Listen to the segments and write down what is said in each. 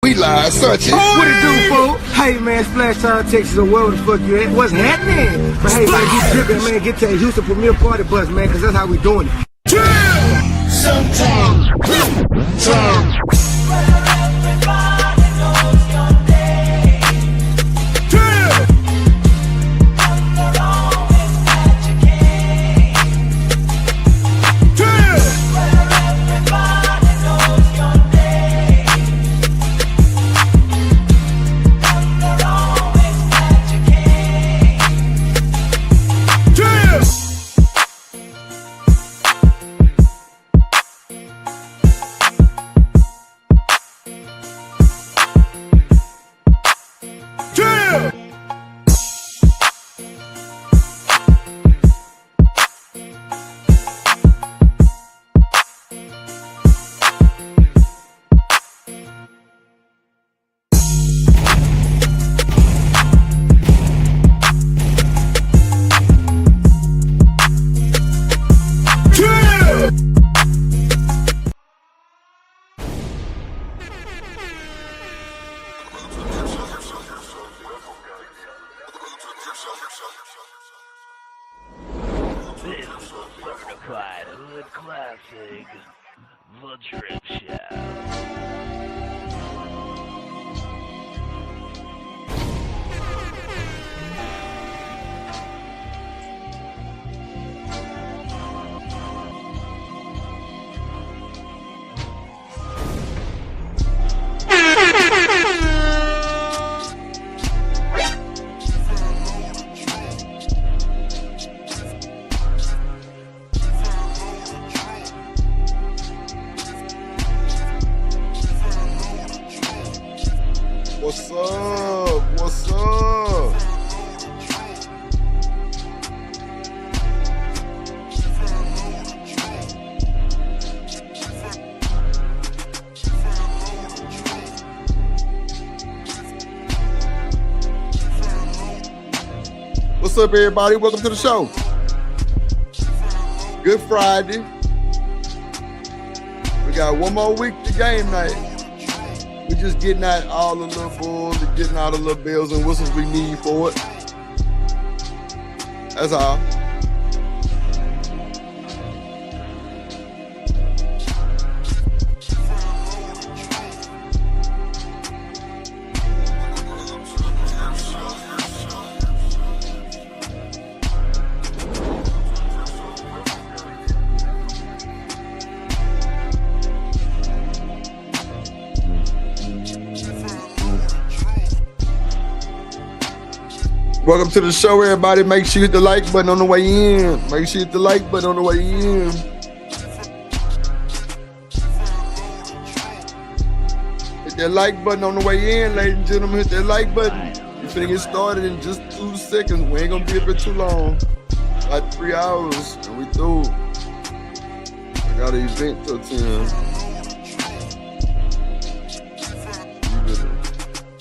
We live, such it. What it do, fool? Hey, man, Splash Town, Texas, or wherever the fuck you at. What's happening? But hey, man, get tripping, man. Get to that Houston Premier Party bus, man, because that's how we doing it. Sometimes. This is a certified hood classic, The Drip Show. What's up? What's up? What's up, everybody? Welcome to the show. Good Friday. We got one more week to game night. We just getting out all the little bulls and getting all the little bells and whistles we need for it. That's all. Welcome to the show, everybody. Make sure you hit the like button on the way in. Make sure you hit the like button on the way in. Hit that like button on the way in, ladies and gentlemen. Hit that like button. We finna get started in just 2 seconds. We ain't gonna be up here too long. Like 3 hours, and we through. I got an event to attend.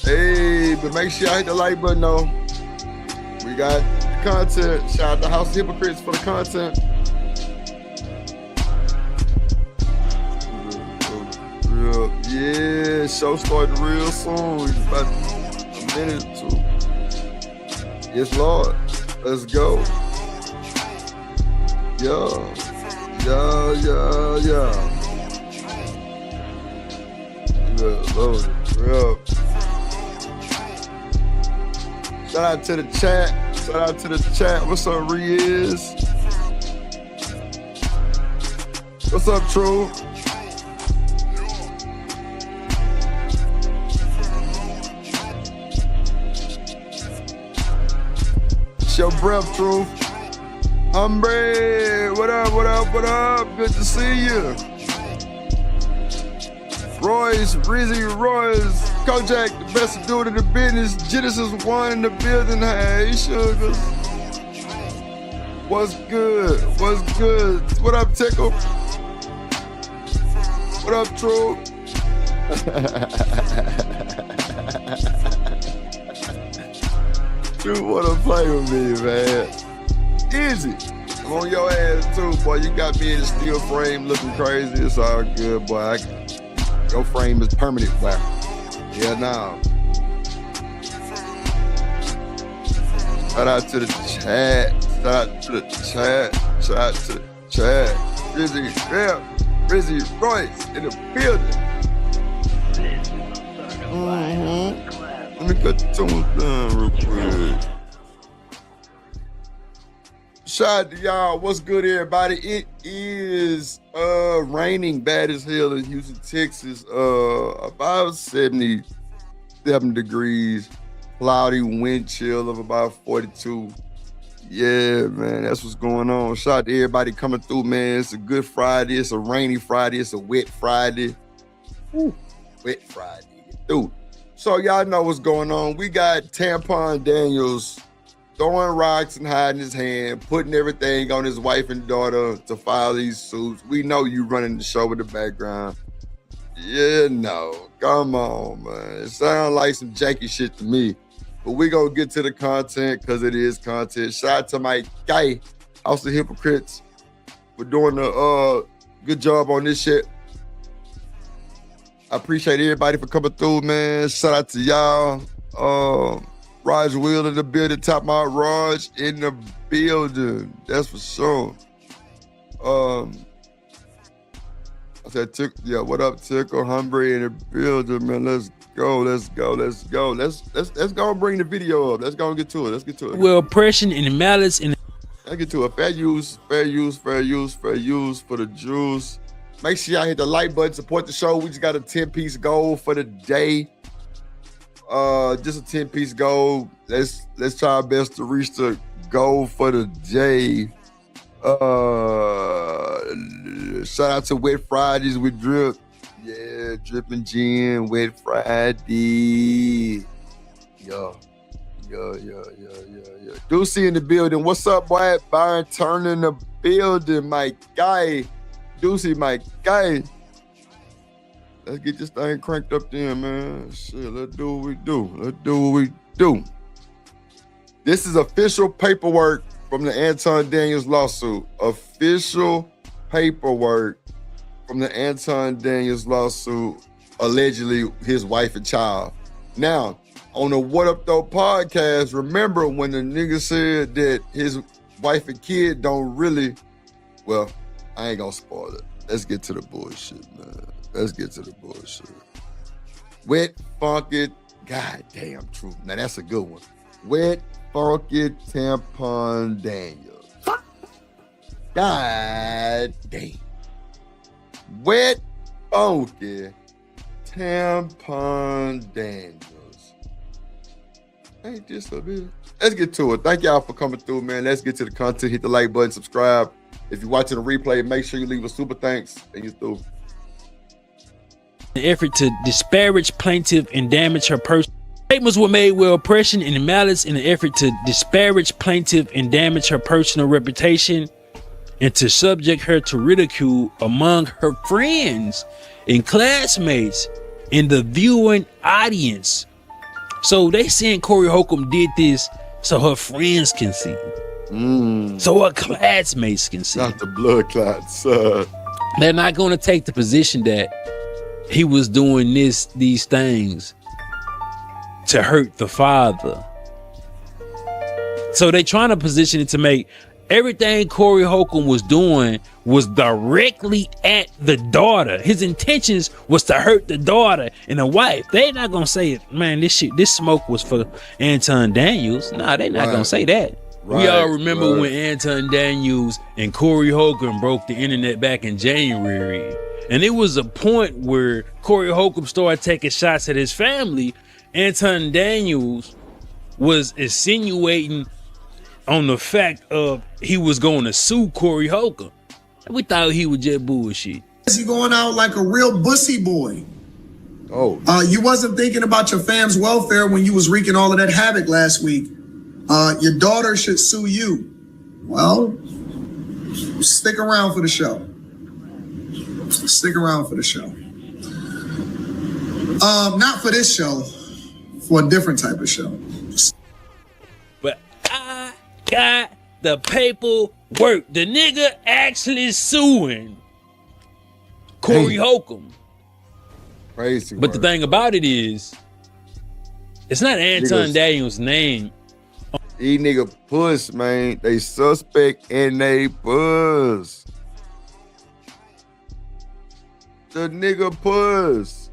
Hey, but make sure y'all hit the like button though. We got the content. Shout out to House of Hypocrites for the content. Yeah, show starting real soon. About a minute or 2. Yes, Lord. Let's go. Yeah. Yeah, Lord. Real. Shout out to the chat. Shout out to the chat. What's up, Riz? What's up, True? It's your breath, True. Humbre, what up, what up, what up? Good to see you. Royce, Rizzy, Royce, Kojak, the best dude in the business. Genesis 1 in the building. Hey, sugars. What's good? What's good? What up, Tickle? What up, True? True wanna play with me, man. Easy. I'm on your ass too, boy. You got me in a steel frame looking crazy. It's all good, boy. Your frame is permanent, boy. Yeah, now. Shout out to the chat. Shout out to the chat. Shout out to the chat. Rizzy, yeah. Rizzy Royce in the building. Let me cut the tunes down real quick. Shout out to y'all. What's good, everybody? It is raining bad as hell in Houston, Texas. About 77 degrees. Cloudy wind chill of about 42. Yeah, man, that's what's going on. Shout out to everybody coming through, man. It's a good Friday. It's a rainy Friday. It's a wet Friday. Woo. Wet Friday. Dude. So y'all know what's going on. We got Tampon Daniels throwing rocks and hiding his hand, putting everything on his wife and daughter to file these suits. We know you running the show in the background. Yeah, no. Come on, man. It sounds like some janky shit to me. But we gonna get to the content because it is content. Shout out to my guy, House of Hypocrites, for doing a good job on this shit. I appreciate everybody for coming through, man. Shout out to y'all. Raj Wheel in the building, top my Raj in the building. That's for sure. I said, what up, Tickle? Humbre in the building, man. Let's go. Let's go and bring the video up. Let's go and get to it. Well, oppression and malice and let's get to it. Fair use for the Jews. Make sure y'all hit the like button, support the show. We just got a 10-piece goal for the day. Just a 10-piece goal. Let's try our best to reach the goal for the day. Shout out to Wet Fridays with Drip. Yeah, Dripping Gin, Wet Friday. Yo. Deucey in the building. What's up, boy? Byron Turner in the building, my guy. Deucey, my guy. Let's get this thing cranked up then, man. Shit, let's do what we do. This is official paperwork from the Anton Daniels lawsuit. Official paperwork from the Anton Daniels lawsuit, allegedly his wife and child. Now, on the What Up Though podcast, remember when the nigga said that his wife and kid don't really, well, I ain't gonna spoil it. Let's get to the bullshit, man. Wet, funky, goddamn truth. Now that's a good one. Wet, funky, Tampon Daniels. God damn. Wet, funky, Tampon Daniels. Ain't this a bit? Let's get to it. Thank y'all for coming through, man. Let's get to the content. Hit the like button, subscribe. If you're watching the replay, make sure you leave a super thanks and you're through. the effort to disparage plaintiff and damage her person. Statements were made with oppression and malice in the effort to disparage plaintiff and damage her personal reputation and to subject her to ridicule among her friends and classmates in the viewing audience. So they saying Corey Holcomb did this so her friends can see. So her classmates can see. Not the blood clots. They're not going to take the position that he was doing these things to hurt the father. So they trying to position it to make everything Corey Holcomb was doing was directly at the daughter. His intentions was to hurt the daughter and the wife. They're not gonna say, man, this smoke was for Anton Daniels. Nah, they're not gonna say that. We all remember when Anton Daniels and Corey Holcomb broke the internet back in January. And it was a point where Corey Holcomb started taking shots at his family. Anton Daniels was insinuating on the fact of he was going to sue Corey Holcomb. And we thought he was just bullshit. You going out like a real bussy boy. Oh. You wasn't thinking about your fam's welfare when you was wreaking all of that havoc last week. Your daughter should sue you. Well, stick around for the show. Stick around for the show. Not for this show, for a different type of show. But I got the paperwork. The nigga actually suing Corey Holcomb. Crazy. But the thing about it is, It's not Anton Niggas- Daniels' name. These nigga puss, man. They suspect and they puss. The nigga puss.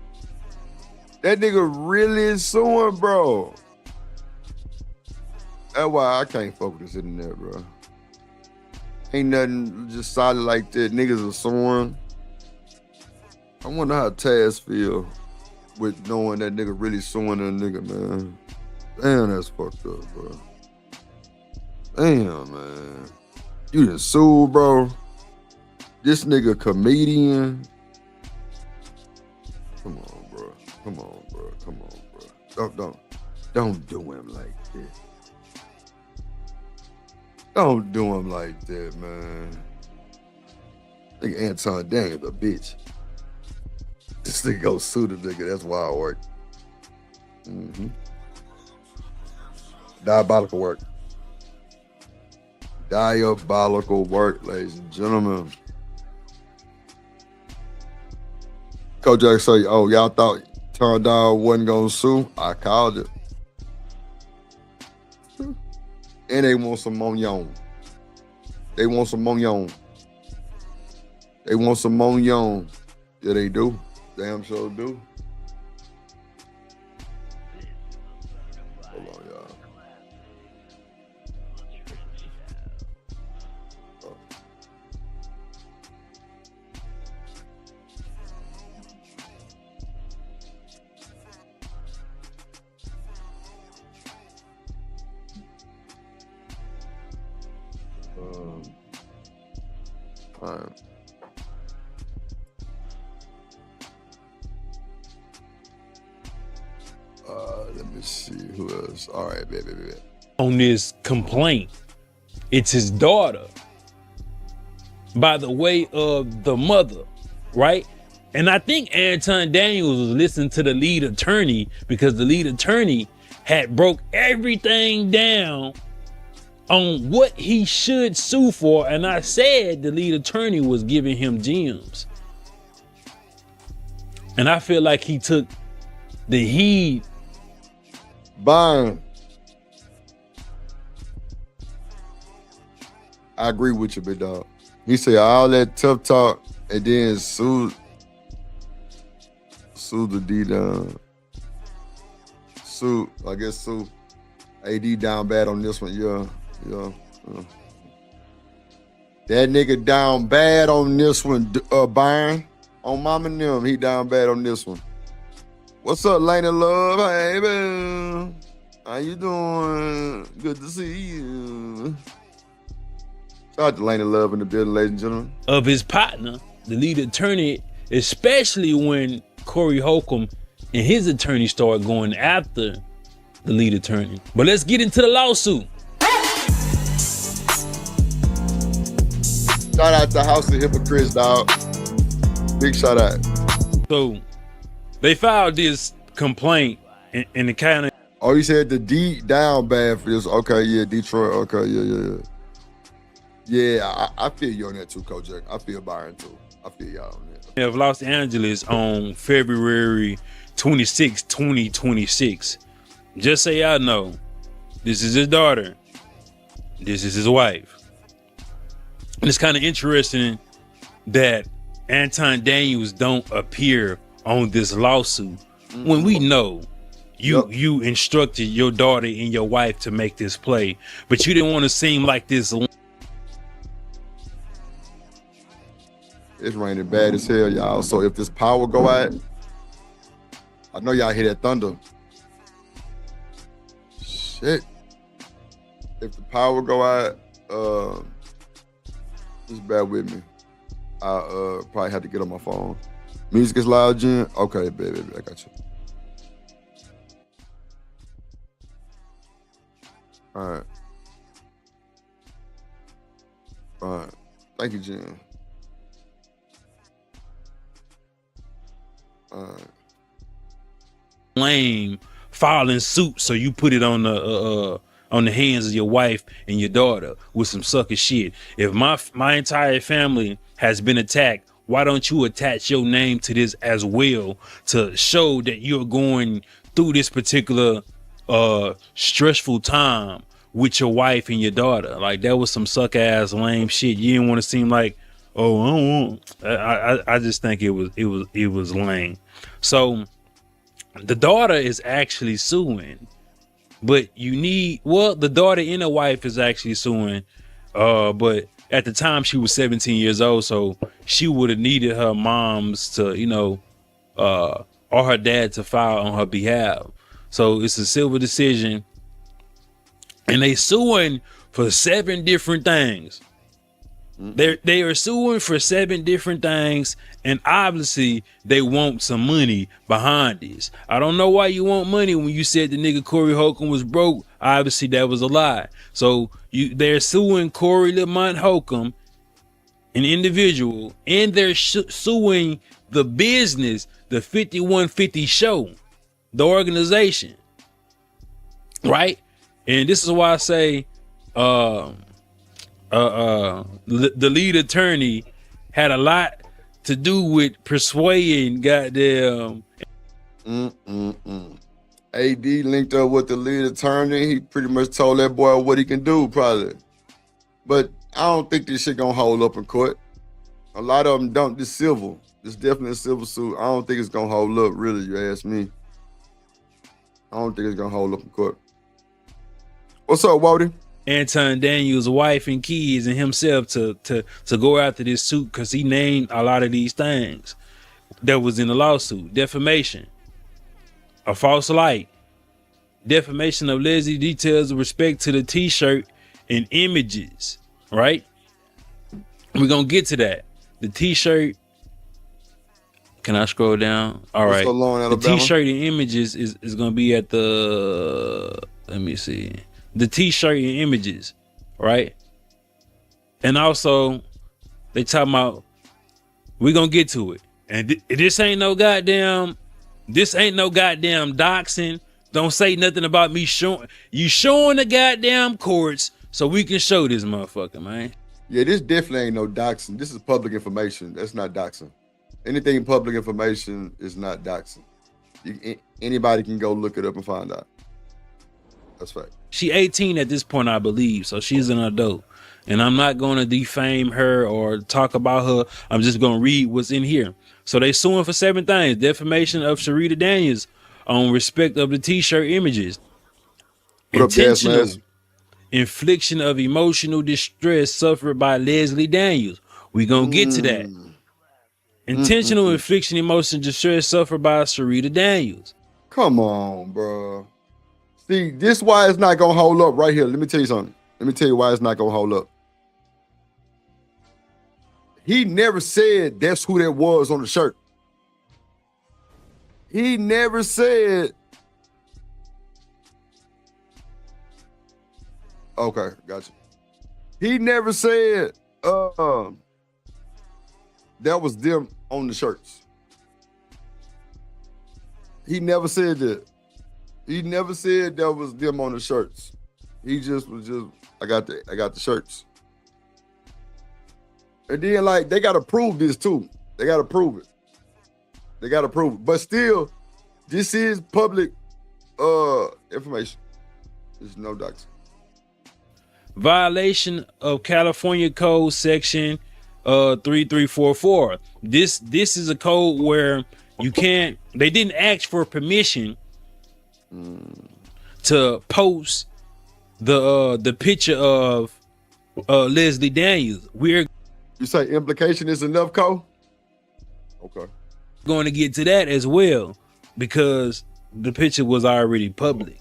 That nigga really is suing, bro. That's why I can't fuck with this internet, bro. Ain't nothing just solid like that. Niggas are suing. I wonder how Taz feel with knowing that nigga really suing a nigga, man. Damn, that's fucked up, bro. Damn, man. You done sued, bro. This nigga comedian. Come on, bro. Come on, bro. Come on, bro. Don't do him like that. Don't do him like that, man. Nigga Anton Daniels a bitch. This nigga go sue the nigga. That's wild work. Diabolical work. Diabolical work, ladies and gentlemen. Coach Jack say, oh, y'all thought Turn Dog wasn't gonna sue? I called it. And they want some Mognon. They want some Mognon. They want some Mognon. Yeah, they do. Damn sure do. Hold on, y'all. All right. Let me see who else. All right, baby. On this complaint, it's his daughter by the way of the mother, right? And I think Anton Daniels was listening to the lead attorney because the lead attorney had broke everything down on what he should sue for. And I said the lead attorney was giving him gems. And I feel like he took the heed. Byron. I agree with you, big dog. He said all that tough talk and then sue the D down. Sue AD down bad on this one. Yeah. That nigga down bad on this one, Byron. On Mama and them, he down bad on this one. What's up, Lena Love? Hey, man. How you doing? Good to see you. Shout out to Lena Love in the building, ladies and gentlemen. Of his partner, the lead attorney, especially when Corey Holcomb and his attorney started going after the lead attorney. But let's get into the lawsuit. Shout out to House of Hypocrites, dog. Big shout out. So they filed this complaint in the county. Oh, you said the D down bad for this. Okay, yeah, Detroit. Okay, yeah. Yeah, I feel you on that too, Coach Jack. I feel Byron too. I feel y'all on that. Of Los Angeles on February 26, 2026. Just so y'all know, this is his daughter. This is his wife. And it's kind of interesting that Anton Daniels don't appear on this lawsuit when we know you instructed your daughter and your wife to make this play, but you didn't want to seem like this. It's raining bad as hell, y'all. So if this power go out, I know y'all hear that thunder. Shit. If the power go out, just bear with me. I probably have to get on my phone. Music is loud, Jen. Okay, baby, I got you. All right. Thank you, Jen. All right. Lame filing suit, so you put it on the hands of your wife and your daughter with some sucker shit. If my entire family has been attacked, why don't you attach your name to this as well to show that you're going through this particular stressful time with your wife and your daughter. Like that was some suck ass lame shit. You didn't want to seem like, oh, I don't want. I just think it was lame. So the daughter is actually suing, but the daughter and the wife is actually suing. But at the time she was 17 years old, so she would have needed her moms to, or her dad to file on her behalf. So it's a civil decision, and they suing for 7 different things. They are suing for 7 different things, and obviously they want some money behind this. I don't know why you want money when you said the nigga Corey Holcomb was broke. Obviously that was a lie. So they're suing Corey Lamont Holcomb, an individual, and they're suing the business, the 5150 show, the organization, right? And this is why I say the lead attorney had a lot to do with persuading goddamn AD linked up with the lead attorney. He pretty much told that boy what he can do, probably. But I don't think this shit gonna hold up in court. A lot of them don't. This civil. This definitely a civil suit. I don't think it's gonna hold up, really, you ask me. I don't think it's gonna hold up in court. What's up, Wody? Anton Daniels' wife and kids and himself to go after this suit because he named a lot of these things that was in the lawsuit. Defamation, a false light, defamation of Leslie details with respect to the t-shirt and images, right? We're gonna get to that. The t-shirt. Can I scroll down? All right. So long, the t-shirt and images is gonna be at the, let me see. The t-shirt and images, right? And also they talking about, we're gonna get to it. And this ain't no goddamn doxing. Don't say nothing about me showing the goddamn courts so we can show this motherfucker, man. Yeah, this definitely ain't no doxing. This is public information. That's not doxing. Anything public information is not doxing. Anybody can go look it up and find out. That's fact. She 18 at this point, I believe, so she's an adult. And I'm not going to defame her or talk about her. I'm just going to read what's in here. So they suing for 7 things. Defamation of Sharita Daniels on respect of the t-shirt images. Intentional infliction of emotional distress suffered by Leslie Daniels. We're going to get to that. Intentional infliction of emotional distress suffered by Sharita Daniels. Come on, bro. See, this why it's not gonna hold up right here. Let me tell you something. Let me tell you why it's not gonna hold up. He never said that's who that was on the shirt. He never said. Okay, gotcha. He never said that was them on the shirts. He never said that. He never said that was them on the shirts. He just I got the shirts. And then like they gotta prove this too. They gotta prove it. But still, this is public information. There's no doxing. Violation of California Code Section 3344. This is a code where you can't. They didn't ask for permission to post the picture of Leslie Daniels. We're You say implication is enough, Cole? Okay. going to get to that as well because the picture was already public.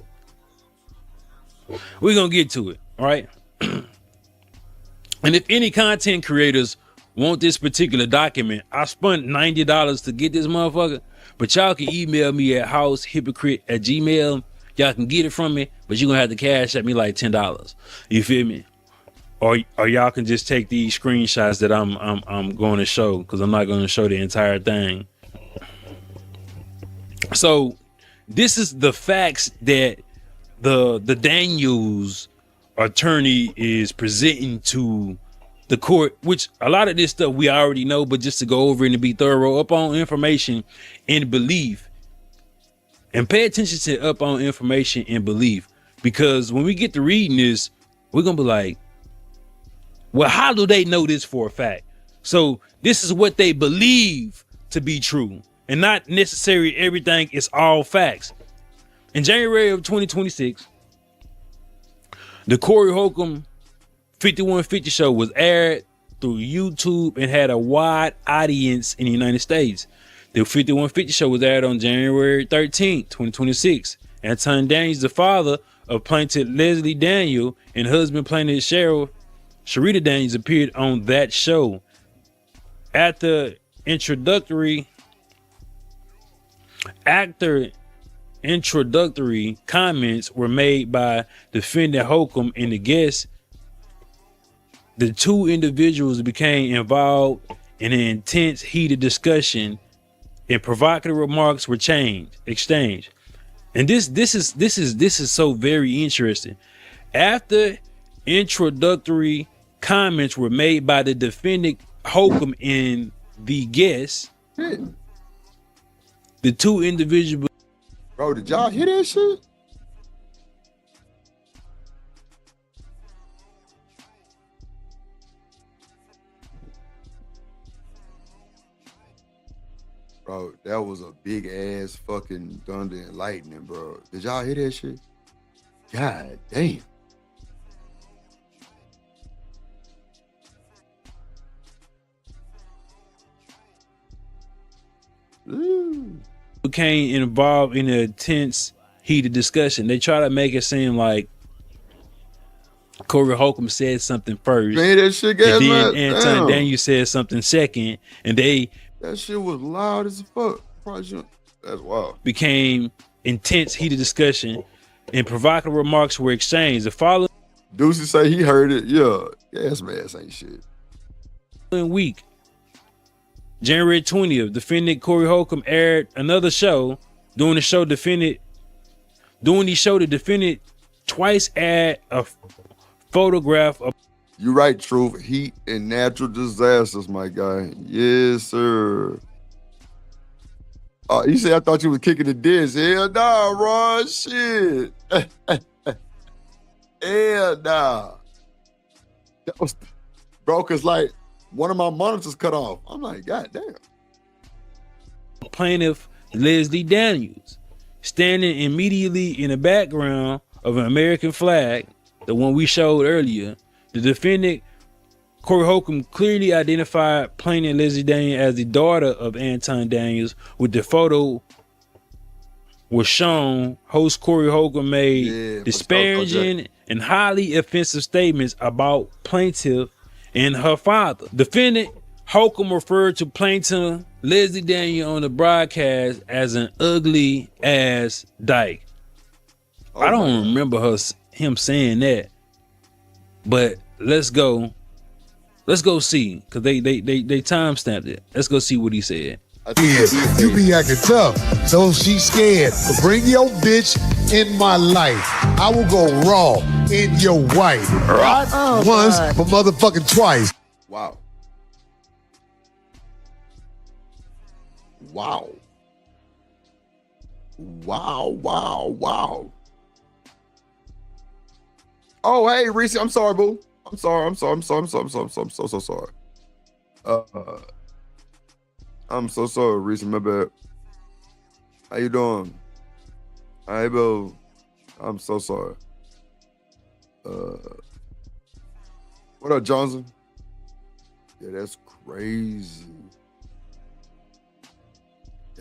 We're gonna get to it, all right? And if any content creators want this particular document, I spent $90 to get this motherfucker, but y'all can email me at househypocrite@gmail.com. Y'all can get it from me, but you're gonna have to cash at me like $10. You feel me? Or y'all can just take these screenshots that I'm going to show, because I'm not going to show the entire thing. So this is the facts that the Daniels attorney is presenting to the court, which a lot of this stuff we already know, but just to go over and to be thorough up on information and belief And pay attention to up on information and belief, because when we get to reading this, we're gonna be like, well, how do they know this for a fact? So this is what they believe to be true, and not necessarily everything is all facts. In January of 2026, the Corey Holcomb 5150 show was aired through YouTube and had a wide audience in the United States. The 5150 show was aired on January 13th, 2026. Anton Daniels, the father of plaintiff Leslie Daniel and husband plaintiff Sharita Daniels, appeared on that show. After introductory comments were made by defendant Holcomb and the guests, the two individuals became involved in an intense, heated discussion, and provocative remarks were exchanged. And this is so very interesting. After introductory comments were made by the defendant Holcomb and the guests, the two individuals. Bro, did y'all hear that shit? Bro, that was a big ass fucking thunder and lightning, bro. Did y'all hear that shit? God damn. Ooh. Became involved in an intense, heated discussion. They try to make it seem like Corey Holcomb said something first, Man, that shit got and then mad. Anton Damn. Daniel said something second, and they That shit was loud as fuck. Probably shouldn't- That's wild. became intense, heated discussion, and provocative remarks were exchanged. The following Deucey say he heard it. Yeah. Gas mask ain't shit. week, January 20th, defendant Corey Holcomb aired another show. During the show, the defendant twice aired a photograph of. You right, Truth. Heat and natural disasters, my guy. Yes, sir. He said, I thought you was kicking the disc. Hell nah, Ron. Shit. Hell nah. That was, bro, cause like one of my monitors cut off. I'm like, God damn. Plaintiff Leslie Daniels, standing immediately in the background of an American flag, the one we showed earlier. The defendant Corey Holcomb clearly identified plaintiff Leslie Daniels as the daughter of Anton Daniels. With the photo was shown, host Corey Holcomb made disparaging and highly offensive statements about plaintiff and her father. Defendant Holcomb referred to plaintiff Leslie Daniels on the broadcast as an ugly ass dyke. Oh, I don't remember him saying that, but let's go see, because they time stamped it. Let's go see what he said. You be acting tough, so she's scared. But bring your bitch in my life. I will go raw in your wife. Right? Once, but motherfucking twice. Wow. Wow. Wow, wow, wow. Oh, hey, Reese, I'm sorry, boo. I'm sorry. I'm so sorry. I'm so sorry, Reese, my bad. How you doing? Hey, boo. I'm so sorry. What up, Johnson? Yeah, that's crazy.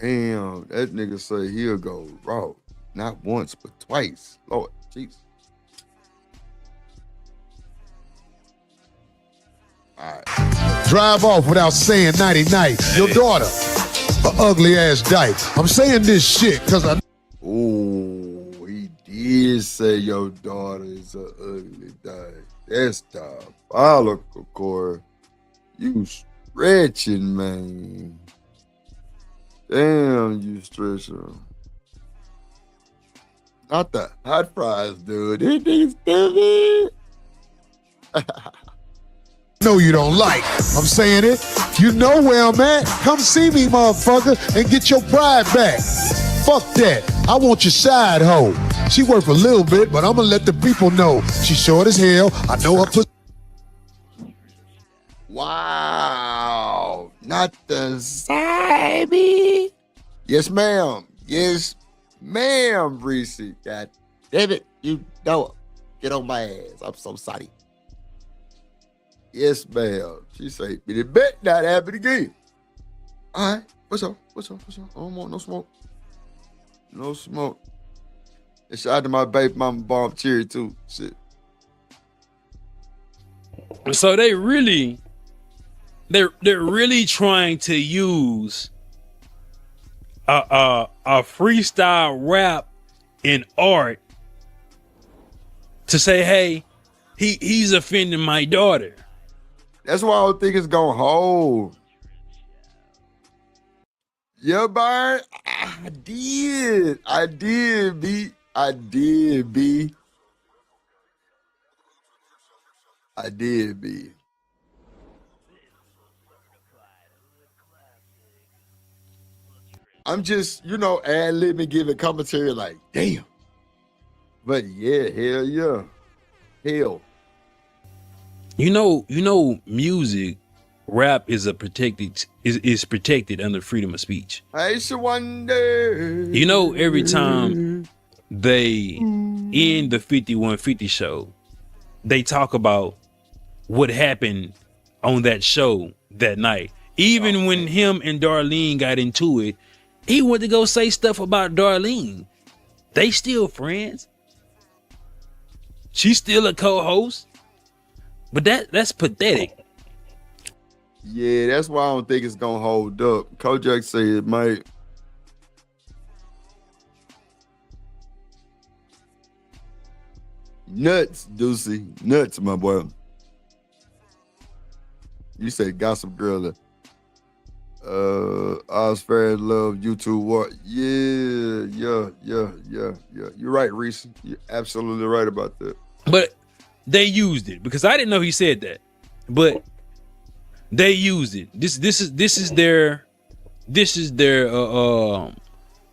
Damn, that nigga say he'll go raw. Not once, but twice. Lord, jeez. All right. Drive off without saying nighty night. Your daughter, a ugly ass dyke. I'm saying this shit because I. Oh, he did say your daughter is a ugly dyke. That's diabolical, Corey. You stretching, man. Damn, you stretching. Not the hot fries, dude. These niggas stupid. know you don't like. I'm saying it. You know where I'm at. Come see me, motherfucker, and get your pride back. Fuck that. I want your side hoe. She worth a little bit, but I'ma let the people know. She short as hell. I know her pussy. Wow. Not the Sabi. Yes, ma'am. Yes, ma'am, Reese. God damn it. You know it. Get on my ass. I'm so sorry. Yes, ma'am. She say, but it bet not happen again. All right. What's up? What's up? What's up? I don't want no smoke. No smoke. And shout out to my baby mama Bomb Cherry too. Shit. So they're really trying to use a freestyle rap in art to say, hey, he's offending my daughter. That's why I don't think it's gonna hold. Yeah, Byron. I did, B. I did, B. I'm just, ad-libbing, giving commentary like, damn. But yeah, hell yeah. Hell. You know, music, rap is protected under freedom of speech. I should wonder. You know, every time they end the 5150 show, they talk about what happened on that show that night. Even when him and Darlene got into it, he went to go say stuff about Darlene. They still friends. She's still a co-host. But that's pathetic. Yeah, that's why I don't think it's gonna hold up. Kojak said it might. Nuts, Deucey. Nuts, my boy. You said Gossip Girl. Osfair love YouTube war. Yeah. You're right, Reese. You're absolutely right about that. But they used it because I didn't know he said that. But they used it. This is their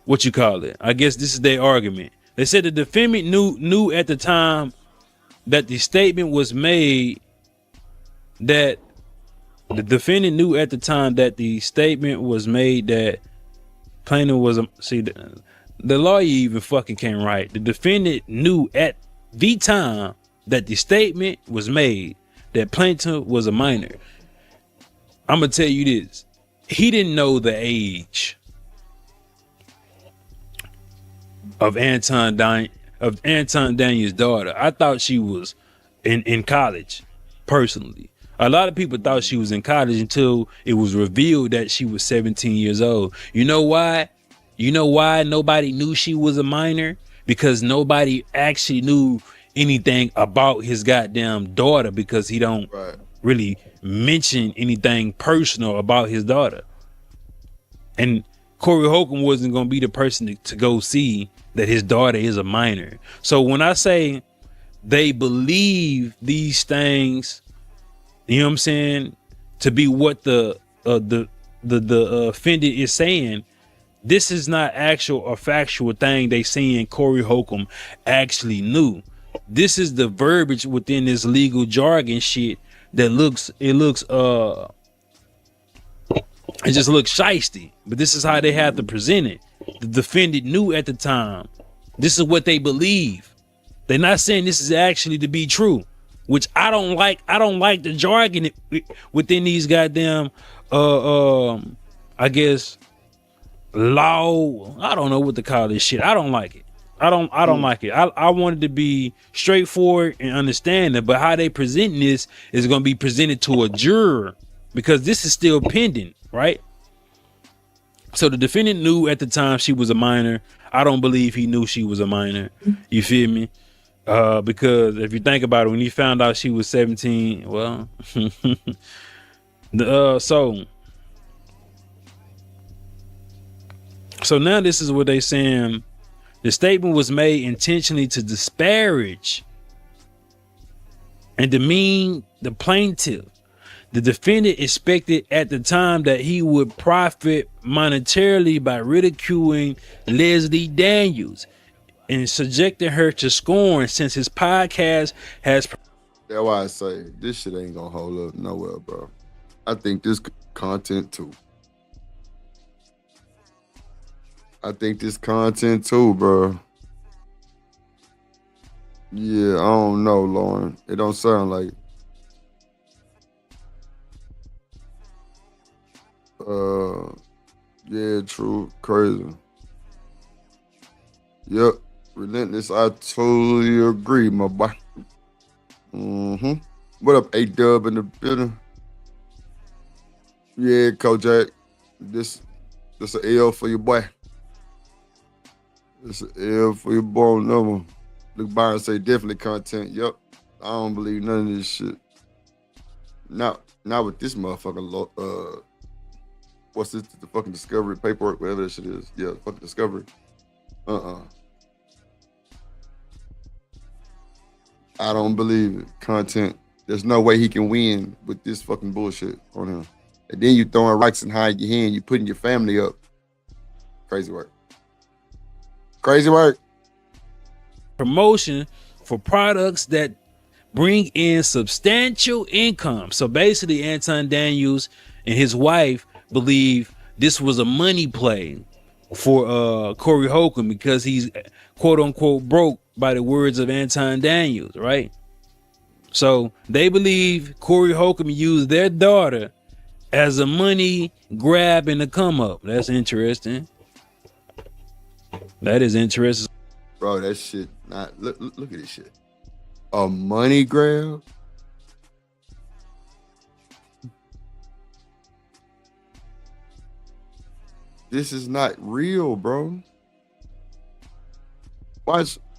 what you call it? I guess this is their argument. They said the defendant knew at the time that the statement was made that the defendant knew at the time that the statement was made that plaintiff was the lawyer even fucking can't write. The defendant knew at the time that the statement was made that plaintiff was a minor. I'm gonna tell you this: he didn't know the age of Anton Daniel's daughter. I thought she was in college, personally. A lot of people thought she was in college until it was revealed that she was 17 years old. You know why? You know why nobody knew she was a minor? Because nobody actually knew anything about his goddamn daughter, because he don't really mention anything personal about his daughter. And Corey Holcomb wasn't going to be the person to go see that his daughter is a minor. So when I say they believe these things, you know what I'm saying, to be what the offended is saying, this is not actual or factual thing they saying Corey Holcomb actually knew. This is the verbiage within this legal jargon shit that it just looks shiesty, but this is how they have to present it. The defendant knew at the time. This is what they believe. They're not saying this is actually to be true, which I don't like. I don't like the jargon within these goddamn, I guess, law. I don't know what to call this shit. I don't like it. I don't like it. I want it to be straightforward and understanding, but how they present this is going to be presented to a juror, because this is still pending, right? So the defendant knew at the time she was a minor. I don't believe he knew she was a minor. You feel me? Because if you think about it, when he found out she was 17, well, so now this is what they saying. The statement was made intentionally to disparage and demean the plaintiff. The defendant expected at the time that he would profit monetarily by ridiculing Leslie Daniels and subjecting her to scorn, since his podcast has. That's why I say this shit ain't gonna hold up nowhere, bro. I think this content too. Bro. Yeah, I don't know, Lauren. It don't sound like. Yeah, true, crazy. Yep, relentless. I totally agree, my boy. What up, A-Dub in the building? Yeah, Kojak. This an L for your boy. This an L for your boy on number. Luke Byron say definitely content. Yep. I don't believe none of this shit. Not with this motherfucking what's this? The fucking discovery paperwork, whatever that shit is. Yeah, fucking discovery. I don't believe it. Content. There's no way he can win with this fucking bullshit on him. And then you throwing rocks and hide your hand. You putting your family up. Crazy work. Crazy work. Promotion for products that bring in substantial income. So basically, Anton Daniels and his wife believe this was a money play for Corey Holcomb because he's quote unquote broke, by the words of Anton Daniels, right? So they believe Corey Holcomb used their daughter as a money grab and a come up. That's interesting. That is interesting. Bro, that shit, look at this shit. A money grab? This is not real, bro.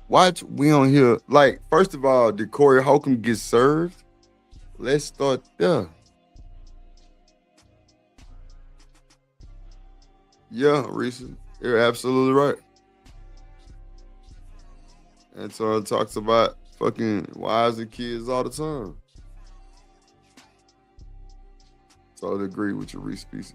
Watch, we on here. Like, first of all, did Corey Holcomb get served? Let's start there. Yeah, Reese, you're absolutely right. Anton talks about fucking wives and kids all the time. So I agree with your Reese piece.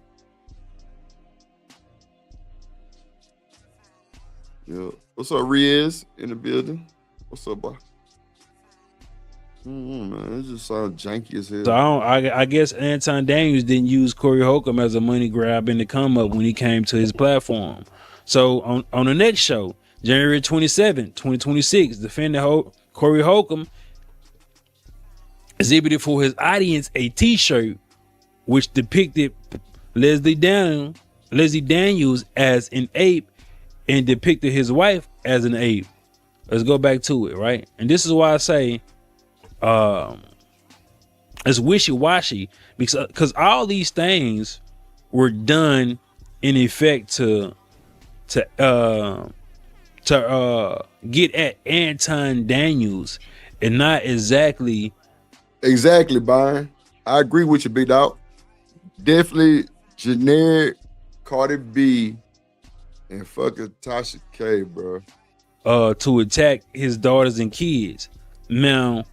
Yeah. What's up, Riaz in the building? What's up, boy? Man, it just sounds janky as hell. So I guess Anton Daniels didn't use Corey Holcomb as a money grab and to come up when he came to his platform. So on the next show, January 27, 2026, defendant Corey Holcomb exhibited for his audience a t-shirt which depicted Leslie Daniels as an ape and depicted his wife as an ape. Let's go back to it, right? And this is why I say it's wishy-washy, because all these things were done in effect to get at Anton Daniels and not exactly. Exactly, Byron. I agree with you, Big Dog. Definitely generic Cardi B and fucking Tasha K, bro. To attack his daughters and kids. Now,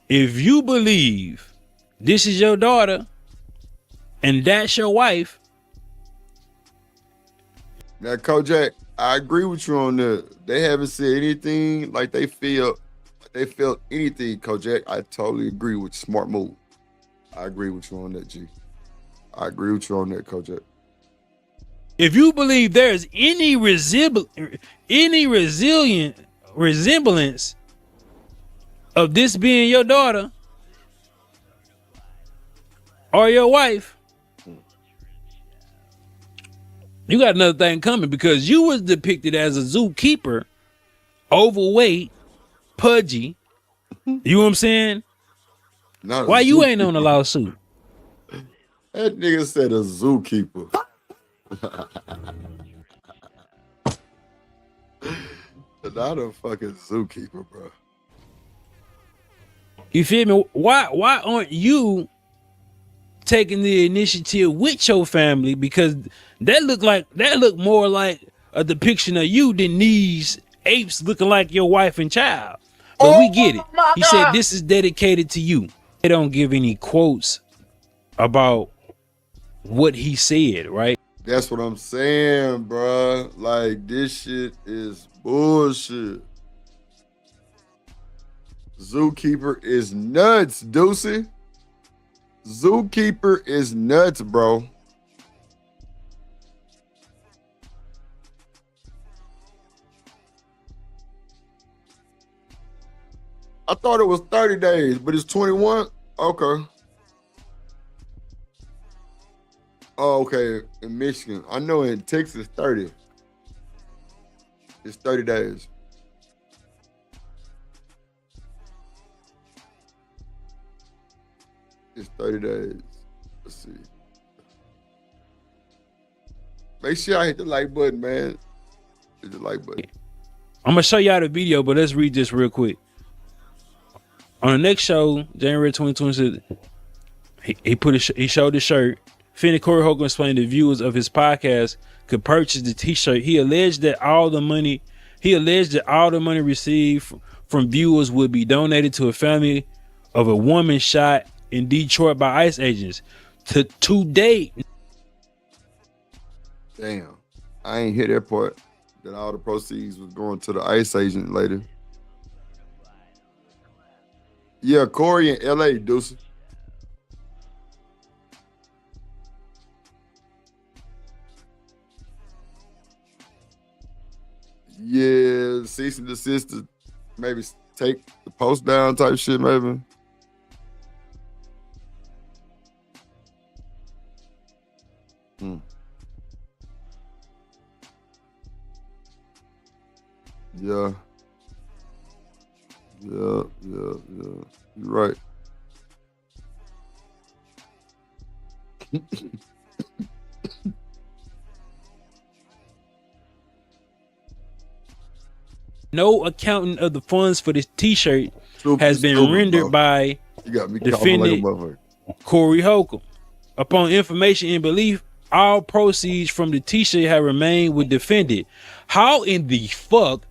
if you believe this is your daughter and that's your wife. Now, Kojak, I agree with you on that. They haven't said anything like they felt anything, Kojak. I totally agree with you. Smart move. I agree with you on that, G. I agree with you on that, Kojak. If you believe there's any resemblance of this being your daughter or your wife, you got another thing coming, because you was depicted as a zookeeper, overweight, pudgy. You know what I'm saying? Why you ain't on a lawsuit? That nigga said a zookeeper. Not a fucking zookeeper, bro. You feel me? Why aren't you taking the initiative with your family? Because that look more like a depiction of you than these apes looking like your wife and child. But we get it. He said this is dedicated to you. They don't give any quotes about what he said, right? That's what I'm saying, bruh. Like, this shit is bullshit. Zookeeper is nuts, Deucey. Zookeeper is nuts, bro. I thought it was 30 days, but it's 21? Okay. Oh, okay. In Michigan. I know in Texas, 30. It's 30 days. It's 30 days. Let's see. Make sure I hit the like button, man. Hit the like button. I'm gonna show y'all the video, but let's read this real quick. On the next show, January 2026, he showed the shirt. Finna Corey Holcomb explained the viewers of his podcast could purchase the t-shirt. He alleged that all the money received from viewers would be donated to a family of a woman shot in Detroit by ICE agents. To date, Damn. I ain't hear that part. That all the proceeds was going to the ICE agent later. Yeah, Corey in LA, Deuce. Yeah, cease and desist to maybe take the post down type shit, maybe. Yeah. Yeah. You're right. no accounting of the funds for this t-shirt has been Stupid, rendered bro. by You got me coughing like a defendant motherfucker. Corey Holcomb. Upon information and belief, all proceeds from the t-shirt have remained with defendant. How in the fuck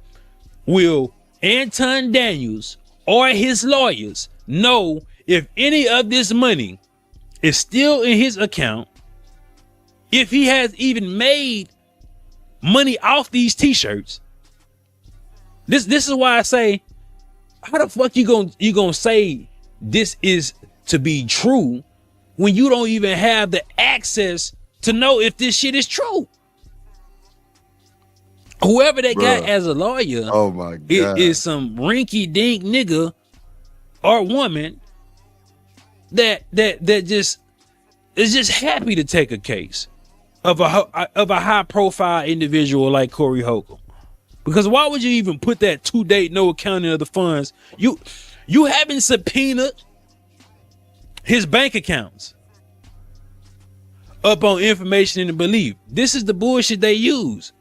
will Anton Daniels or his lawyers know if any of this money is still in his account, if he has even made money off these t-shirts? This is why I say, how the fuck you gonna say this is to be true when you don't even have the access to know if this shit is true? Whoever they got as a lawyer, oh my God, is some rinky dink nigga or woman that just is just happy to take a case of a high profile individual like Corey Holcomb. Because why would you even put that to date no accounting of the funds? You haven't subpoenaed his bank accounts up on information and belief. This is the bullshit they use.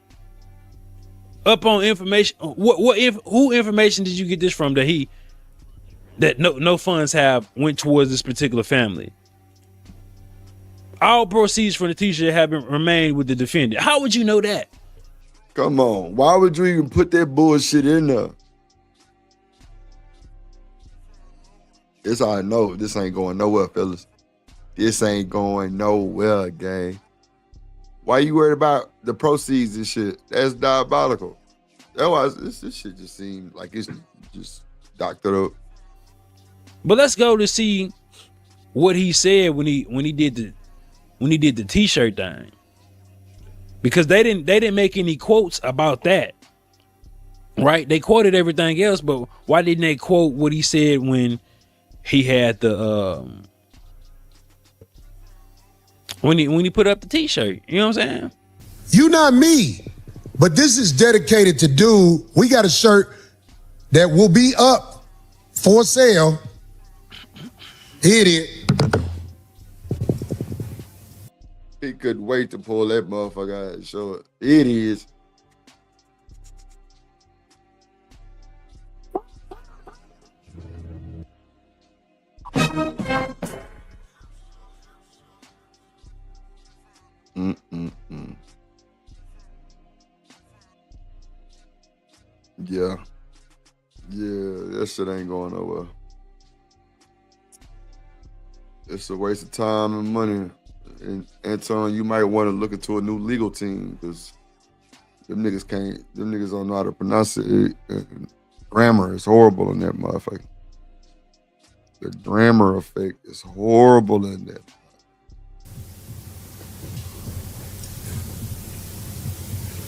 Up on information. Who information did you get this from that no funds have went towards this particular family? All proceeds from the t-shirt have remained with the defendant. How would you know that? Come on. Why would you even put that bullshit in there? This how I know this ain't going nowhere, fellas. This ain't going nowhere, gang. Why you worried about the proceeds and shit? That's diabolical. That's why this shit just seems like it's just doctored up. But let's go to see what he said when he did the t-shirt thing. Because they didn't make any quotes about that. Right? They quoted everything else, but why didn't they quote what he said when he had the when he put up the t-shirt? You know what I'm saying? You not me, but this is dedicated to dude. We got a shirt that will be up for sale. Hit it. He couldn't wait to pull that motherfucker out and show it. It is. Yeah. Yeah, that shit ain't going nowhere. It's a waste of time and money. And Anton, you might want to look into a new legal team because them niggas don't know how to pronounce it. Grammar is horrible in that motherfucker. The grammar effect is horrible in that.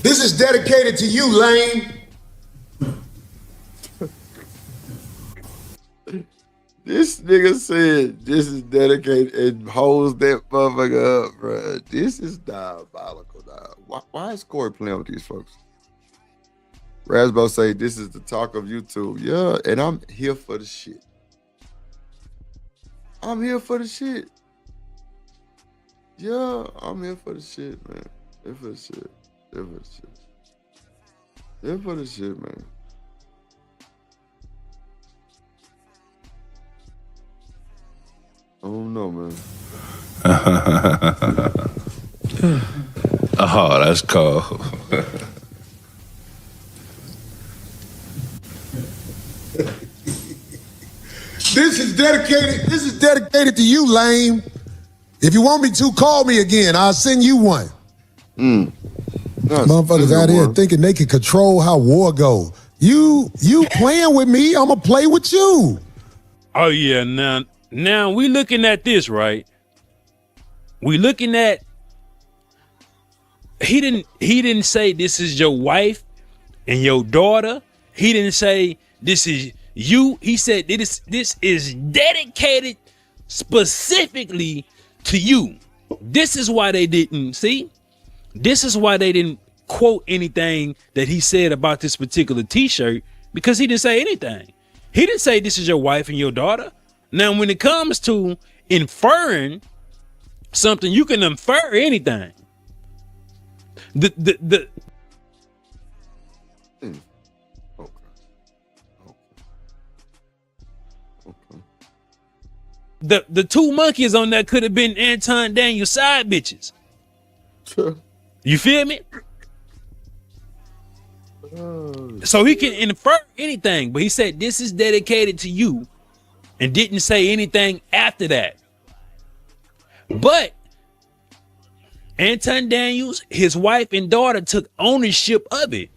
This is dedicated to you, lame. This nigga said this is dedicated and holds that motherfucker up, bro. This is diabolical, dog. Why is Corey playing with these folks? Rasbo say this is the talk of YouTube. Yeah, and I'm here for the shit. I'm here for the shit. Yeah, I'm here for the shit, man. Here for the shit. Here for the shit. Here for the shit, man. I don't know, man. Oh, that's cool. This is dedicated to you, lame. If you want me to, call me again. I'll send you one. Motherfuckers out here thinking they can control how war go. You playing with me, I'ma play with you. Oh yeah, now we looking at this, right? We looking at he didn't say this is your wife and your daughter. He didn't say this is you. He said this is dedicated specifically to you. This is why they didn't see. This is why they didn't quote anything that he said about this particular t-shirt, because he didn't say anything. He didn't say this is your wife and your daughter. Now, when it comes to inferring something, you can infer anything. The two monkeys on that could have been Anton Daniels side bitches. You feel me? So he can infer anything, but he said this is dedicated to you and didn't say anything after that. But Anton Daniels, his wife and daughter took ownership of it.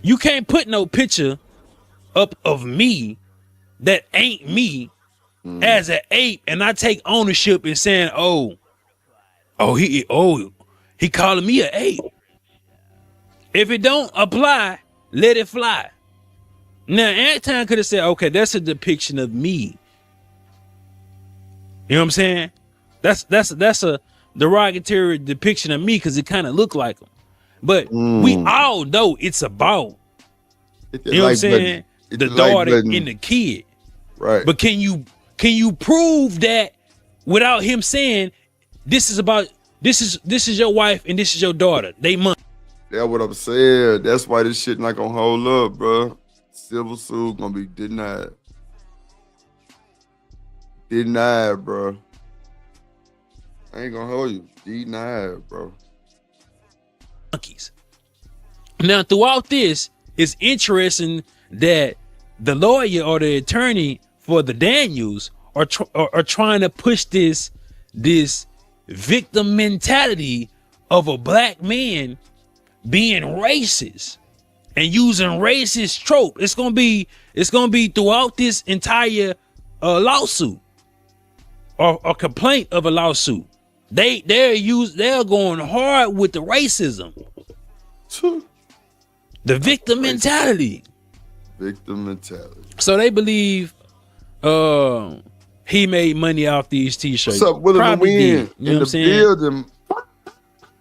You can't put no picture up of me that ain't me as an ape and I take ownership and saying, he calling me an ape. If it don't apply, let it fly. Now, Anton could have said, okay, that's a depiction of me. You know what I'm saying? That's a derogatory depiction of me because it kind of looked like him. But we all know it's about, you know what I'm saying? The daughter and the kid. Right. But can you prove that without him saying this is your wife and this is your daughter? They must. That's what I'm saying. That's why this shit not gonna hold up, bro. Civil suit gonna be denied. Denied, bro. I ain't gonna hold you. Denied, bro. Monkeys. Now, throughout this, it's interesting that the lawyer or the attorney for the Daniels are trying to push this victim mentality of a black man being racist and using racist trope. It's gonna be throughout this entire lawsuit or complaint of a lawsuit. They're going hard with the racism, the victim mentality. Victim mentality. So they believe he made money off these t-shirts. What's up, Willie Probably Win did. You know in what I'm the saying? building?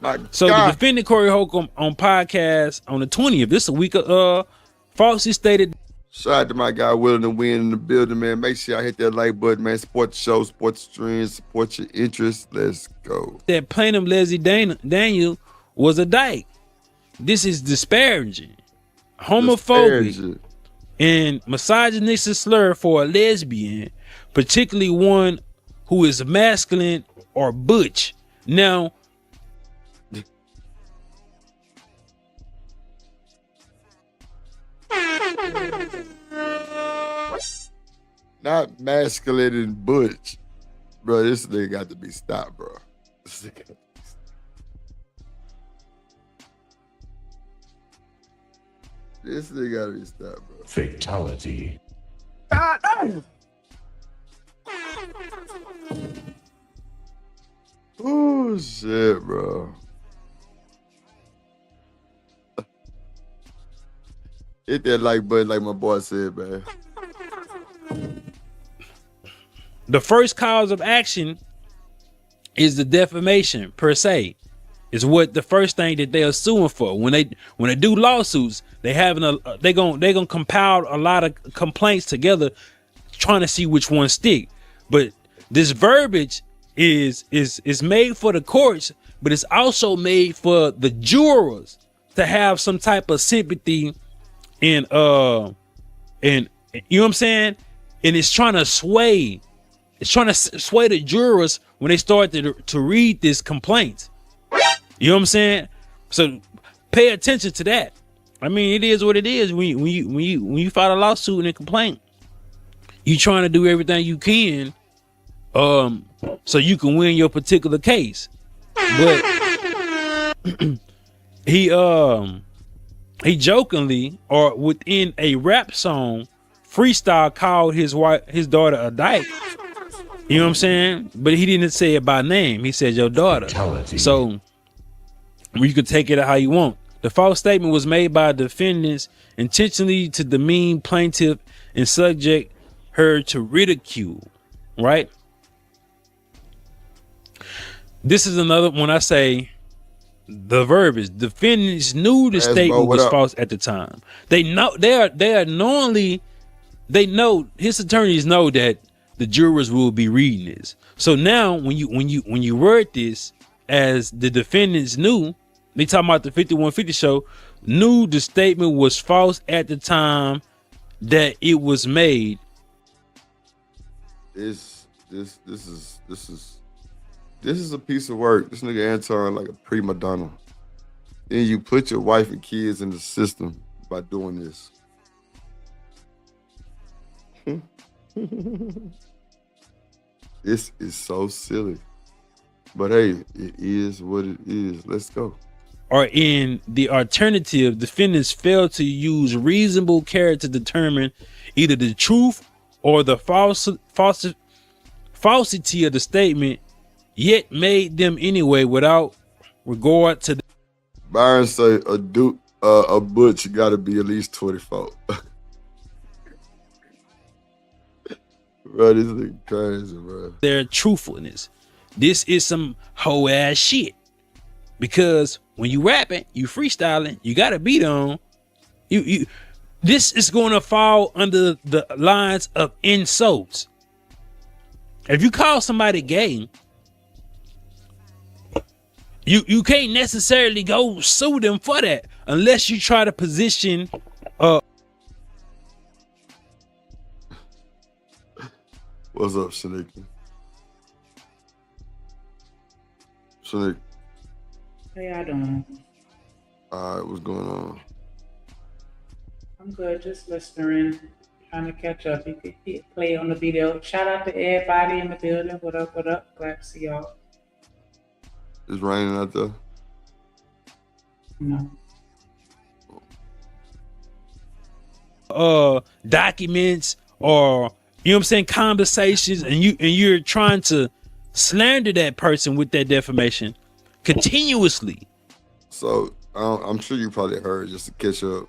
My So God. the defendant Corey Holcomb on podcast on the 20th. This is a week of falsely stated Shout out to my guy Willie to Win in the building, man. Make sure y'all hit that like button, man. Support the show, support the stream, support your interests. Let's go. that plaintiff Leslie Daniel was a dyke. This is disparaging, homophobic, Disparaging. and misogynistic slur for a lesbian, particularly one who is masculine or butch. Now, Not masculine and butch. Bro, this nigga got to be stopped, bro. This nigga got to be stopped, bro. Fatality. Oh shit, bro. Hit that like button, like my boy said, man. The first cause of action is the defamation per se. Is what the first thing that they are suing for. When they do lawsuits, they gonna compile a lot of complaints together, trying to see which one stick. But this verbiage is made for the courts, but it's also made for the jurors to have some type of sympathy and you know what I'm saying? And it's trying to sway the jurors when they start to read this complaint. You know what I'm saying? So pay attention to that. I mean, it is what it is. When you file a lawsuit and a complaint, you trying to do everything you can, so you can win your particular case. But he jokingly, or within a rap song, freestyle called his daughter a dyke. You know what I'm saying? But he didn't say it by name. He said your daughter. Fatality. So you can take it how you want. The false statement was made by defendants intentionally to demean plaintiff and subject her to ridicule, right? This is another, when I say the verbiage, defendants knew the statement was false at the time. They know, they know, his attorneys know that the jurors will be reading this. So now when you word this as the defendants knew, they talking about the 5150 show, knew the statement was false at the time that it was made. This is a piece of work. This nigga Anton like a prima donna. Then you put your wife and kids in the system by doing this. This is so silly. But hey, it is what it is. Let's go. Or in the alternative, defendants failed to use reasonable care to determine either the truth or the falsity of the statement, yet made them anyway without regard to Byron say a butch got to be at least 24. Bro, this nigga crazy, bro. their truthfulness. This is some hoe ass shit. Because when you rapping, you freestyling, you got a beat on. This is going to fall under the lines of insults. If you call somebody gay, you can't necessarily go sue them for that unless you try to position What's up, Shanika? Shanika. How y'all doing? All right, what's going on? I'm good, just listening, trying to catch up. You could play on the video. Shout out to everybody in the building. What up, what up? Glad to see y'all. It's raining out there. No. documents or, you know what I'm saying, conversations, and you're trying to slander that person with that defamation continuously. So I'm sure you probably heard, just to catch up,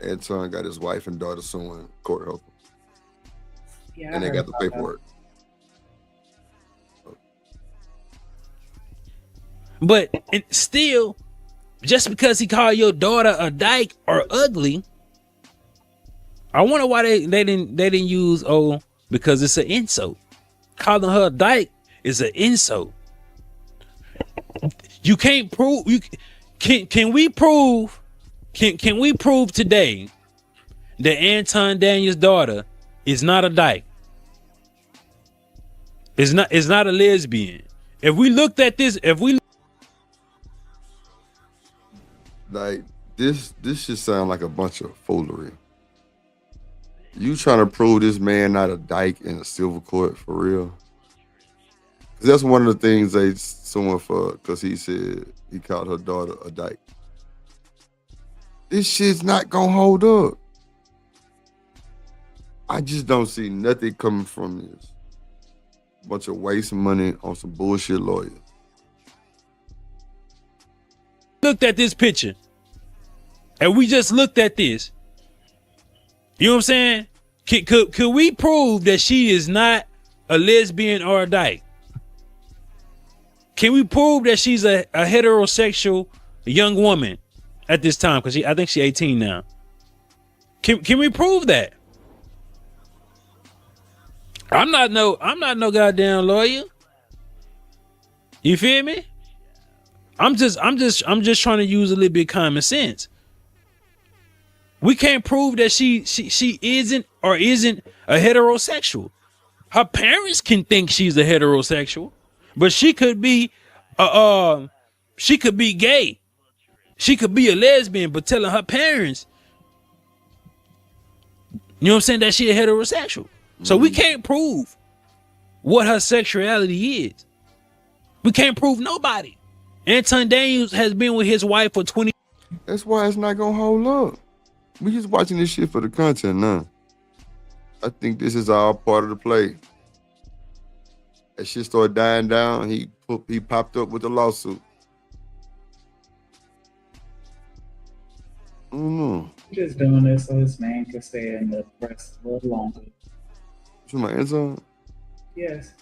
Anton got his wife and daughter suing court help. Yeah, And they got the paperwork. But still, just because he called your daughter a dyke or ugly, I wonder why they didn't use because it's an insult. Calling her a dyke is an insult. You can't prove can we prove today that Anton Daniels' daughter is not a dyke? Is not a lesbian. If we looked at this, Like this should sound like a bunch of foolery. You trying to prove this man not a dyke in a civil court for real? That's one of the things they suing for, because he said he called her daughter a dyke. This shit's not gonna hold up. I just don't see nothing coming from this. Bunch of waste money on some bullshit lawyers. Looked at this picture, and we just looked at this. You know what I'm saying? Could we prove that she is not a lesbian or a dyke? Can we prove that she's a heterosexual young woman at this time? Because I think she's 18 now. Can we prove that? I'm not no goddamn lawyer. You feel me? I'm just trying to use a little bit of common sense. We can't prove that she isn't or isn't a heterosexual. Her parents can think she's a heterosexual, but she could be gay. She could be a lesbian, but telling her parents, you know what I'm saying, that she a heterosexual. So we can't prove what her sexuality is. We can't prove nobody. Anton Daniels has been with his wife for 20. That's why it's not gonna hold up. We just watching this shit for the content now. I think this is all part of the play. That shit started dying down. He popped up with a lawsuit. I don't know. Just doing this so his man can stay in the press a little longer. What's my answer? Yes.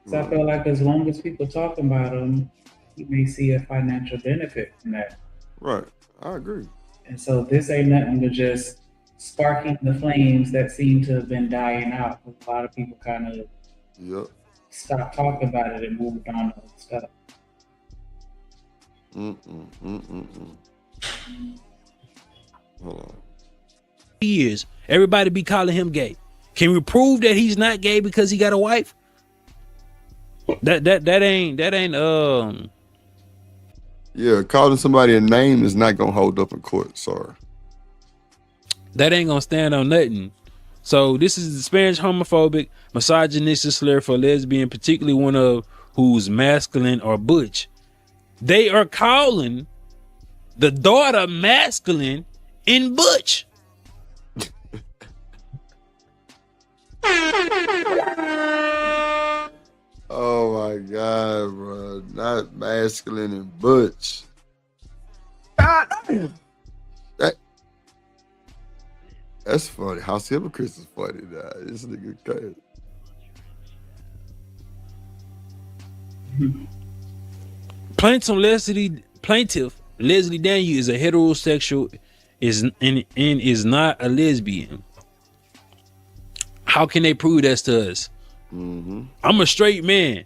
So I feel like as long as people talking about him, he may see a financial benefit from that. Right. I agree. And so this ain't nothing but just sparking the flames that seem to have been dying out. A lot of people kind of stopped talking about it and moved on to other stuff. Hold on. Years, everybody be calling him gay. Can we prove that he's not gay because he got a wife? That ain't Yeah, calling somebody a name is not gonna hold up in court. Sorry. That ain't gonna stand on nothing. So this is the Spanish homophobic, misogynistic slur for lesbian, particularly one of who's masculine or butch. They are calling the daughter masculine and butch. Oh my God, bro. Not masculine and butch. That's funny. House Hypocrites is funny now. This nigga crazy. Plaintiff Leslie Daniel is a heterosexual and is not a lesbian. How can they prove that to us? I'm a straight man.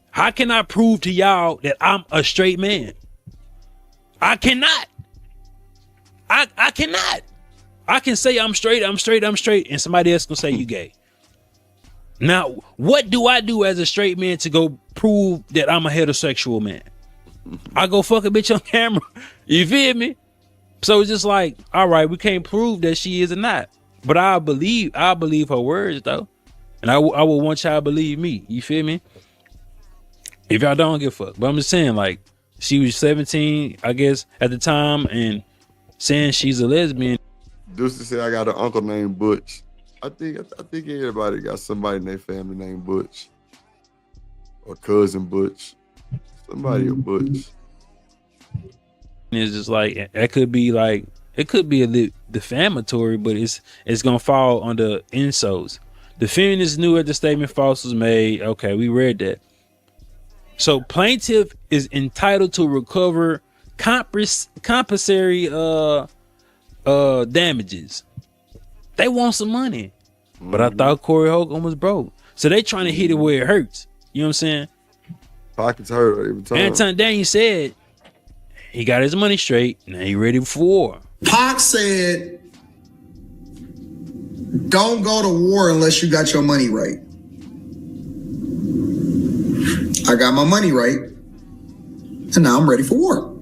How can I prove to y'all that I'm a straight man? I cannot. I cannot. I can say I'm straight, and somebody else gonna say you gay. Now, what do I do as a straight man to go prove that I'm a heterosexual man? I go fuck a bitch on camera. You feel me? So it's just like, all right, we can't prove that she is or not. But I believe her words though. And I will want y'all to believe me. You feel me? If y'all don't give a fuck. But I'm just saying, like, she was 17, I guess, at the time, and saying she's a lesbian. Deuce said I got an uncle named Butch. I think everybody got somebody in their family named Butch. Or cousin Butch. Somebody a Butch. It's just like, it could be a little defamatory, but it's gonna fall under insults. The feminists knew that the statement false was made. Okay, we read that. So plaintiff is entitled to recover compensatory damages. They want some money. But I thought Corey Holcomb was broke. So they trying to hit it where it hurts. You know what I'm saying? Pockets hurt every time. Anton Daniels said he got his money straight. Now he ready for war. Pac said, don't go to war unless you got your money right. I got my money right, and now I'm ready for war.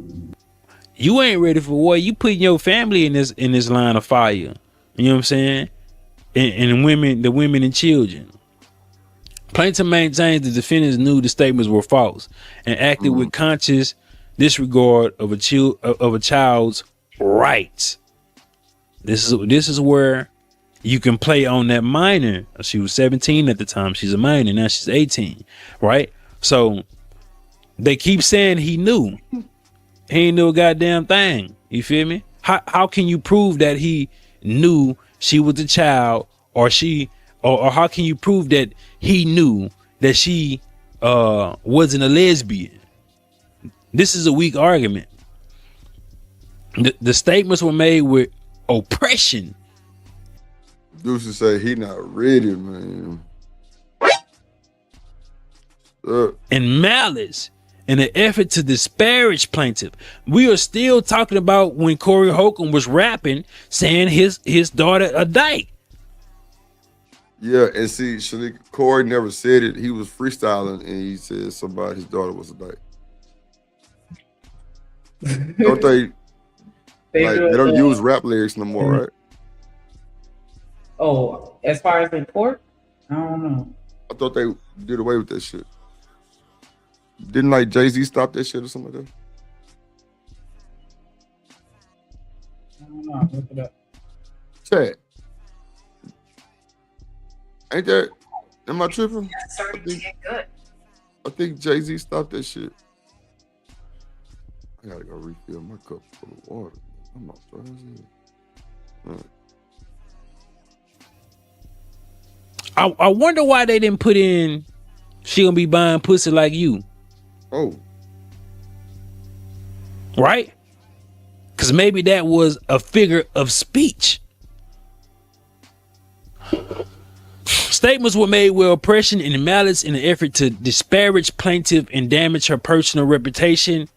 You ain't ready for war. You putting your family in this line of fire. You know what I'm saying? And the women and children. Plaintiff maintains the defendants knew the statements were false and acted with conscious disregard of a child's rights. This is where you can play on that minor. She was 17 at the time. She's a minor. Now she's 18, right? So they keep saying he knew. He ain't knew a goddamn thing. You feel me? How can you prove that he knew she was a child, or how can you prove that he knew that she wasn't a lesbian? This is a weak argument. The statements were made with oppression. Deuce say he not ready, man. And malice in an effort to disparage plaintiff. We are still talking about when Corey Holcomb was rapping, saying his daughter a dyke. Yeah, and see, Shalik, Corey never said it. He was freestyling, and he said his daughter was a dyke. Don't they don't use rap lyrics no more, right? Oh, as far as in court, I don't know. I thought they did away with that shit. Didn't like Jay-Z stop that shit or something like that? I don't know. Look it up. Chat. Ain't that? Am I tripping? That's starting to get good. I think Jay-Z stopped that shit. I gotta go refill my cup full of water. I'm not trying to. I wonder why they didn't put in she gonna be buying pussy like you. Oh. Right? Because maybe that was a figure of speech. Statements were made with oppression and malice in an effort to disparage plaintiff and damage her personal reputation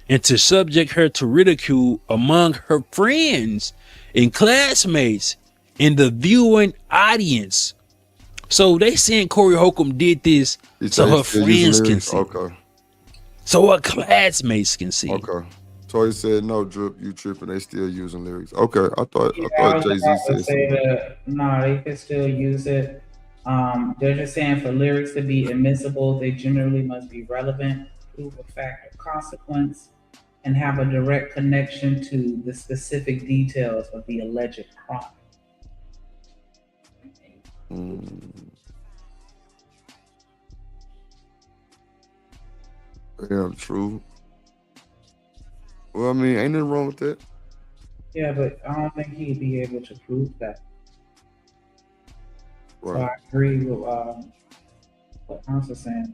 and to subject her to ridicule among her friends and classmates in the viewing audience. So they saying Corey Holcomb did this so her friends can see. Okay. So her classmates can see. Okay. Toy said no, Drip, you tripping. They still using lyrics. Okay. I thought Jay-Z said that, no, they can still use it. They're just saying for lyrics to be admissible, they generally must be relevant, prove a fact or consequence, and have a direct connection to the specific details of the alleged crime. Yeah, true. Well, I mean, ain't nothing wrong with that. Yeah, but I don't think he'd be able to prove that. Right. So I agree with what Hans was saying.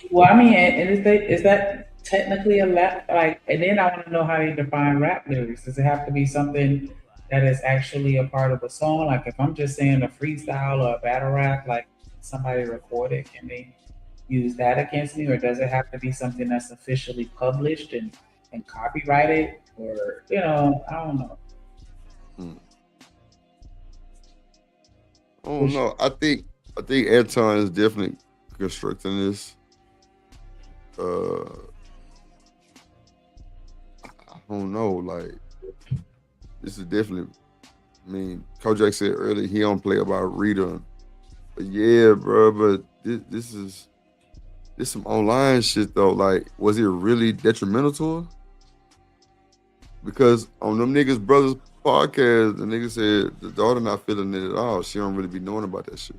Well, I mean, is that technically a rap? Like, and then I want to know how you define rap lyrics. Does it have to be something that is actually a part of a song? Like, if I'm just saying a freestyle or a battle rap, like somebody recorded, can they use that against me, or does it have to be something that's officially published and copyrighted, or I don't know. Oh no, I think Anton is definitely constructing this. I don't know, like this is definitely. I mean, Kojak said earlier he don't play about Rita, but yeah, bro. But this is some online shit though. Like, was it really detrimental to her? Because on them niggas brothers podcast, the nigga said the daughter not feeling it at all. She don't really be knowing about that shit.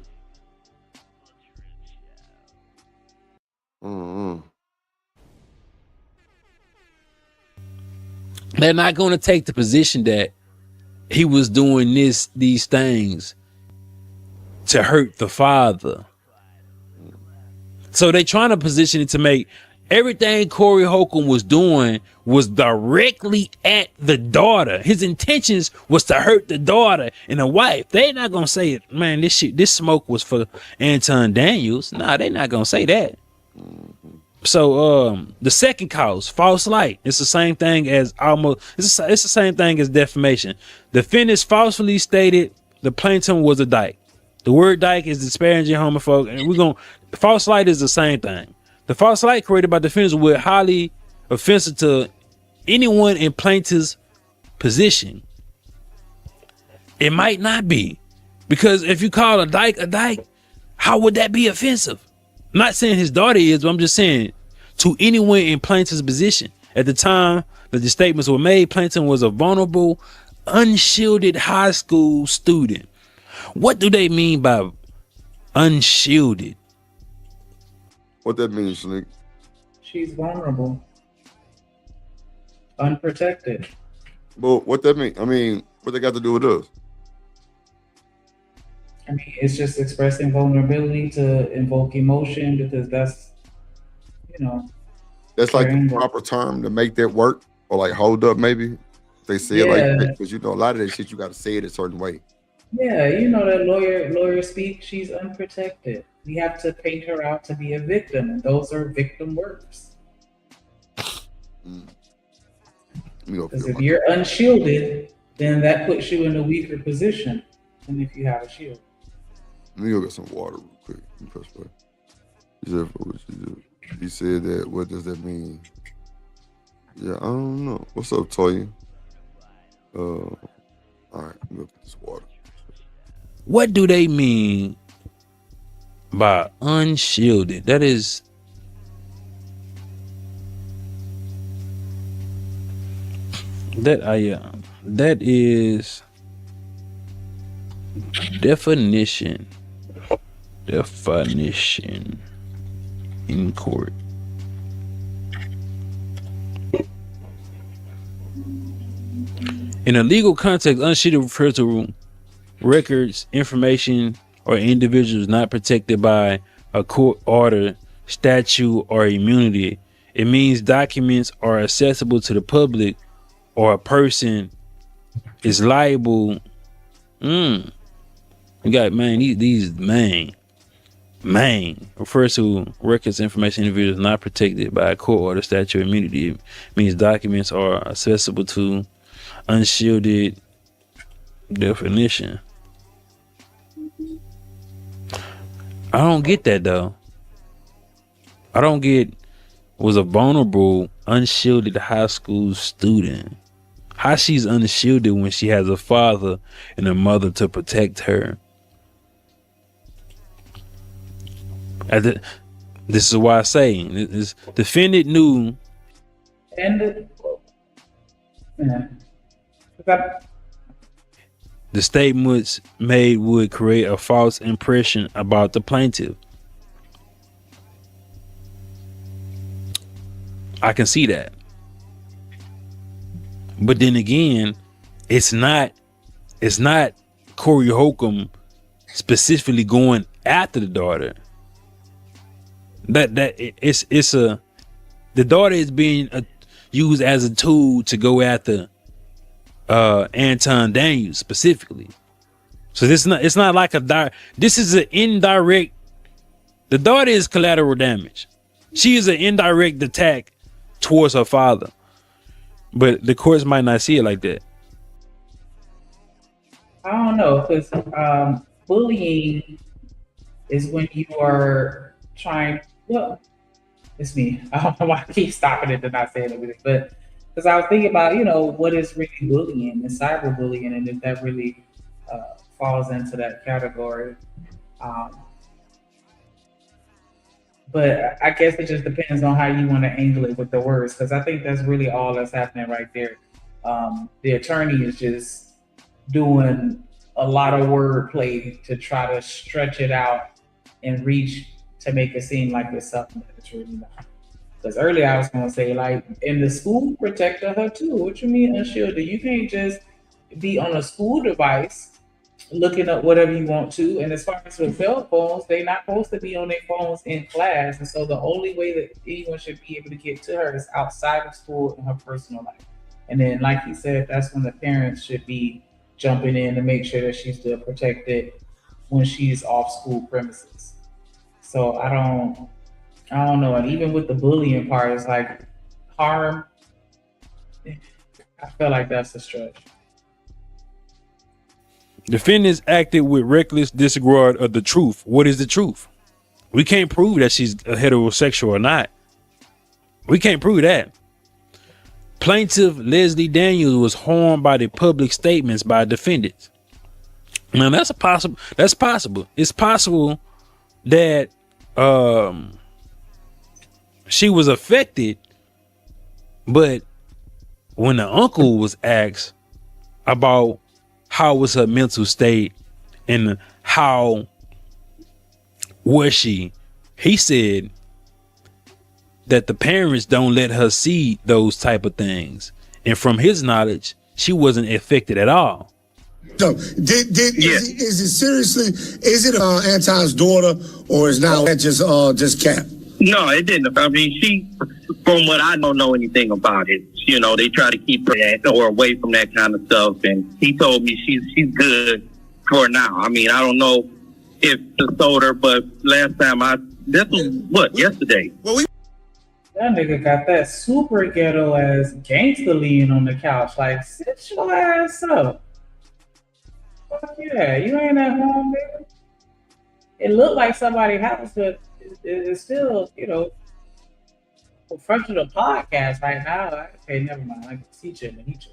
They're not going to take the position that he was doing these things to hurt the father. So they trying to position it to make everything Corey Holcomb was doing was directly at the daughter. His intentions was to hurt the daughter and the wife. They're not gonna say, man, this smoke was for Anton Daniels. Nah, they're not gonna say that. So the second cause, false light, it's the same thing as it's the same thing as defamation. Defendants falsely stated the plaintiff was a dyke. The word dyke is disparaging homophobic, and false light is the same thing. The false light created by defendants was highly offensive to anyone in plaintiff's position. It might not be. Because if you call a dyke, how would that be offensive? I'm not saying his daughter is, but I'm just saying to anyone in plaintiff's position. At the time that the statements were made, Plaintiff was a vulnerable, unshielded high school student. What do they mean by unshielded? What that means, Sneak? She's vulnerable, unprotected. But what that mean? I mean, what they got to do with us? I mean, it's just expressing vulnerability to invoke emotion because that's, you know. That's like the Triangle. proper term to make that work, or like hold up maybe. They say it like Yeah. that because you know a lot of that shit you got to say it a certain way. Yeah, you know that lawyer speak. She's unprotected. We have to paint her out to be a victim, and those are victim words. Let me go Because feel if my- you're unshielded, then that puts you in a weaker position than if you have a shield. Let me go get some water real quick. Let me press play. He said that. What does that mean? Yeah, I don't know. What's up, Toya? All right, let me go get this water. What do they mean by unshielded? That is that is definition in court. In a legal context, unshielded refers to records, information, or individuals not protected by a court order, statute, or immunity. It means documents are accessible to the public or a person is liable. You got, man, these refers to records, information, individuals not protected by a court order, statute, or immunity. It means documents are accessible to. Unshielded definition. I don't get that though. I don't get was a vulnerable, unshielded high school student. How she's unshielded when she has a father and a mother to protect her. This is why I say this defendant knew. And The statements made would create a false impression about the plaintiff. I can see that. But then again, it's not Corey Holcomb specifically going after the daughter. The daughter is being used as a tool to go after Anton Daniels specifically. So it's not like this is an indirect. The daughter is collateral damage. She is an indirect attack towards her father, but the courts might not see it like that. I don't know, because bullying is when you are trying. Well, it's me. I don't know why I keep stopping it to not saying everything, but because I was thinking about, what is really bullying and cyberbullying, and if that really falls into that category. But I guess it just depends on how you want to angle it with the words, because I think that's really all that's happening right there. The attorney is just doing a lot of wordplay to try to stretch it out and reach to make it seem like it's something that it's really not. Because earlier I was going to say, like, in the school protected her too. What you mean unshielded? You can't just be on a school device looking up whatever you want to. And as far as with cell phones, they're not supposed to be on their phones in class. And so the only way that anyone should be able to get to her is outside of school in her personal life. And then, like he said, that's when the parents should be jumping in to make sure that she's still protected when she's off school premises. So I don't know. And even with the bullying part, it's like harm. I feel like that's a stretch. Defendants acted with reckless disregard of the truth. What is the truth? We can't prove that she's a heterosexual or not. We can't prove that. Plaintiff Leslie Daniels was harmed by the public statements by defendants. Now that's possible. That's possible. It's possible that she was affected, but when the uncle was asked about how was her mental state and how was she, he said that the parents don't let her see those type of things, and from his knowledge, she wasn't affected at all. So, is it seriously? Is it Anton's daughter, or is now that just Cap? No, it didn't. I mean, she, from what I don't know anything about it, you know, they try to keep her or away from that kind of stuff. And he told me she's good for now. I mean, I don't know if she sold her, but last time this was yesterday. That nigga got that super ghetto ass gangster lean on the couch. Like, sit your ass up. Fuck yeah, you ain't at home, nigga. It looked like somebody's house, but it's still, you know, professional podcast right now. Okay, never mind. I can teach him and teach him.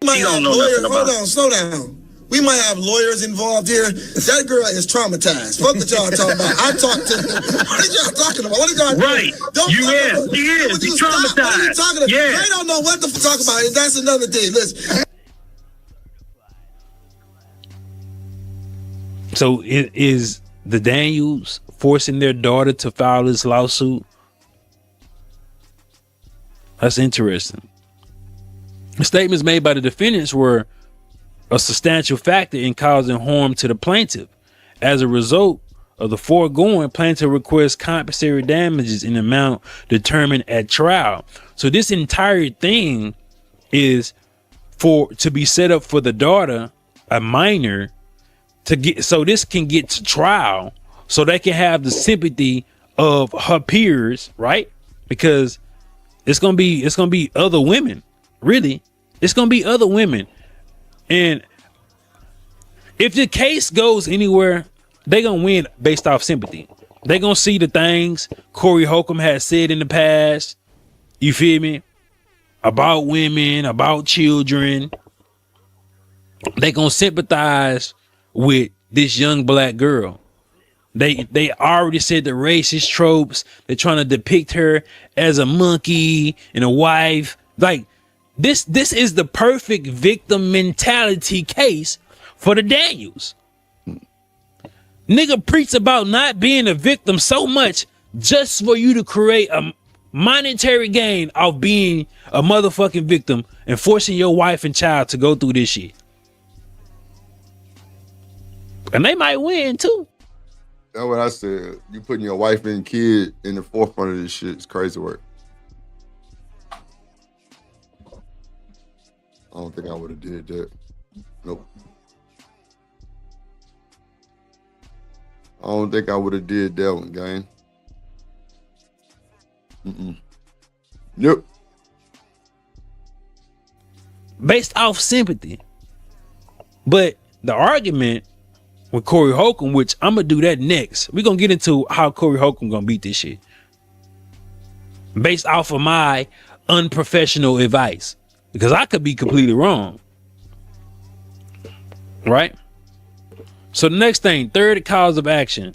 Might have lawyers. Hold on, slow down. We might have lawyers involved here. That girl is traumatized. Fuck what y'all talking about. I talked to him. What are y'all talking about? What are y'all doing? Right. She is. She's traumatized. What are you talking about? Yeah. They don't know what to talk about. That's another thing. Listen. So is the Daniels forcing their daughter to file this lawsuit? That's interesting. The statements made by the defendants were a substantial factor in causing harm to the plaintiff. As a result of the foregoing, plaintiff requests compensatory damages in amount determined at trial. So this entire thing is to be set up for the daughter, a minor, to get, so this can get to trial, so they can have the sympathy of her peers, right? Because it's gonna be other women, really. It's gonna be other women, and if the case goes anywhere, they gonna win based off sympathy. They gonna see the things Corey Holcomb has said in the past. You feel me? About women, about children. They gonna sympathize with this young black girl. They already said the racist tropes. They're trying to depict her as a monkey and a wife. Like this is the perfect victim mentality case for the Daniels. Nigga preach about not being a victim so much just for you to create a monetary gain of being a motherfucking victim and forcing your wife and child to go through this shit. And they might win too. That's what I said. You putting your wife and kid in the forefront of this shit is crazy work. I don't think I would have did that. Nope. I don't think I would have did that one, gang. Yep. Based off sympathy. But the argument with Corey Holcomb, which I'm gonna do that next. We're gonna get into how Corey Holcomb gonna beat this shit. Based off of my unprofessional advice. Because I could be completely wrong. Right? So the next thing, third cause of action.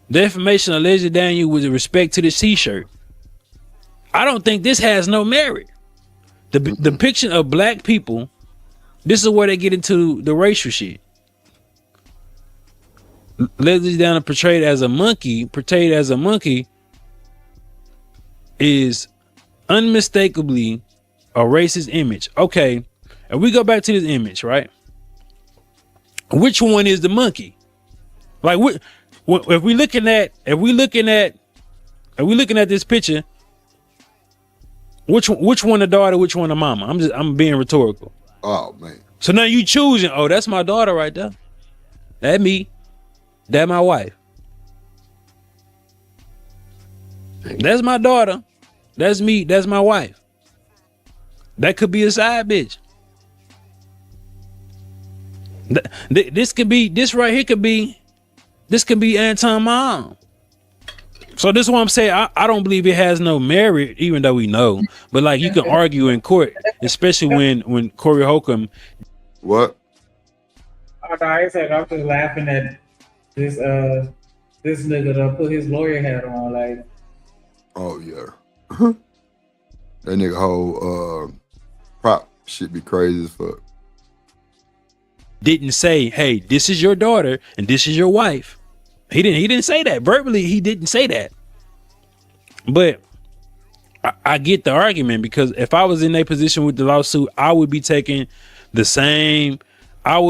Defamation of Leslie Daniel with respect to the t-shirt. I don't think this has no merit. The depiction of black people, this is where they get into the racial shit. Leslie Daniel portrayed as a monkey is unmistakably a racist image. Okay, and we go back to this image, right? Which one is the monkey? Like, if we looking at this picture, which one the daughter, which one the mama? I'm being rhetorical. Oh man. So now you choosing, oh, that's my daughter right there. That me. That my wife. That's my daughter. That's me. That's my wife. That could be a side bitch. This right here could be Anton mom. So this is what I'm saying. I don't believe it has no merit, even though we know. But like, you can argue in court, especially when Corey Holcomb. What? I said I'm just laughing at this this nigga that put his lawyer hat on. Like, Oh yeah. That nigga whole prop shit be crazy as fuck. Didn't say, hey, this is your daughter and this is your wife. He didn't say that verbally. He didn't say that. But I get the argument, because if I was in a position with the lawsuit, I would be taking the same. Let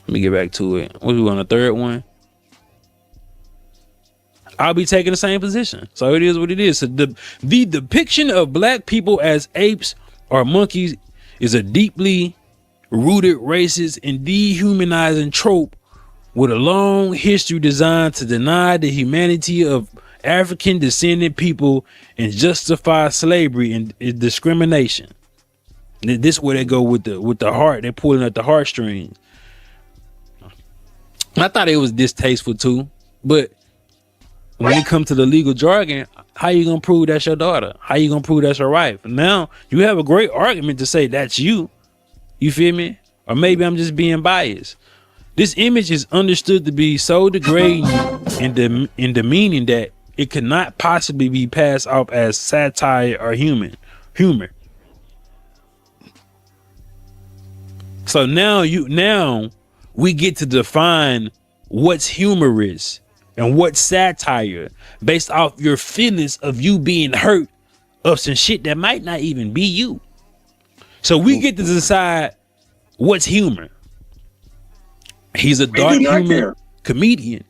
me get back to it. What we on the third one? I'll be taking the same position. So it is what it is. So the depiction of black people as apes or monkeys is a deeply rooted racist and dehumanizing trope with a long history designed to deny the humanity of African descended people and justify slavery and discrimination. This is where they go with the heart. They're pulling at the heartstrings. I thought it was distasteful too, but when it comes to the legal jargon, how you gonna prove that's your daughter? How you gonna prove that's your wife? Now you have a great argument to say that's you. You feel me? Or maybe I'm just being biased. This image is understood to be so degrading in demeaning that it could not possibly be passed off as satire or humor. So now we get to define what's humorous and what's satire based off your feelings of you being hurt of some shit that might not even be you. So we get to decide what's humor. He's a dark humor comedian.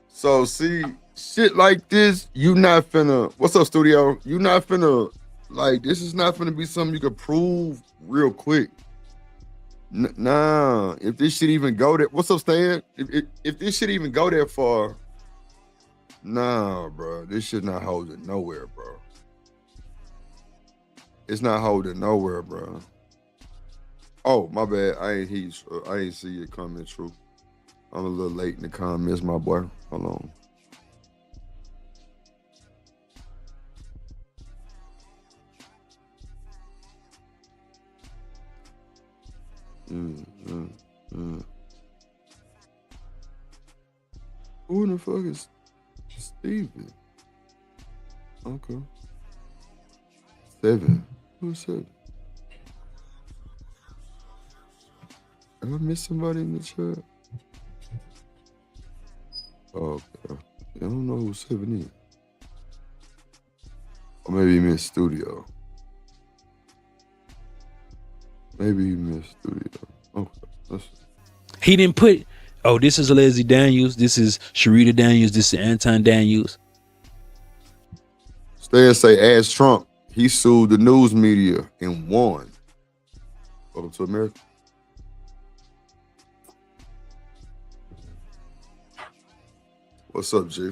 So see, shit like this, you not finna. What's up, studio? You not finna, like, this is not finna be something you can prove real quick. Nah, if this shit even go there, what's up, Stan? If this shit even go that far, nah, bro, this shit not holding nowhere, bro. It's not holding nowhere, bro. Oh, my bad. I ain't see your comment, True. I'm a little late in the comments, my boy. Hold on. Who the fuck is Steven? Okay. 7. Who's 7? Did I miss somebody in the chat? Oh, okay. I don't know who 7 is. Or maybe he missed studio. Maybe he missed studio. Okay. He didn't put, oh, this is Leslie Daniels. This is Sharita Daniels. This is Anton Daniels. Stay and say, ask Trump. He sued the news media and won. Welcome to America. What's up, G?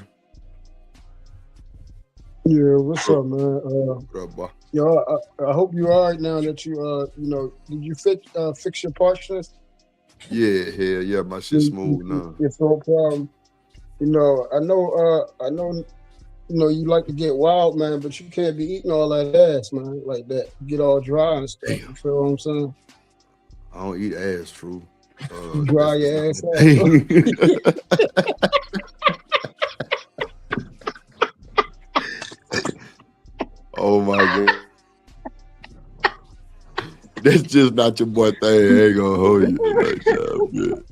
Yeah, what's up, man? What up, boy? Yo, I hope you're all right now that you, did you fix your partials? Yeah, hell yeah, my shit smooth now. It's no problem. I know, you like to get wild, man, but you can't be eating all that ass, man, like that. Get all dry and stuff. You feel what I'm saying? I don't eat ass, True. Dry your ass out. Oh my God. That's just not your boy thing. I ain't gonna hold you.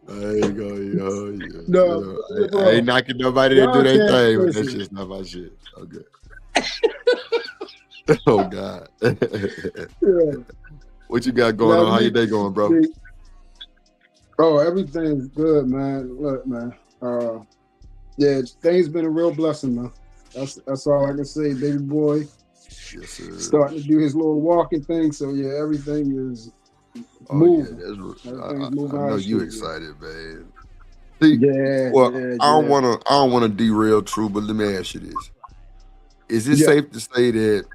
I ain't gonna hold you. No, I ain't knocking nobody to do their thing, but that's just not my shit. Okay. Oh God. Yeah. What you got going on? How your day going, bro? Oh, everything's good, man. Look, man. Yeah, things been a real blessing, man. That's all I can say, baby boy. Yes, sir. Starting to do his little walking thing, so yeah, everything is moving. Yeah, I know you excited, man. See, yeah. I don't wanna derail True, but let me ask you this: is it safe to say that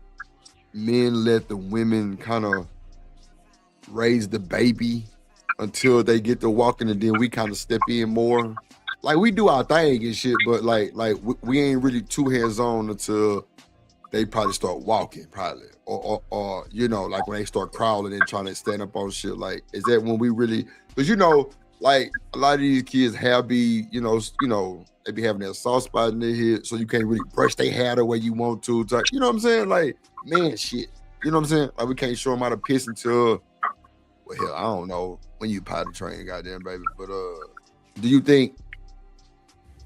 men let the women kind of raise the baby until they get to walking, and then we kind of step in more? Like, we do our thing and shit, but like we ain't really too hands-on until they probably start walking, probably, or you know, like when they start crawling and trying to stand up on shit. Like, is that when we really? Because you know, like a lot of these kids you know, they be having that soft spot in their head, so you can't really brush their hair the way you want to. You know what I'm saying? Like, man, shit. You know what I'm saying? Like, we can't show them how to piss until, well, hell, I don't know when you potty train, goddamn baby. But do you think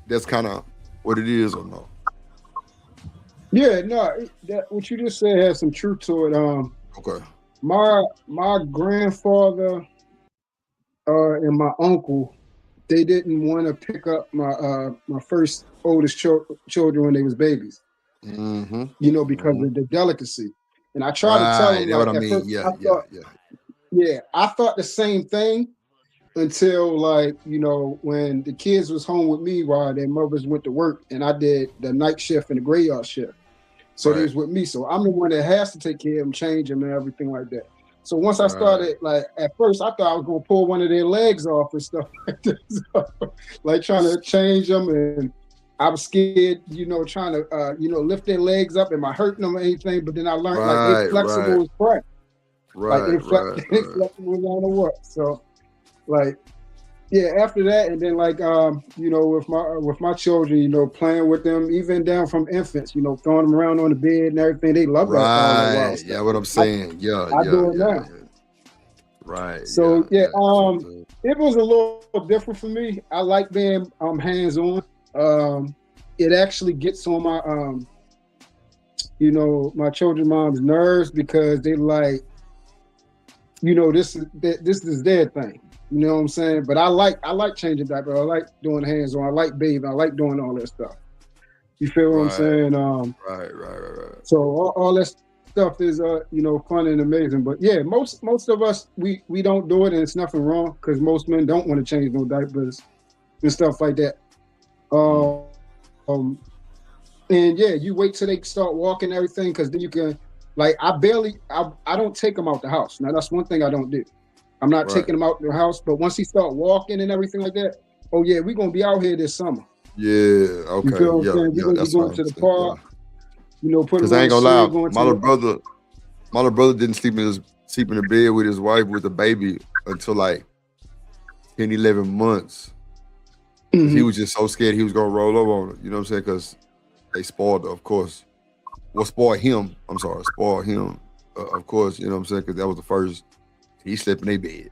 that's kind of what it is or no? Yeah, no, what you just said has some truth to it. Okay. My grandfather and my uncle, they didn't want to pick up my first oldest children when they was babies. Mm-hmm. You know, because of the delicacy. And I tried to tell them, like, what I mean. First, yeah. I thought the same thing until, like, you know, when the kids was home with me while their mothers went to work, and I did the night shift and the graveyard shift. So they was with me. So I'm the one that has to take care of them, change them, and everything like that. So once I started, like, at first I thought I was gonna pull one of their legs off and stuff like that. So, like, trying to change them, and I was scared, you know, trying to, you know, lift their legs up. Am I hurting them or anything? But then I learned, like, they flexible as crap. Like, they flexible as I don't know what. So, like, yeah, after that, and then, like, you know, with my children, you know, playing with them, even down from infants, you know, throwing them around on the bed and everything, they love that. Right, yeah, what I'm saying. I do it now. Right. So it was a little different for me. I like being hands-on. It actually gets on my you know, my children's mom's nerves because they like, you know, this is their thing. You know what I'm saying? But I like changing diapers. I like doing hands-on. I like bathing. I like doing all that stuff. You feel what I'm saying? Right. So all that stuff is you know, fun and amazing. But yeah, most of us we don't do it, and it's nothing wrong because most men don't want to change no diapers and stuff like that. And yeah, you wait till they start walking and everything, because then you can, like, I don't take them out the house. Now that's one thing I don't do. I'm not taking him out the house, but once he start walking and everything like that, oh yeah, we're gonna be out here this summer. Yeah, okay. You feel what I'm saying? We're gonna be going to the park. You know, put. Because I ain't gonna lie, my little brother didn't sleep in the bed with his wife with a baby until like 10, 11 months. Mm-hmm. He was just so scared he was gonna roll over on her. You know what I'm saying? Because they spoiled her, of course. Well, spoiled him. I'm sorry, spoiled him, of course. You know what I'm saying? Because that was the first. He slept in their bed.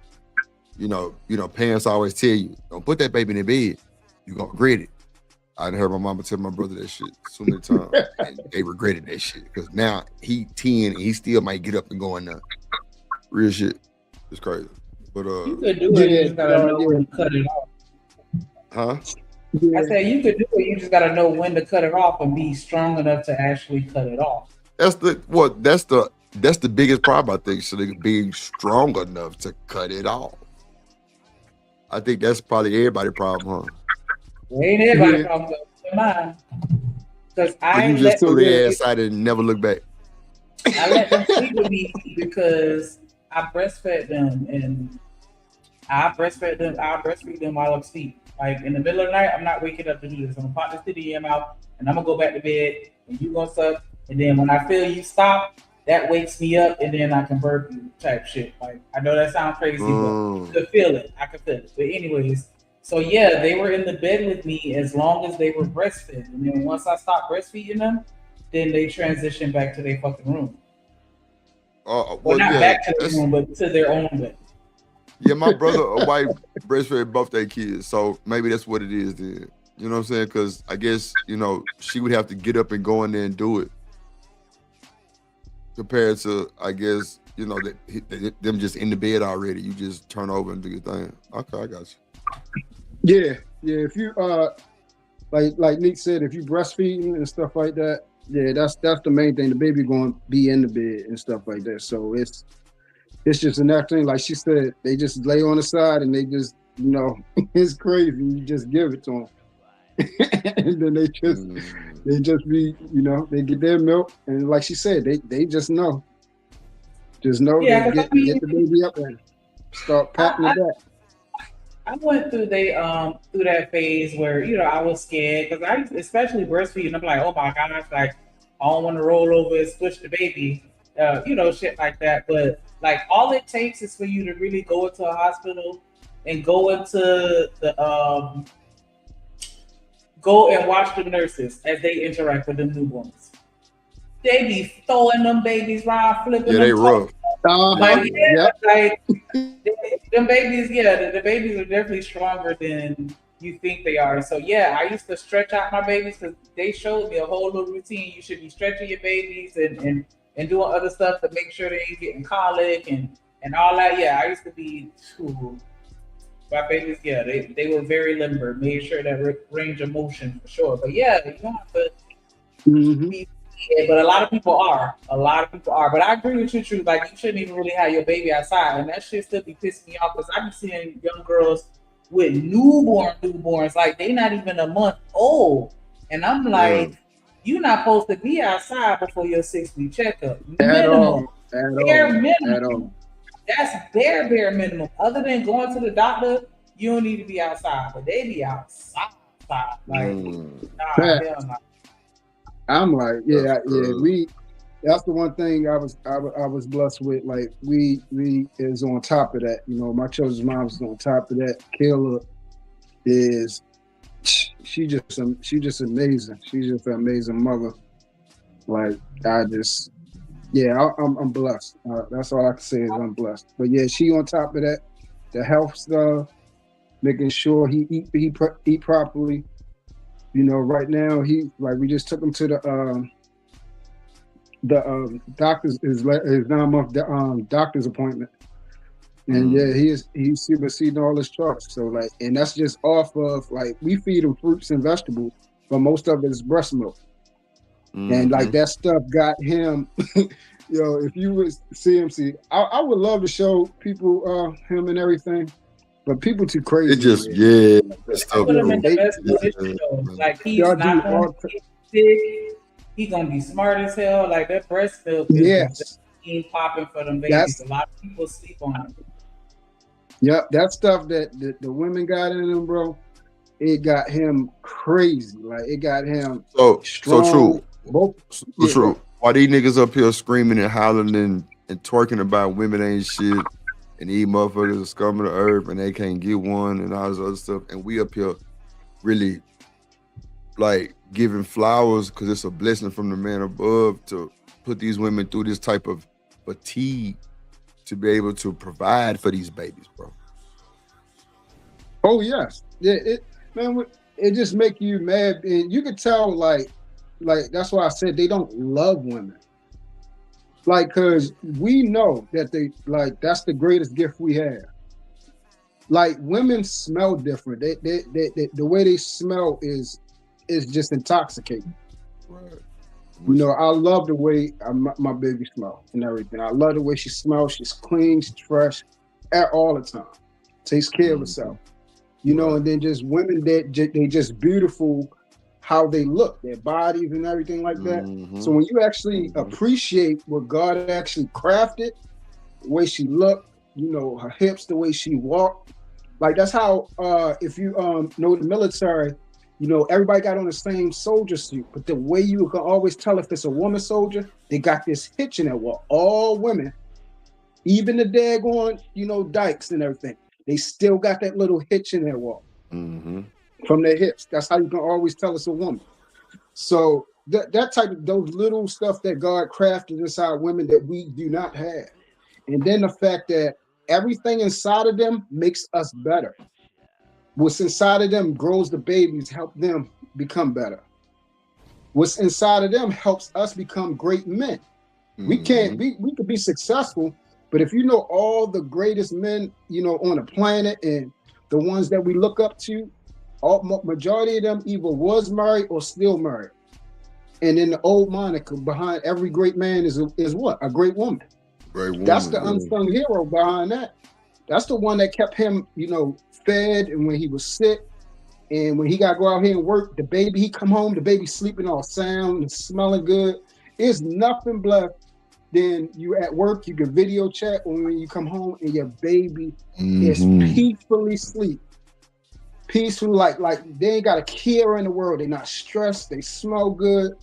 You know, parents always tell you, don't put that baby in their bed. You're gonna regret it. I done heard my mama tell my brother that shit so many times. And they regretted that shit. Because now he 10 and he still might get up and go in there. Real shit. It's crazy. But you could do it, you just gotta know when to cut it off. Huh? I said you could do it, you just gotta know when to cut it off and be strong enough to actually cut it off. That's the biggest problem, I think, so they being strong enough to cut it off. I think that's probably everybody's problem, huh? Well, ain't everybody's problem, but mine. Because you just threw their ass out and never look back. I let them sleep with me because I breastfed them, and I'll breastfeed them while I'm asleep. Like, in the middle of the night, I'm not waking up to do this. I'm gonna pop this titty in my mouth, and I'm gonna go back to bed, and you gonna suck, and then when I feel you stop, that wakes me up, and then I can burp you type shit. Like, I know that sounds crazy, but I can feel it. But anyways, so yeah, they were in the bed with me as long as they were breastfed. And then once I stopped breastfeeding them, then they transitioned back to their fucking room. Back to their room, but to their own bed. Yeah, my brother or wife breastfed both their kids, so maybe that's what it is then. You know what I'm saying? Because I guess, you know, she would have to get up and go in there and do it. Compared to, I guess, you know, them just in the bed already. You just turn over and do your thing. Okay, I got you. Yeah. If you like Nick said, if you breastfeeding and stuff like that, yeah, that's the main thing. The baby going to be in the bed and stuff like that. So it's just a natural thing. Like she said, they just lay on the side and they just, you know, it's crazy. You just give it to them, and then they just be, you know, they get their milk, and like she said, they just know. Just know they get the baby up and start patting it back. I went through that phase where, you know, I was scared because I especially breastfeeding. I'm like, oh my gosh, like I don't want to roll over and squish the baby, shit like that. But like, all it takes is for you to really go into a hospital and go and watch the nurses as they interact with the newborns. They be throwing them babies around, flipping them. They rough. Like, them babies, the babies are definitely stronger than you think they are. So yeah, I used to stretch out my babies because they showed me a whole little routine. You should be stretching your babies and doing other stuff to make sure they ain't getting colic and all that. Yeah, I used to be my babies, they were very limber, made sure that range of motion for sure. But yeah, you don't have to be scared, but a lot of people are. But I agree with you, True. Like, you shouldn't even really have your baby outside. And that shit still be pissing me off because I be seeing young girls with newborns, like they not even a month old. And I'm like, you're not supposed to be outside before your 6-week checkup. Minimum. Bare minimum. That's bare minimum. Other than going to the doctor, you don't need to be outside. But they be outside. Like, hell no. I'm like, that's the one thing I was blessed with. Like, we is on top of that. My children's mom is on top of that. Kayla is, she just amazing. She's just an amazing mother. Like, I'm blessed. That's all I can say is I'm blessed. But yeah, she on top of that. The health stuff, making sure he eat properly. Right now we just took him to the doctor's his 9-month doctor's appointment, and he's superseding all his charts. So like, and that's just off of, like, we feed him fruits and vegetables, but most of it is breast milk. And like, that stuff got him. If you would see him, I would love to show people him and everything, but people too crazy. It just put him in the best position though. Like, he's not gonna get sick. He's gonna be smart as hell. Like, that breast milk is popping for them babies. A lot of people sleep on it. Yep, that stuff that the women got in them, bro, it got him crazy. Like, it got him strong. So true. Why these niggas up here screaming and hollering and twerking about women ain't shit, and these motherfuckers are scum of the earth and they can't get one and all this other stuff, and we up here really like giving flowers because it's a blessing from the man above to put these women through this type of fatigue to be able to provide for these babies, bro. Oh yes, it just make you mad, and you could tell like that's why I said they don't love women. Like, cause we know that that's the greatest gift we have. Like, women smell different. They the way they smell is just intoxicating. Right. I love the way my baby smells and everything. I love the way she smells. She's clean, she's fresh, all the time. Takes care of herself. And then just women that they just beautiful, how they look, their bodies and everything like that. So when you actually appreciate what God actually crafted, the way she looked, her hips, the way she walked, like, that's how if you know the military, everybody got on the same soldier suit, but the way you can always tell if it's a woman soldier, they got this hitch in their walk. All women, even the daggone, dykes and everything, they still got that little hitch in their walk. From their hips. That's how you can always tell it's a woman. So that type of, those little stuff that God crafted inside women that we do not have. And then the fact that everything inside of them makes us better. What's inside of them grows the babies, help them become better. What's inside of them helps us become great men. We could be successful, but if you know all the greatest men, on the planet, and the ones that we look up to, majority of them either was married or still married. And then the old moniker behind every great man is what? A great woman. That's the unsung hero behind that. That's the one that kept him, fed, and when he was sick, and when he got to go out here and work, the baby, he come home, the baby sleeping all sound and smelling good. It's nothing blessed than you at work, you can video chat, or when you come home and your baby is peacefully asleep. Peaceful, like they ain't got a care in the world. They're not stressed. They smell good.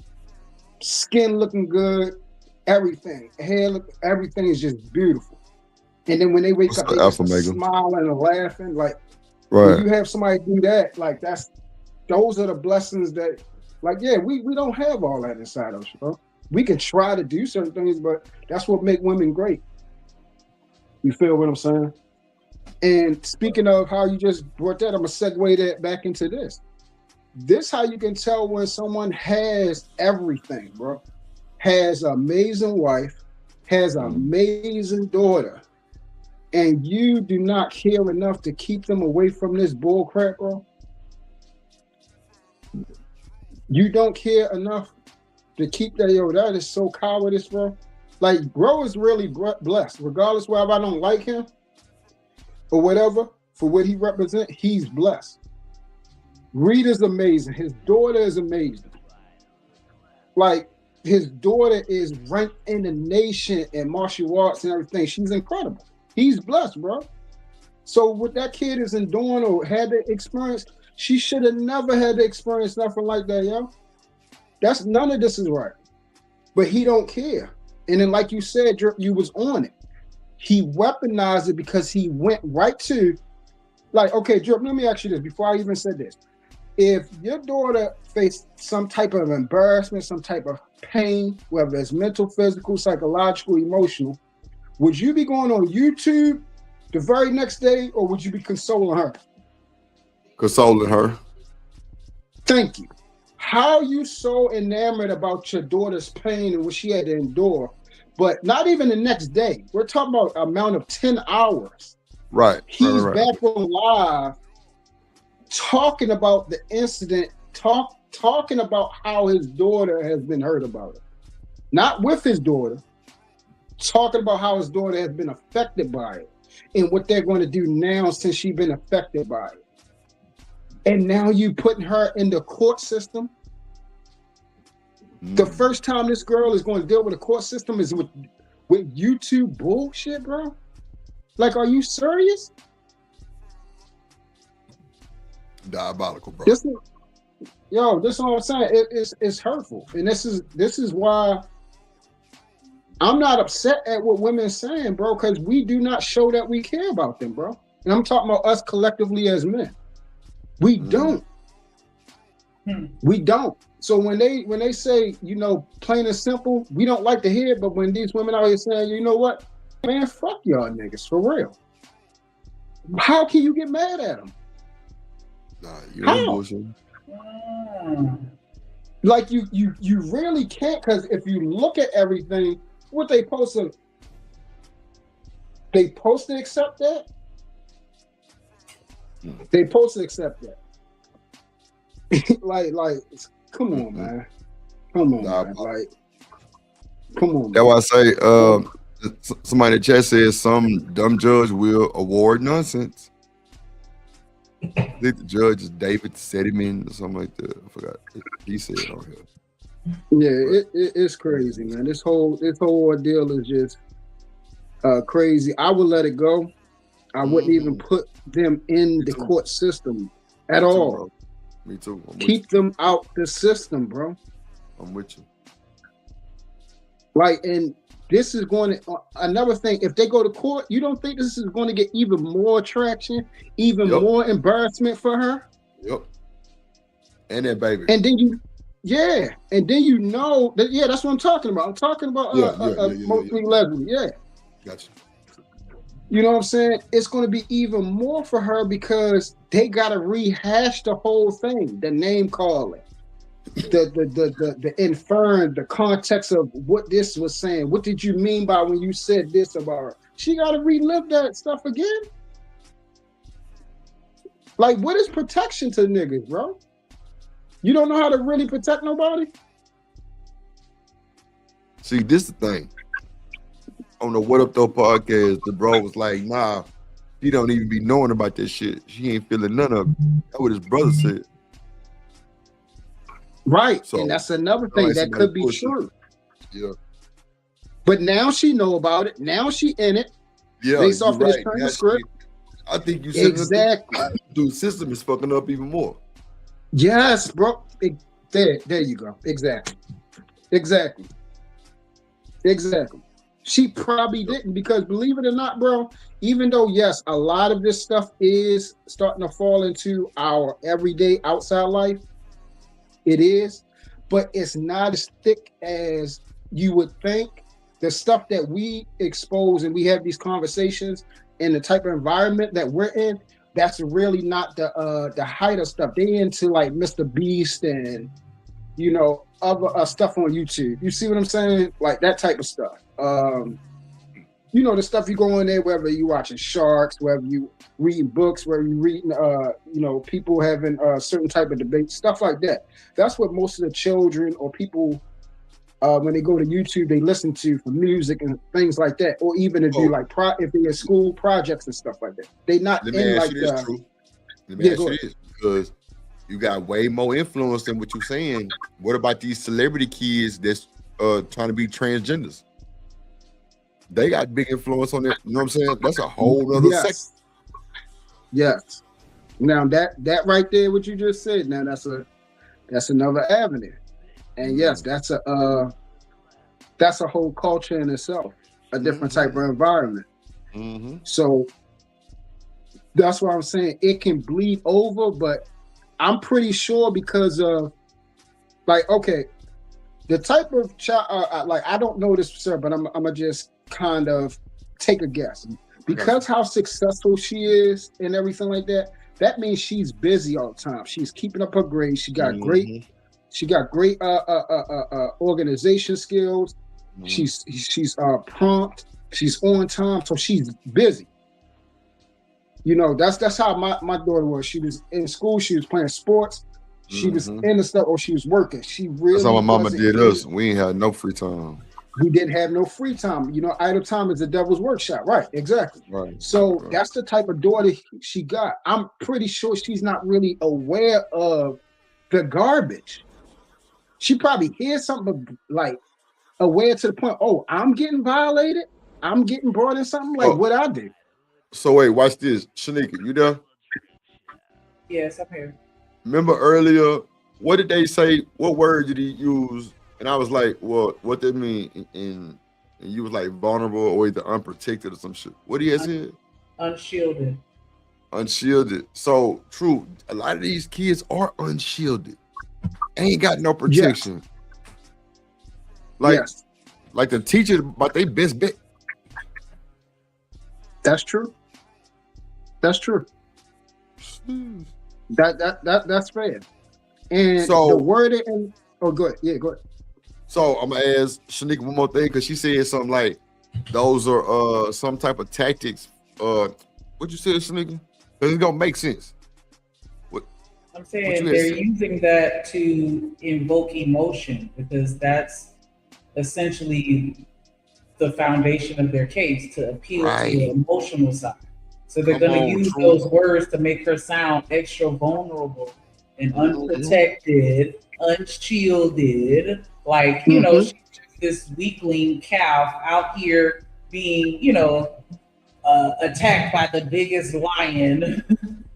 skin looking good, everything, everything is just beautiful. And then when they wake up, they Alpha just Mega. smiling and laughing. Like Right. when you have somebody do that, like those are the blessings that, like, yeah, we don't have all that inside us, bro. We can try to do certain things, but that's what make women great. You feel what I'm saying? And speaking of how you just brought that, I'm gonna segue that back into this. This how you can tell when someone has everything, bro. Has an amazing wife, has an amazing daughter, and you do not care enough to keep them away from this bull crap, bro. You don't care enough to keep that, that is so cowardice, bro. Like, bro is really blessed. Regardless whether I don't like him or whatever, for what he represents, he's blessed. Rita's amazing. His daughter is amazing. Like, his daughter is ranked in the nation in martial arts and everything. She's incredible. He's blessed, bro. So what that kid is doing or had the experience, she should have never had to experience nothing like that, yo. That's none of this is right. But he don't care. And then, like you said, you was on it. He weaponized it because he went right to, like, okay, Drip, let me ask you this before I even said this. If your daughter faced some type of embarrassment, some type of pain, whether it's mental, physical, psychological, emotional, would you be going on YouTube the very next day, or would you be consoling her? Consoling her. Thank you. How are you so enamored about your daughter's pain and what she had to endure, but not even the next day? We're talking about an amount of 10 hours. Right. He's right. back on live talking about the incident, talking about how his daughter has been hurt about it. Not with his daughter, talking about how his daughter has been affected by it and what they're going to do now since she's been affected by it. And now you putting her in the court system. The first time this girl is going to deal with a court system is with YouTube bullshit, bro. Like, are you serious? Diabolical, bro. This is what I'm saying. It's hurtful, and this is why I'm not upset at what women are saying, bro. Because we do not show that we care about them, bro. And I'm talking about us collectively as men. We don't. We don't. So when they say, plain and simple, we don't like to hear it. But when these women out here saying, you know what, man, fuck y'all niggas for real. How can you get mad at them? Nah, you ain't bullshit. Like you really can't, because if you look at everything, what they posted accept that. They supposed to accept that. like, come on, man. Come on, man. Like, come on. That's why I say, somebody in the chat says some dumb judge will award nonsense. I think the judge is David Sediman or something like that. I forgot. He said it on here. Yeah, it's crazy, man. This whole ordeal is just crazy. I would let it go. I wouldn't even put them in the court system at all. Bro. Me too. Keep them out the system, bro. I'm with you. Like, and this is going to another thing. If they go to court, you don't think this is going to get even more traction, even more embarrassment for her? Yep. And that baby. And then that's what I'm talking about. I'm talking about mostly lesbian. Yeah. Gotcha. You know what I'm saying? It's going to be even more for her because they got to rehash the whole thing, the name calling, the inferring, the context of what this was saying. What did you mean by when you said this about her? She got to relive that stuff again. Like, what is protection to niggas, bro? You don't know how to really protect nobody? See, this is the thing. On the What Up Though podcast, the bro was like, nah, he don't even be knowing about this shit. She ain't feeling none of it. That's what his brother said. Right. So, and that's another thing that could be true. Yeah. But now she know about it. Now she in it. Yeah. Based off of this transcript. I think you said exactly. The system is fucking up even more. Yes, bro. There you go. Exactly. Exactly. Exactly. She probably didn't, because believe it or not, bro, even though, yes, a lot of this stuff is starting to fall into our everyday outside life, it is, but it's not as thick as you would think. The stuff that we expose and we have these conversations in the type of environment that we're in, that's really not the height of stuff. They into like Mr. Beast and, you know, other stuff on YouTube. You see what I'm saying? Like that type of stuff. You know, the stuff you go in there, whether you watching sharks, whether you reading books, whether you reading, you know, people having a certain type of debate, stuff like that. That's what most of the children or people, when they go to YouTube, they listen to for music and things like that, or even to do like if they're in school projects and stuff like that. They not Let me in ask like you this, the. True. Let me ask go you ahead. this, because you got way more influence than what you're saying. What about these celebrity kids that's trying to be transgenders? They got big influence on it. You know what I'm saying? That's a whole other Yes. section. Yes. Now that right there, what you just said, now that's another avenue. And yes, that's a whole culture in itself, a different type of environment. So that's why I'm saying it can bleed over, but I'm pretty sure because of like, okay, the type of child, like I don't know this for sure, but I'm gonna just kind of take a guess. Because how successful she is and everything like that, that means she's busy all the time. She's keeping up her grades. She got great organization skills. She's prompt. She's on time. So she's busy. You know, that's how my daughter was. She was in school. She was playing sports. She was in the stuff, or she was working. She really. That's how my mama did us. We ain't had no free time. We didn't have no free time. You know, idle time is the devil's workshop. Right, exactly. Right. So that's the type of daughter she got. I'm pretty sure she's not really aware of the garbage. She probably hears something like aware to the point, oh, I'm getting violated. I'm getting brought in something like what I did. So wait, watch this. Shanika, you there? Yes, I'm here. Remember earlier, what did they say? What word did he use? And I was like, well, what that mean? And you was like vulnerable or either unprotected or some shit. What he had said? Unshielded. Unshielded. So true. A lot of these kids are unshielded. Ain't got no protection. Like the teacher, but they best bet. That's true. That's true. That's fair. And so the word and go ahead. Yeah, go ahead. So I'm gonna ask Shanika one more thing because she said something like those are some type of tactics. What you said, Shanika? Because it's gonna make sense. I'm saying they're using that to invoke emotion because that's essentially the foundation of their case, to appeal to the emotional side. So they're going to use those words to make her sound extra vulnerable and unprotected, unshielded. Like, you know, she's just this weakling calf out here being, you know, attacked by the biggest lion.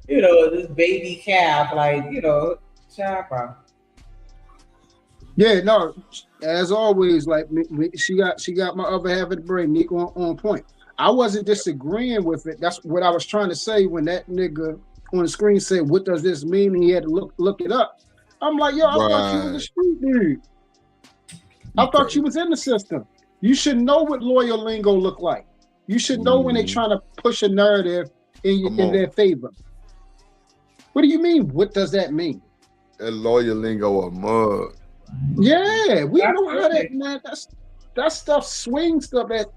You know, this baby calf, like, you know, chopper. Yeah, no, as always, like she got my other half of the brain, Nick, on point. I wasn't disagreeing with it. That's what I was trying to say when that nigga on the screen said, "What does this mean?" And he had to look it up. I'm like, yo, I thought you was a street dude. I thought you was in the system. You should know what lawyer lingo look like. You should know when they're trying to push a narrative in their favor. What do you mean? What does that mean? That lawyer lingo a mug. Yeah, we know how that, man. That stuff swings stuff that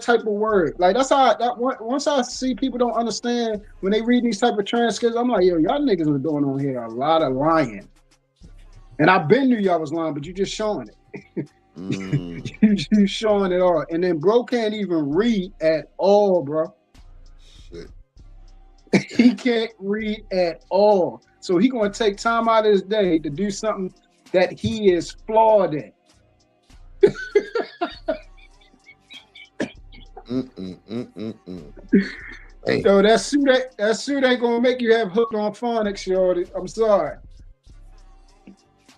type of word. Like that's how once I see people don't understand when they read these type of transcripts, I'm like, yo, y'all niggas are doing on here a lot of lying. And I been knew y'all was lying, but you just showing it. You showing it all. And then bro can't even read at all, bro. Shit. He can't read at all. So he gonna take time out of his day to do something that he is flawed in. Hey. So that suit ain't gonna make you have hooked on phonics, shorty. I'm sorry.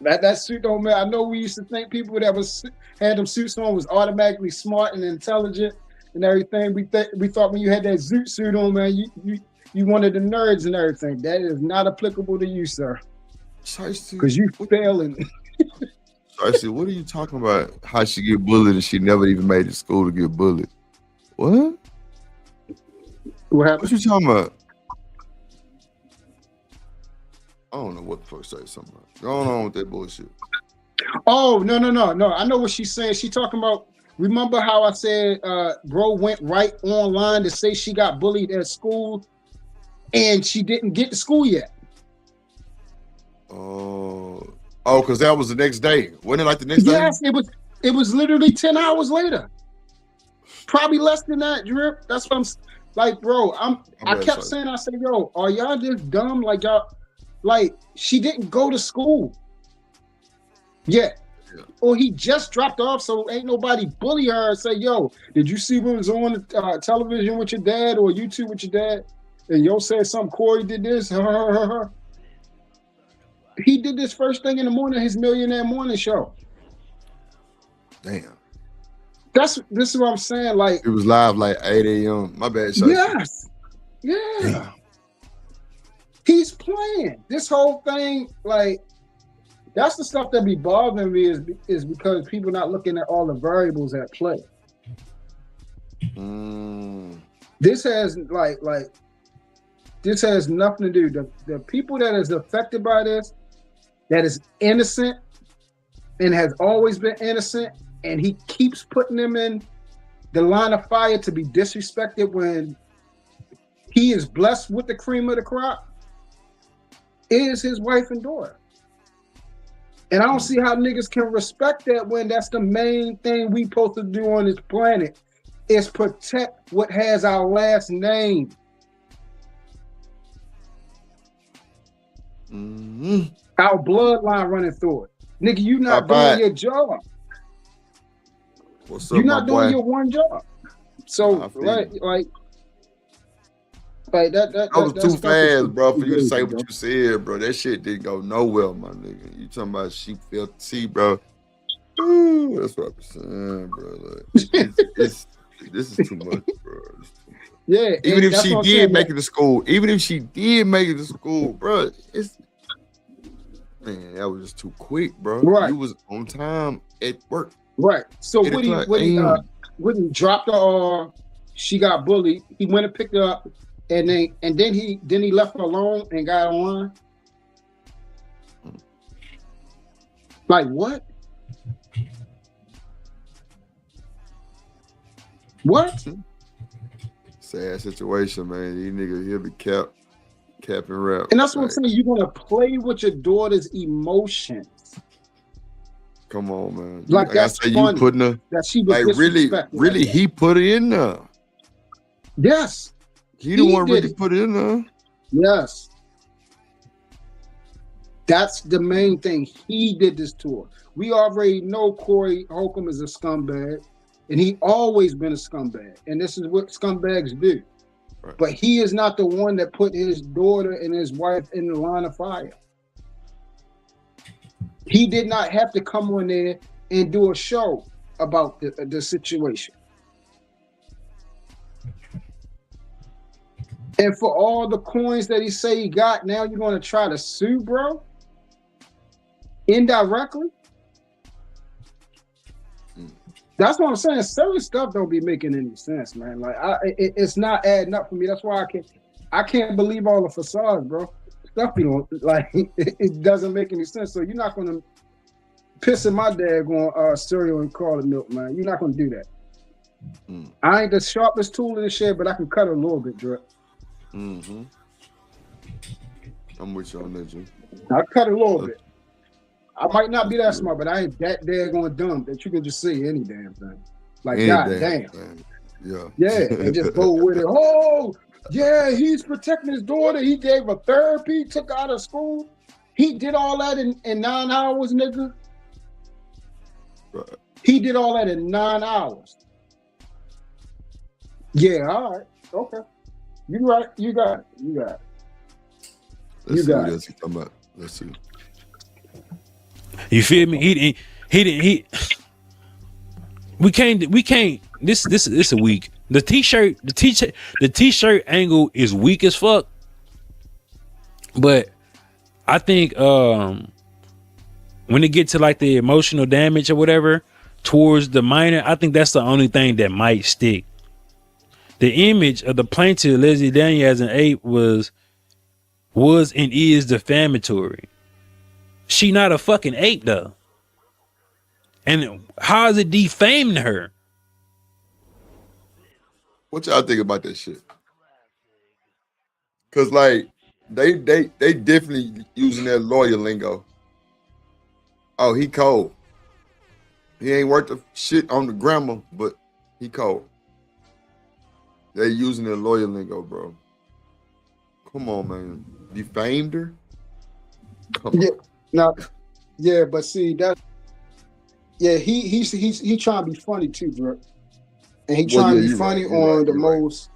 That suit don't matter. I know we used to think people that had them suits on was automatically smart and intelligent and everything. We thought when you had that zoot suit on, man, you wanted the nerds and everything. That is not applicable to you, sir. Because you failing. Shiesty, what are you talking about? How she get bullied and she never even made it to school to get bullied? What? What happened? What you talking about? I don't know what the fuck say something about. Going on with that bullshit. Oh, no. I know what she's saying. She talking about, remember how I said bro went right online to say she got bullied at school and she didn't get to school yet. Oh, because that was the next day. Wasn't it like the next day? Yes, it was literally 10 hours later. Probably less than that, Drip. That's what I'm like, bro. I kept saying, I said, yo, are y'all just dumb? Like y'all, like she didn't go to school yet. Yeah. Or he just dropped off, so ain't nobody bully her and say, yo, did you see what was on television with your dad or YouTube with your dad? And yo said something, Corey did this. He did this first thing in the morning, his Millionaire Morning Show. Damn. This is what I'm saying. Like it was live like 8 a.m. My bad, Shiesty. Yes. Yeah. He's playing. This whole thing, like, that's the stuff that be bothering me is because people not looking at all the variables at play. This has this has nothing to do. The people that is affected by this, that is innocent and has always been innocent, and he keeps putting them in the line of fire to be disrespected when he is blessed with the cream of the crop, is his wife and daughter. And I don't see how niggas can respect that when that's the main thing we supposed to do on this planet is protect what has our last name. Our bloodline running through it. Nigga, you not doing your job. What's up, you're not doing boy? your one job. So like that was too fast, bro, for you to say what you said, bro. That shit didn't go nowhere, my nigga. You talking about she felt bro. Ooh, that's what I'm saying, bro. Like, this is too much, bro. Yeah. Even if she did make it to school, bro, man, that was just too quick, bro. Right. You was on time at work. Right. So when he dropped her off, she got bullied. He went and picked her up, and then he left her alone and got online. Like what? What? Sad situation, man. These niggas here be cap and rap. And that's what I'm saying. You're gonna play with your daughter's emotions. Come on, man. Like that's funny. You putting her that she was really, he put it in there. Yes. He the one really put it in there. Yes. That's the main thing. He did this to her. We already know Corey Holcomb is a scumbag, and he always been a scumbag. And this is what scumbags do. Right. But he is not the one that put his daughter and his wife in the line of fire. He did not have to come on there and do a show about the situation. And for all the coins that he say he got, now you're going to try to sue, bro? Indirectly? That's what I'm saying. Certain stuff don't be making any sense, man. Like it's not adding up for me. That's why I can't believe all the facades, bro. Stuff be like it doesn't make any sense. So you're not gonna piss in my daggone cereal and call it milk, man. You're not gonna do that. I ain't the sharpest tool in the shed, but I can cut a little bit, Drip. I'm with you on that, Jim. I cut a little bit. I might not be that smart, but I ain't that daggone dumb that you can just say any damn thing. Like, goddamn. Yeah. Yeah, and just go with it. Oh, yeah, he's protecting his daughter. He gave her therapy, took her out of school. He did all that in 9 hours, nigga. Right. He did all that in 9 hours. Yeah, all right. Okay. You right. You got it. Let's see what else he's talking about. Let's see. You feel me? He we can't this is weak. The t-shirt angle is weak as fuck. But I think when it get to like the emotional damage or whatever towards the minor, I think that's the only thing that might stick. The image of the plaintiff, Leslie Daniel, as an ape was and is defamatory. She not a fucking ape though. And how is it defaming her? What y'all think about that shit? Cause like they definitely using that lawyer lingo. Oh, he cold. He ain't worth the shit on the grammar, but he cold. They using their lawyer lingo, bro. Come on, man. Defamed her? Come Yeah, on. now, yeah, but see that. Yeah, he trying to be funny too, bro. And he trying to be funny on the most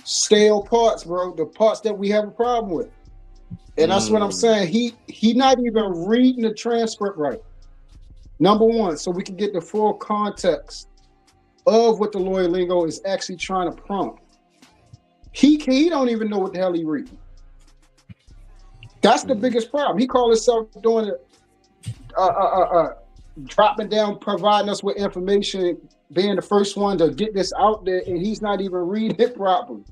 stale parts, bro. The parts that we have a problem with. And that's what I'm saying. He not even reading the transcript right. Number one, so we can get the full context of what the lawyer lingo is actually trying to prompt. He don't even know what the hell he reading. That's the biggest problem. He called himself doing it, dropping down, providing us with information, being the first one to get this out there, and he's not even reading it properly.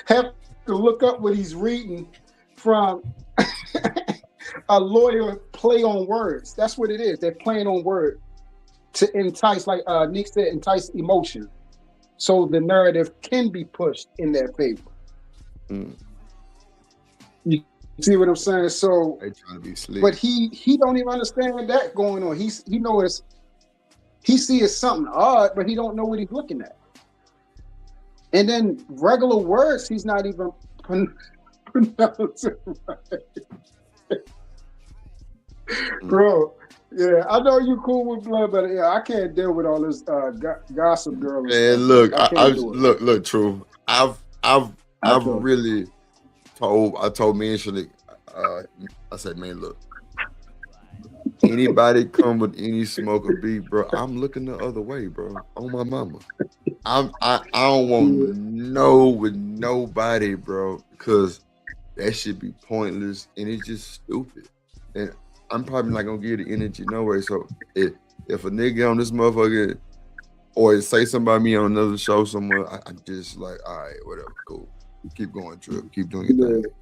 Have to look up what he's reading from a lawyer play on words. That's what it is. They're playing on words to entice, like Nick said, entice emotion. So the narrative can be pushed in their favor. You see what I'm saying? So They trying to be slick. but he don't even understand that going on. He knows he sees something odd, but he don't know what he's looking at. And then regular words, he's not even pronouncing right. Bro, yeah, I know you cool with blood, but yeah, I can't deal with all this gossip girl. Man, look, I can't do it. look, true. I've really told me and Shalik, I said, man, look, anybody come with any smoke or beef, bro, I'm looking the other way, bro. On my mama. I don't want no with nobody, bro, because that should be pointless and it's just stupid. And I'm probably not gonna give the energy no way. So if a nigga on this motherfucker or say something about me on another show somewhere, I'm just like, all right, whatever, cool. Keep going, Trip. Keep doing your thing.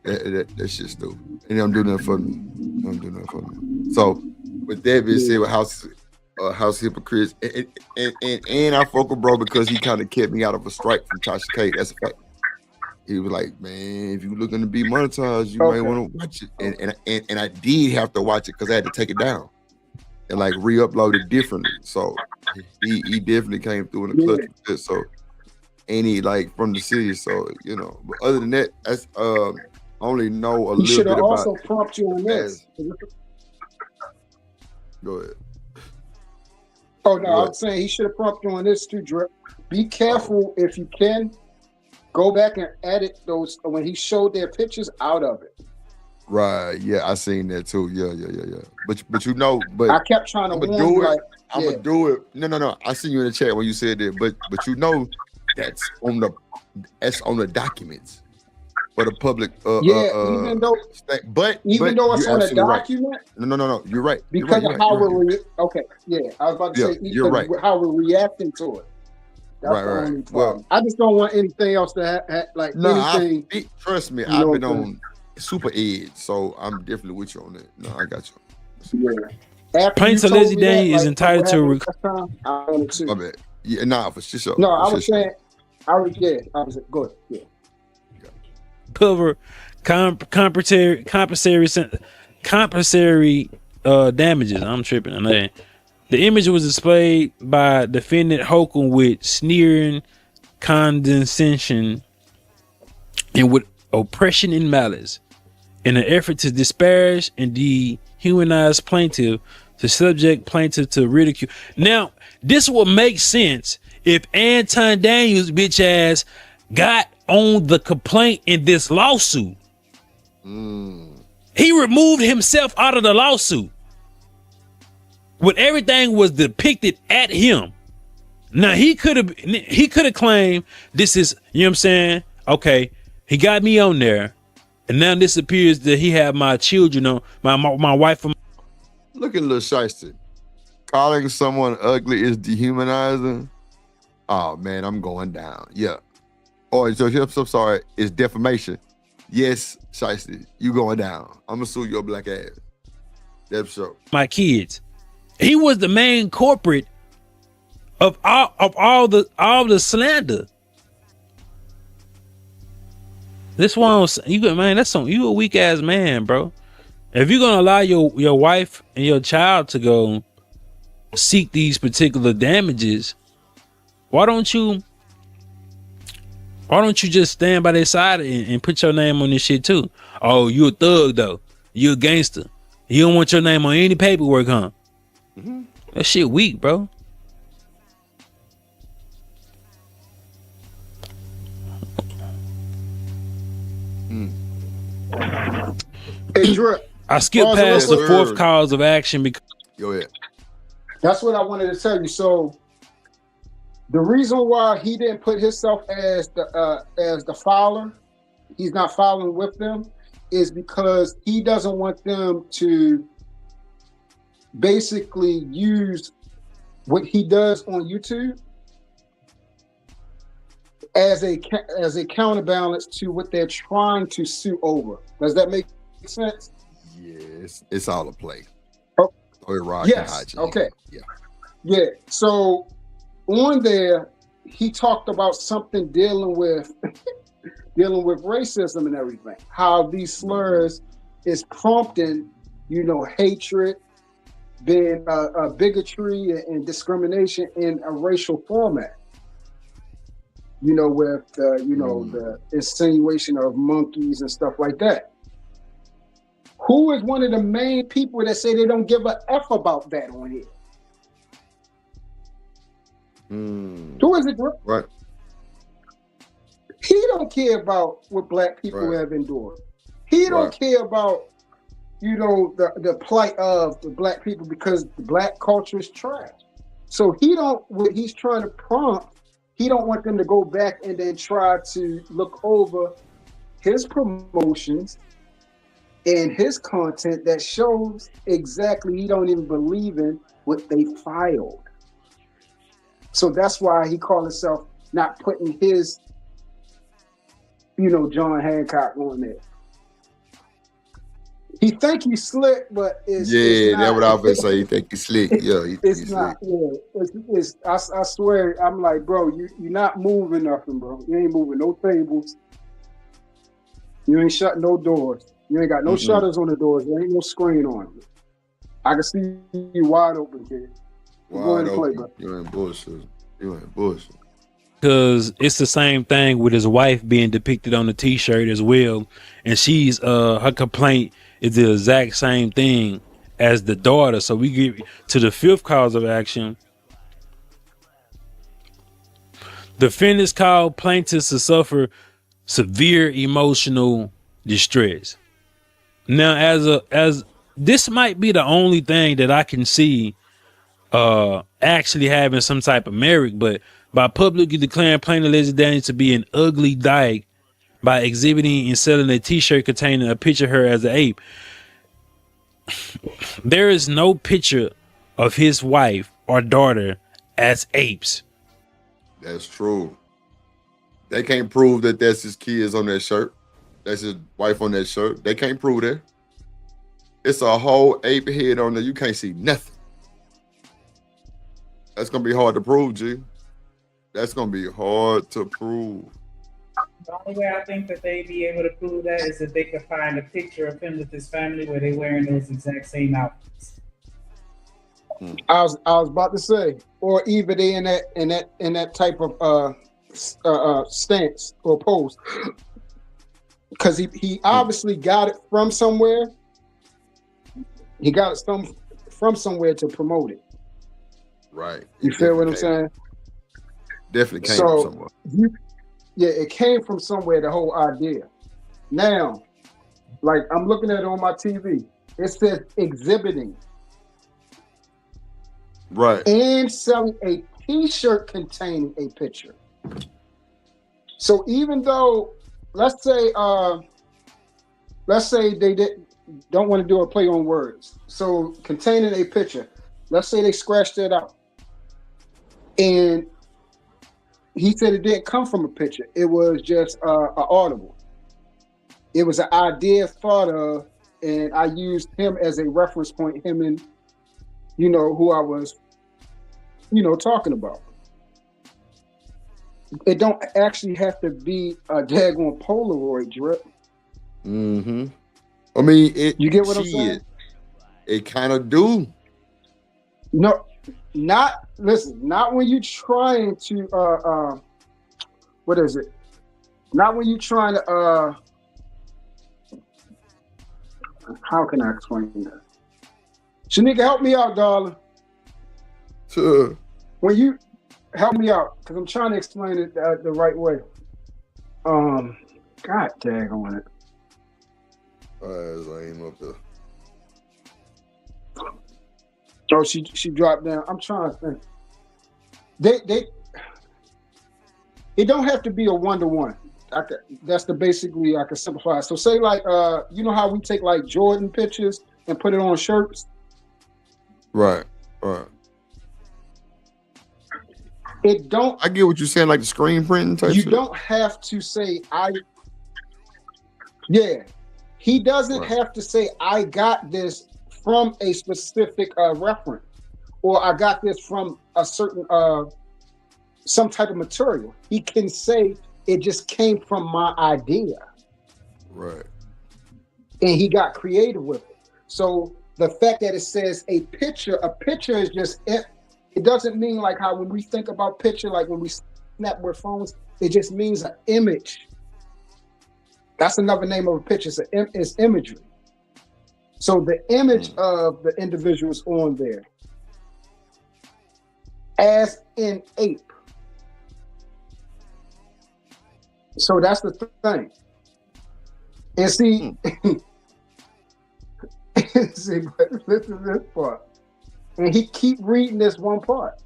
That shit's stupid. And I'm doing that for me. So with that being said, with House Hypocrites, and I fuck with bro because he kind of kept me out of a strike from Tasha K. That's a fact. He was like, man, if you looking to be monetized, you might want to watch it. And I did have to watch it because I had to take it down and like re-upload it differently. So he definitely came through in the clutch with it. So and he like from the city. So you know, but other than that, that's I only know a little bit about. He should have also prompted you on this. Go ahead. Oh no, I'm saying he should have prompted you on this too, Drip. Be careful if you can. Go back and edit those when he showed their pictures out of it. Right. Yeah, I seen that too. Yeah. But you know, but I kept trying to warn you. Like, I'm gonna do it. No. I see you in the chat when you said that. But you know, that's on the documents for the public. Even though it's on a document. Right. No. You're right. Because of how we're okay. Yeah, I was about to say you're right. How we're reacting to it. That's right. Well, I just don't want anything else to anything. Trust me, I've been on super edge, so I'm definitely with you on that. No, I got you. Yeah. Plaintiff Leslie Daniel is entitled to. My bad. Yeah, nah, for sure. No, I was saying, go ahead. Yeah. Cover compensatory damages. I'm tripping on that. The image was displayed by defendant Holcomb with sneering, condescension, and with oppression and malice. In an effort to disparage and dehumanize plaintiff, to subject plaintiff to ridicule. Now, this will make sense if Anton Daniels' bitch ass got on the complaint in this lawsuit. He removed himself out of the lawsuit. When everything was depicted at him. Now he could have claimed this is, you know what I'm saying? Okay, he got me on there. And now this appears that he had my children on, my wife. Look at Lil Shiesty. Calling someone ugly is dehumanizing. Oh man, I'm going down. Yeah. Oh, so I'm sorry. It's defamation. Yes, Shiesty, you going down. I'm gonna sue your black ass. That's so. My kids. He was the main culprit of all the slander. This one, you a weak ass man, bro. If you're gonna allow your wife and your child to go seek these particular damages, why don't you just stand by their side and put your name on this shit too? Oh, you a thug though. You a gangster. You don't want your name on any paperwork, huh? Mm-hmm. That shit weak, bro. Hey, Drip. I skipped past the fourth cause of action because. Go ahead. That's what I wanted to tell you. So the reason why he didn't put himself as the filer, he's not filing with them, is because he doesn't want them to basically use what he does on YouTube as a counterbalance to what they're trying to sue over. Does that make sense? Yes, it's all a play. Oh, yes. Okay. Yeah. So on there, he talked about something dealing with racism and everything. How these slurs is prompting, hatred, being bigotry and discrimination in a racial format. With the insinuation of monkeys and stuff like that. Who is one of the main people that say they don't give a F about that on here? Who is it, bro? Right. He don't care about what black people have endured. He don't care about, the plight of the black people, because the black culture is trash. So what he's trying to prompt, he don't want them to go back and then try to look over his promotions and his content that shows exactly he don't even believe in what they filed. So that's why he called himself not putting his, John Hancock on there. He think he's slick, but it's that's what I was gonna say. He think he's slick. Yeah, it's not. Slick. Yeah, I swear. I'm like, bro, you're not moving nothing, bro. You ain't moving no tables. You ain't shutting no doors. You ain't got no shutters on the doors. There ain't no screen on it. I can see you wide open, kid. Wide open. You ain't bullshit. Because it's the same thing with his wife being depicted on the t-shirt as well, and she's her complaint is the exact same thing as the daughter. So we get to the fifth cause of action. Defendants called plaintiffs to suffer severe emotional distress. Now, as this might be the only thing that I can see actually having some type of merit, but by publicly declaring plaintiff alleged Daniels to be an ugly dyke by exhibiting and selling a t-shirt containing a picture of her as an ape. There is no picture of his wife or daughter as apes. That's true. They can't prove that that's his kids on that shirt. That's his wife on that shirt. They can't prove that. It's a whole ape head on there. You can't see nothing. That's going to be hard to prove, G. That's going to be hard to prove. The only way I think that they'd be able to prove that is if they could find a picture of him with his family where they're wearing those exact same outfits. I was about to say, or either they in that type of stance or pose, because he obviously got it from somewhere. He got it from somewhere to promote it. Right. You feel what I'm saying? Definitely came from somewhere. Yeah, it came from somewhere, the whole idea. Now, Like I'm looking at it on my TV. It says exhibiting. Right. And selling a T-shirt containing a picture. So even though, let's say they don't want to do a play on words. So containing a picture, let's say they scratched it out. And he said it didn't come from a picture. It was just an audible. It was an idea thought of, and I used him as a reference point, him and, who I was, talking about. It don't actually have to be a daggone Polaroid drip. Mm-hmm. I mean, you get what I'm saying? It kind of do. No, not when you're trying to what is it? Not when you're trying to how can I explain that? Shanika, help me out, darling. Sure. When you help me out, because I'm trying to explain it the right way. God dang on it. I aim up there. Oh, she dropped down. I'm trying to think. It don't have to be a 1-to-1. That's basically I can simplify it. So say like you know how we take like Jordan pictures and put it on shirts? Right. It don't. I get what you're saying, like the screen printing type. You shit. don't have to say Yeah, he doesn't have to say I got this from a specific reference, or I got this from a certain some type of material. He can say it just came from my idea. Right. And he got creative with it. So the fact that it says a picture is just it. It doesn't mean like how when we think about picture, like when we snap with phones, it just means an image. That's another name of a picture. It's imagery. So the image of the individual is on there. As in ape. So that's the thing. And see, but listen to this part. And he keep reading this one part.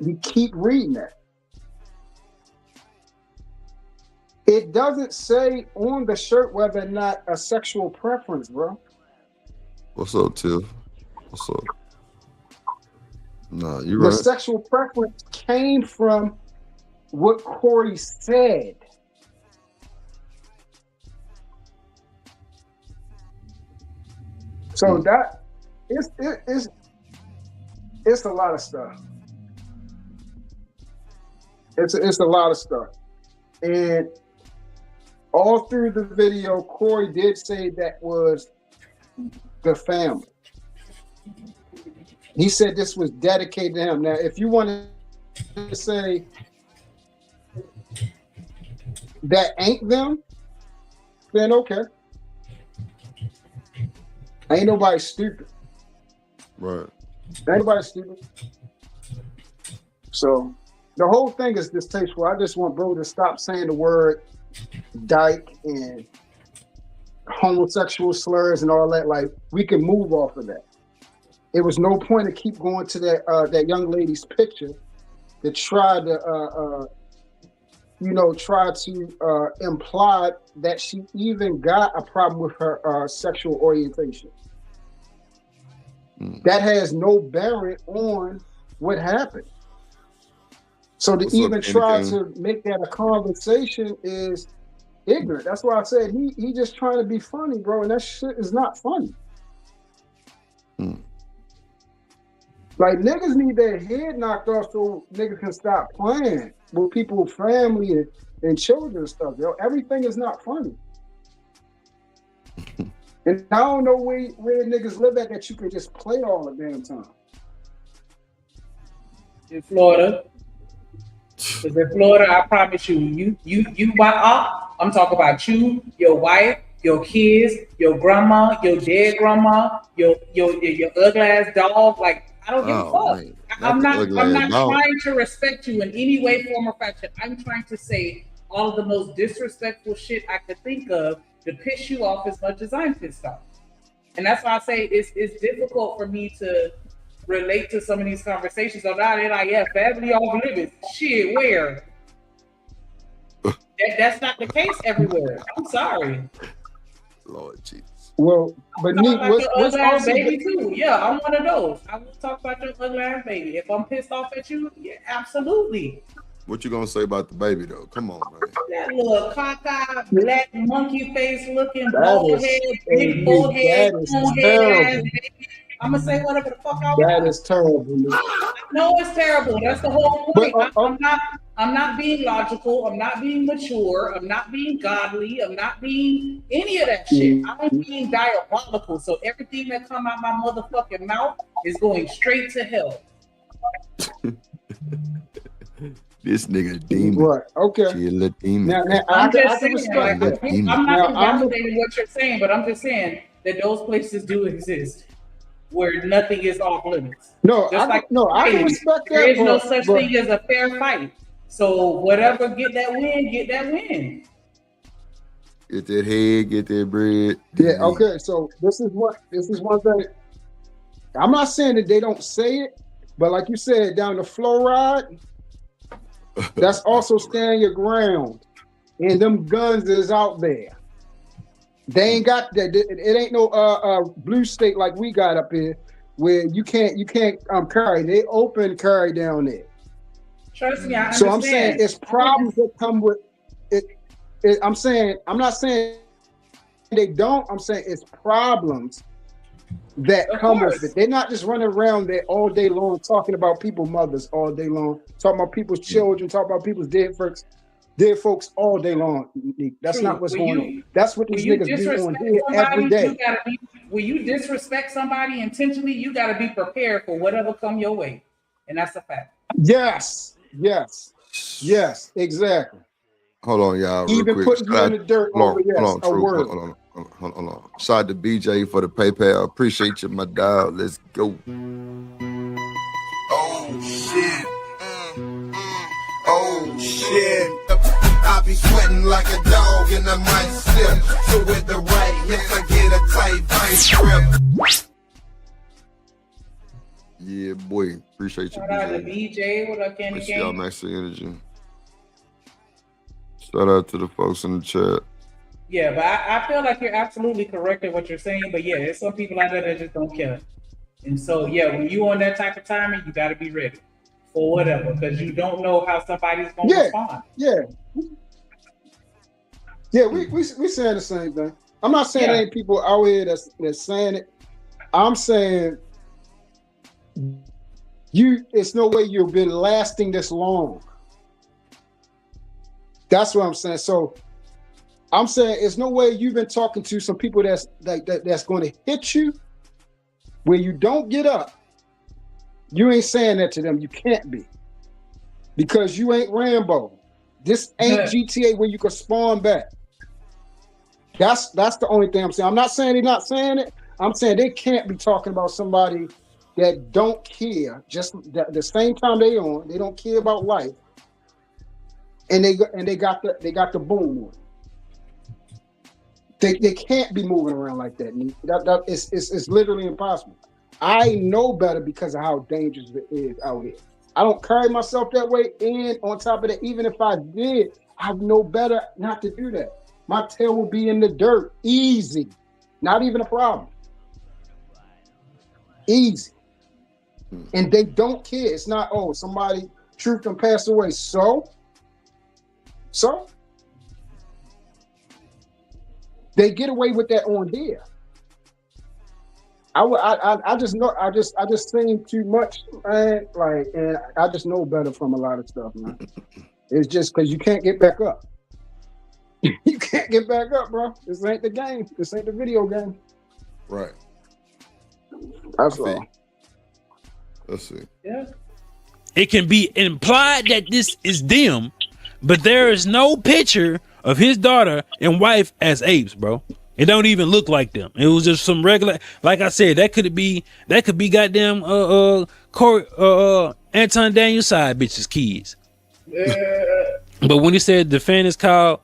He keep reading that. It doesn't say on the shirt whether or not a sexual preference, bro. What's up, Tiff? What's up? Nah, you're The right. sexual preference came from what Corey said. So that it's a lot of stuff. It's a lot of stuff. And all through the video, Corey did say that was the family. He said this was dedicated to him. Now, if you want to say that ain't them, then okay. Ain't nobody stupid. Right. Ain't nobody stupid. So the whole thing is distasteful. I just want bro to stop saying the word dyke and homosexual slurs and all that. Like, we can move off of that. It was no point to keep going to that young lady's picture to try to imply that she even got a problem with her sexual orientation. That has no bearing on what happened. So to even try to make that a conversation is ignorant. That's why I said he just trying to be funny, bro, and that shit is not funny. Like, niggas need their head knocked off so niggas can stop playing with people, family, and children and stuff, yo. Everything is not funny. And I don't know where niggas live at that you can just play all the damn time. In Florida. Because in Florida, I promise you, I'm talking about you, your wife, your kids, your grandma, your dead grandma, your ugly ass dog. Like, I don't give a fuck. Man, I'm not trying to respect you in any way, form, or fashion. I'm trying to say all of the most disrespectful shit I could think of to piss you off as much as I'm pissed off. And that's why I say it's difficult for me to relate to some of these conversations. So now they're like, yeah, family off limits. Shit, where? That's not the case everywhere. I'm sorry. Lord Jesus. Well, but Talk Neek, about what's your ugly ass also baby too. Yeah, I'm one of those. I will talk about your ugly ass baby. If I'm pissed off at you, yeah, absolutely. What you gonna say about the baby though? Come on, man. That little cockeyed, black monkey face looking, that bald is head, big bald head, that is long head ass terrible. baby. I'm gonna say whatever the fuck I That want. is terrible. Neek. No, it's terrible. That's the whole But point. I'm not being logical. I'm not being mature. I'm not being godly. I'm not being any of that shit. I'm being diabolical. So everything that come out my motherfucking mouth is going straight to hell. This nigga a demon. Right. Okay. She a little demon. Now I'm I just can saying, respect like, that. I'm not Now, I'm- invalidating what you're saying, but I'm just saying that those places do exist where nothing is off limits. No, Just like I can respect that. there is no but- such but- thing as a fair fight. So whatever get that win, get that win. Get that head, get that bread. Yeah, okay. So this is one thing. I'm not saying that they don't say it, but like you said, down the flow ride, that's also stand your ground. And them guns is out there. They ain't got that. It ain't no blue state like we got up here where you can't carry. They open carry down there. Trust me, I understand. So I'm saying it's problems that come with it. I'm not saying they don't. I'm saying it's problems that Of come course. with it. They're not just running around there all day long talking about people's mothers all day long, talking about people's children, talking about people's dead folks all day long. That's True. not what's When going on. That's what When these you niggas do on disrespect here every day. when you disrespect somebody intentionally, you gotta be prepared for whatever come your way. And that's a fact. Yes, exactly. Hold on, y'all. Real Even quick. putting you in the dirt Hold over on, yes, hold on, a True. word. Hold on. Shout out to BJ for the PayPal. Appreciate you, my dog. Let's go. Oh shit. Oh shit. I be sweating like a dog and I might slip. So with the right hips I get a tight vice grip. Yeah, boy. Appreciate you, Shout out to BJ. BJ. What up, Candy Let's see y'all Cane? next to energy. Shout out to the folks in the chat. Yeah, but I feel like you're absolutely correct in what you're saying. But yeah, there's some people out there that just don't care. And so yeah, when you on that type of timing, you gotta be ready for whatever, because you don't know how somebody's gonna respond. Yeah, we saying the same thing. I'm not saying there ain't people out here that's saying it. I'm saying it's no way you've been lasting this long. That's what I'm saying. So I'm saying it's no way you've been talking to some people that's going to hit you where you don't get up. You ain't saying that to them. You can't be, because you ain't Rambo. This ain't GTA where you can spawn back. That's the only thing I'm saying. I'm not saying they're not saying it. I'm saying they can't be talking about somebody that don't care. Just the same time they don't care about life, and they got the boom on. They can't be moving around like that. It's literally impossible. I know better because of how dangerous it is out here. I don't carry myself that way, and on top of that, even if I did, I know better not to do that. My tail will be in the dirt, easy, not even a problem, easy. And they don't care. It's not, oh, somebody truth can pass away. So they get away with that on there. I just know I just seen too much, man. Like, and I just know better from a lot of stuff, man. It's just because you can't get back up. You can't get back up, bro. This ain't the game. This ain't the video game. Right. That's all. Let's see. Yeah. It can be implied that this is them, but there is no picture of his daughter and wife as apes, bro. It don't even look like them. It was just some regular, like I said, that could be goddamn Anton Daniel side bitches kids. But when he said defendants called,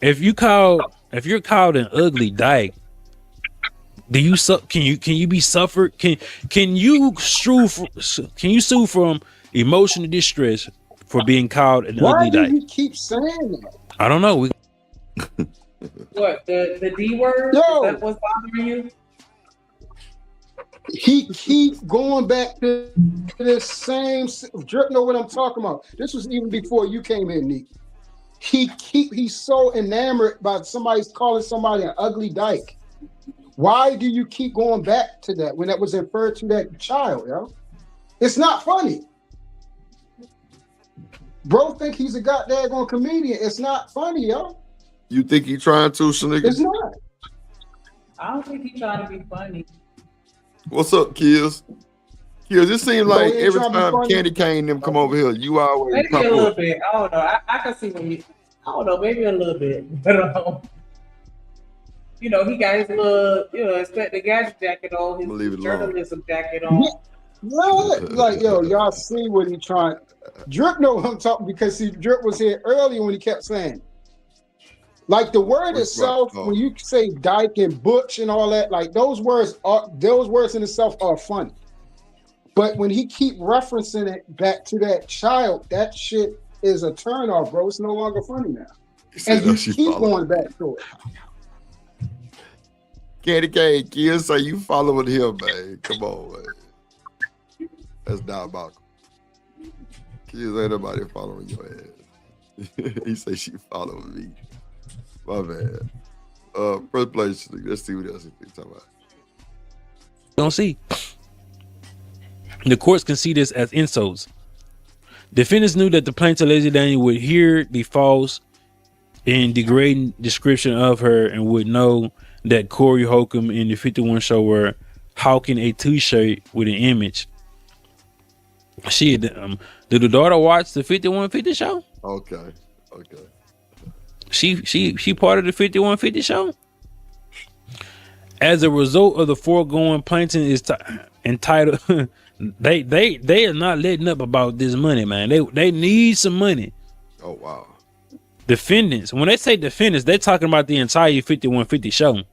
if you're called an ugly dyke, do you can you be suffered? Can you sue from emotional distress for being called an Why ugly do dyke? you keep saying that? I don't know. What, the D word? Yo. Is that what's bothering you? He keep going back to this same. Drip know what I'm talking about. This was even before you came in, Nick. He's so enamored by somebody's calling somebody an ugly dyke. Why do you keep going back to that when that was referred to that child, yo? It's not funny. Bro think he's a goddamn comedian. It's not funny, yo. You think he trying to, Shanika? It's not. I don't think he's trying to be funny. What's up, Kills? Kills, it seems Bro, like he ain't every trying to be time funny. Candy Cane them come over here, you always Maybe pop a little up. bit. I don't know. I can see when you. I don't know. Maybe a little bit, but you know, he got his little, the gadget jacket on, his Leave it alone. journalism jacket on. What? Like, yo, y'all see what he trying. Drip know what I'm talking because see, Drip was here earlier when he kept saying. Like the word What's itself, right? when you say dyke and butch and all that, like those words in itself are funny. But when he keep referencing it back to that child, that shit is a turn off, bro. It's no longer funny now. And you keep going back to it. Candy Cane, Kills say you following him, man. Come on, man. That's diabolical. Kills ain't nobody following your ass. He say she following me. My bad. First place, let's see what else he's talking about. Don't see. The courts can see this as insults. Defendants knew that the plaintiff, Leslie Daniel, would hear the false and degrading description of her and would know that Corey Holcomb in the 51 show were hawking a t-shirt with an image. Did the daughter watch the 5150 show? Okay. She part of the 5150 show. As a result of the foregoing, plaintiff is entitled. They are not letting up about this money, man. They need some money. Oh wow. Defendants. When they say defendants, they're talking about the entire 5150 show.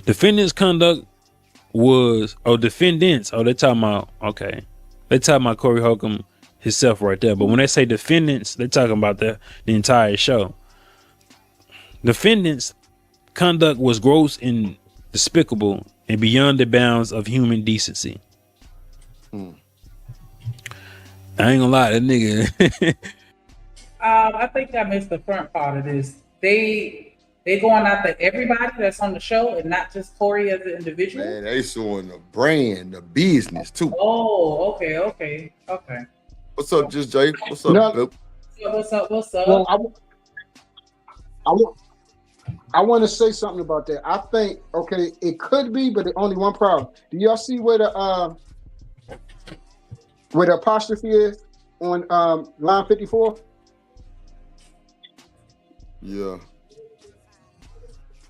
Defendants' conduct was defendants. They're talking about They're talking about Corey Holcomb himself right there. But when they say defendants, they're talking about the entire show. Defendants' conduct was gross and despicable and beyond the bounds of human decency. I ain't gonna lie, that nigga. I think I missed the front part of this. They going after everybody that's on the show and not just Corey as an individual. Man, they suing the brand, the business too. Oh, okay. What's up, Just Jay? What's up, No. Bill? What's up? Well, I want to say something about that. I think it could be, but only one problem. Do y'all see where the apostrophe is on line 54? Yeah,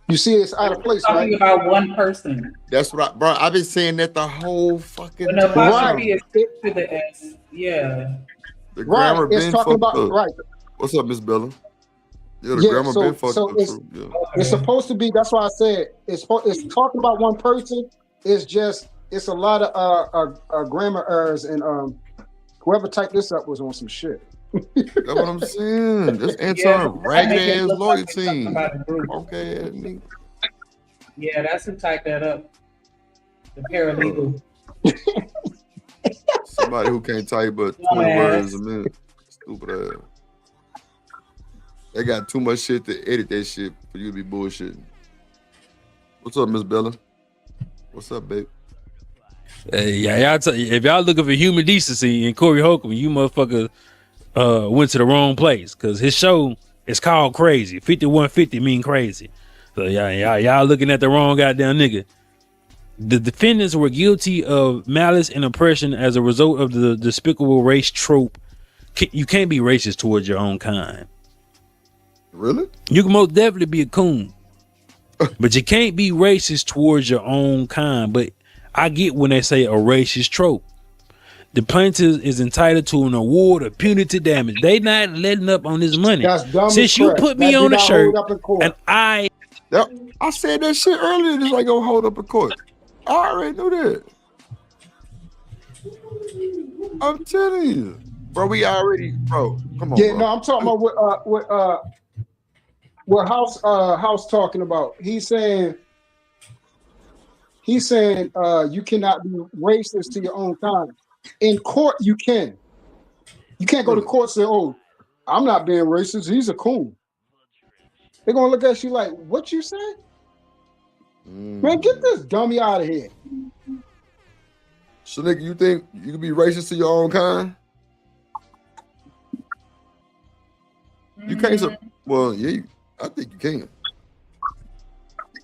You see, it's out of place, Talking right? about one person. that's what bro. I've been saying that the whole fucking When the time. apostrophe is fixed to the S, yeah. The Right. grammar It's been talking fucked about up. right. What's up, Miss Bella? Yeah, the Yeah, grammar so- been fucked so up it's- too. Yeah. It's supposed to be. That's why I said it's talking about one person. It's a lot of grammar errors, and whoever typed this up was on some shit. That's what I'm saying. Just answer Yeah, ragged that make it ass look lawyer like it's something team. about the group. Okay, nigga. Yeah, that's who typed that up. The paralegal. Somebody who can't type but 20 Dumbass. words a minute. Stupid ass. They got too much shit to edit that shit for you to be bullshitting. What's up, Miss Bella? What's up, babe? Yeah, if y'all looking for human decency in Corey Holcomb, you motherfucker went to the wrong place because his show is called Crazy. 5150 mean crazy. So y'all looking at the wrong goddamn nigga. The defendants were guilty of malice and oppression as a result of the despicable race trope. You can't be racist towards your own kind. Really? You can most definitely be a coon, but you can't be racist towards your own kind. But I get when they say a racist trope. the plaintiff is entitled to an award of punitive damage. They not letting up on this money. That's dumb Since as you crap. put me That on did the not shirt, hold up in court. and I Yep. I said that shit earlier. This ain't gonna hold up in court. I already knew that. I'm telling you, bro. We already, bro. Come on, Yeah, bro. no, I'm talking about what House talking about. He's saying you cannot be racist to your own kind. In court, you can. You can't go to court and say, "Oh, I'm not being racist. He's a coon." They're gonna look at you like, "What you say?" Man, get this dummy out of here. So, nigga, you think you can be racist to your own kind? You can't. Well, yeah, I think you can.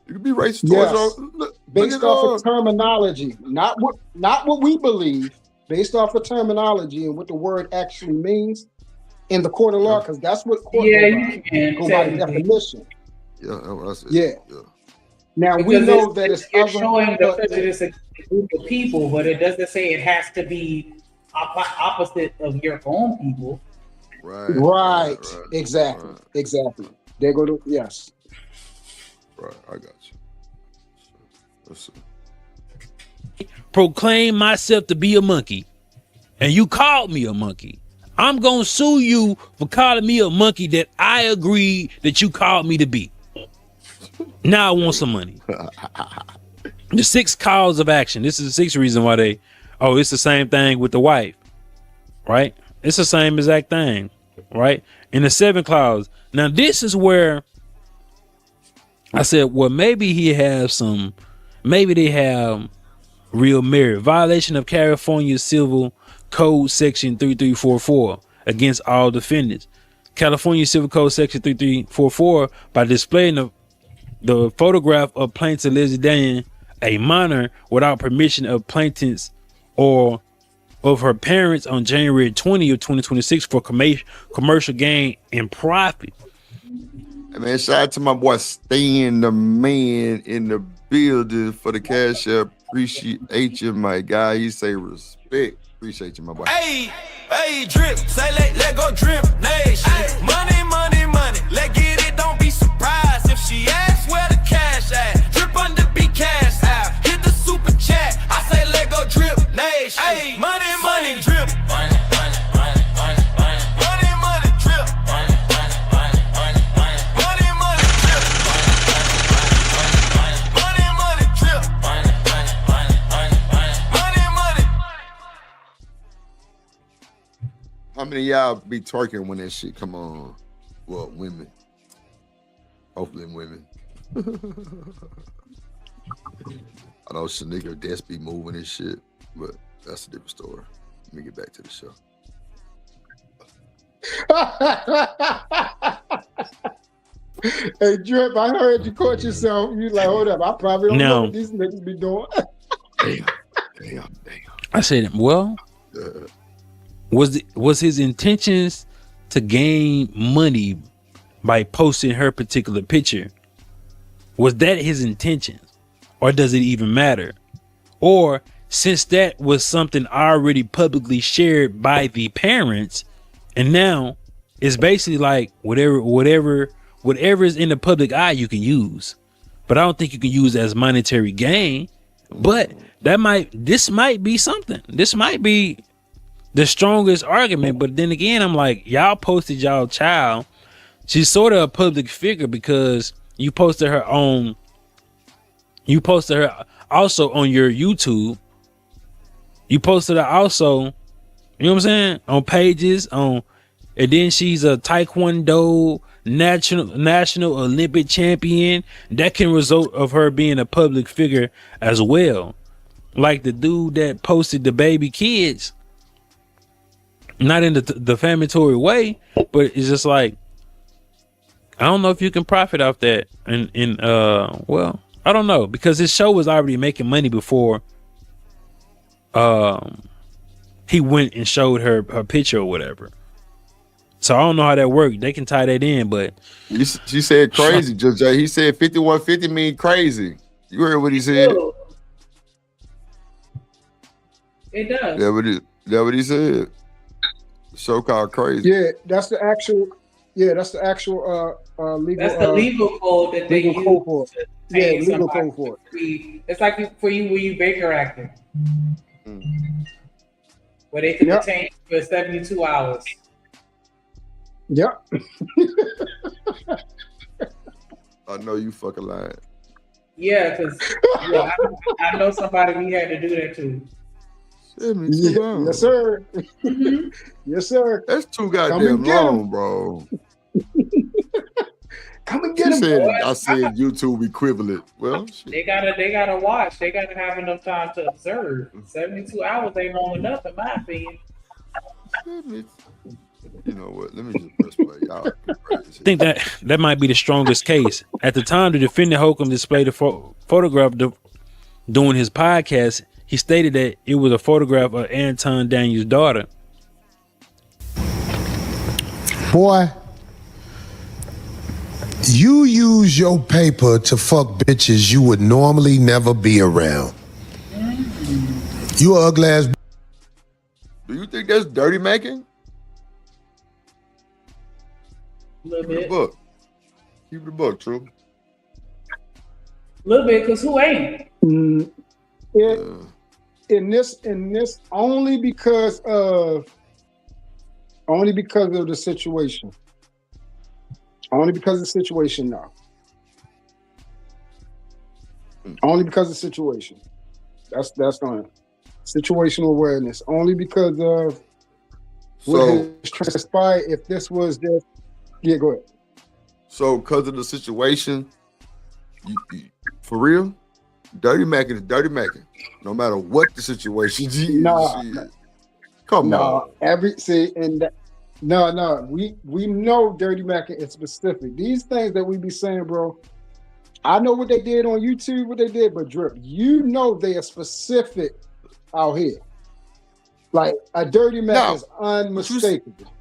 You can be racist towards Yes. your. Based off of terminology, not what we believe. Based off of terminology and what the word actually means in the court of law, because that's what court Yeah, go by. you can, Go by the technically. definition. Yeah, that's what I said. Yeah. Now we Because know that it's you're other, showing the but- prejudice against a group of people, but it doesn't say it has to be opposite of your own people. Right. Exactly. They go to yes. Right, I got you. Let's see. proclaim myself to be a monkey, and you called me a monkey, I'm gonna sue you for calling me a monkey that I agreed that you called me to be. Now I want some money. The 6 cause of action. This is the 6th reason why they. Oh, it's the same thing with the wife, right? It's the same exact thing, right? In the 7th clause. Now this is where I said, well, maybe he has some. Maybe they have real merit. Violation of California Civil Code Section 3344 against all defendants. California Civil Code Section 3344 by displaying the photograph of plaintiff Leslie Daniel, a minor, without permission of plaintiffs or of her parents on January 20 of 2026 for commercial gain and profit. Hey, man, shout out to my boy Stan, the man in the building for the cash app. Appreciate you, my guy. He say respect. Appreciate you, my boy. Hey, drip, say let go drip nation. Money, money, money, let get it, don't be surprised if she asks where the cash at. Drip under be cash out, hit the super chat, I say let go drip nation. Hey, money, money, drip. Money, money, money, money, money. Money, money, drip. Money, money, money, money, money. Money, money, drip. Money, money, drip. Money, money, money, money, money. Money, money. How many of y'all be twerking when that shit come on? Well, women. Hopefully women. I know Shanika Des be moving and shit, but that's a different story. Let me get back to the show. Hey Drip, I heard you caught yourself. You like, hold up, I probably don't know what these niggas be doing. Damn. I said, well, was his intentions to gain money by posting her particular picture? Was that his intentions, or does it even matter? Or since that was something already publicly shared by the parents, and now it's basically like whatever is in the public eye you can use, but I don't think you can use as monetary gain. But this might be something. This might be the strongest argument. But then again, I'm like, y'all posted y'all child. She's sort of a public figure because you posted her also on your YouTube. You posted her also, you know what I'm saying, on pages and then she's a Taekwondo national Olympic champion. That can result of her being a public figure as well. Like the dude that posted the baby kids, not in the defamatory way, but it's just like, I don't know if you can profit off that. Well, I don't know, because his show was already making money before he went and showed her picture or whatever. So I don't know how that worked. They can tie that in, but she said crazy, Judge. He said 5150 mean crazy. You heard what he said? It does. Yeah, but That what he said. Show called Crazy. Yeah, that's the actual. Yeah, that's the actual legal. That's the legal code that they legal use. code for it. to Yeah, detain legal somebody code for it. to be- It's like for you when you Baker acting, where they can Yep. detain you for 72 hours. Yep. I know you fucking lying. Yeah, because I know somebody we had to do that to. 72 hours. Yes, sir. Yes, sir. That's too Come goddamn and get 'em. long, bro. Come and She get him. said, I said YouTube equivalent. Well, shit. They gotta watch. They gotta have enough time to observe. 72 hours ain't long enough, in my opinion. You know what? Let me just press play. Y'all I think that might be the strongest case. At the time, the defendant Holcomb displayed a photograph during his podcast. He stated that it was a photograph of Anton Daniels' daughter. Boy, you use your paper to fuck bitches you would normally never be around. You ugly ass. Do you think that's dirty making? A little Keep it a bit. book. Keep it a book, true. A little bit, because who ain't? In this only because of the situation. Only because of the situation now. Only because of the situation. That's not situational awareness. Only because of what So, has transpired. If this was just go ahead. so because of the situation, you, for real, dirty macking is dirty macking. No matter what the situation is. Nah, Shit. Come on. We know Dirty Mac is specific. These things that we be saying, bro. I know what they did on YouTube, what they did, but Drip, you know they are specific out here. Like a Dirty Mac Now, is unmistakable.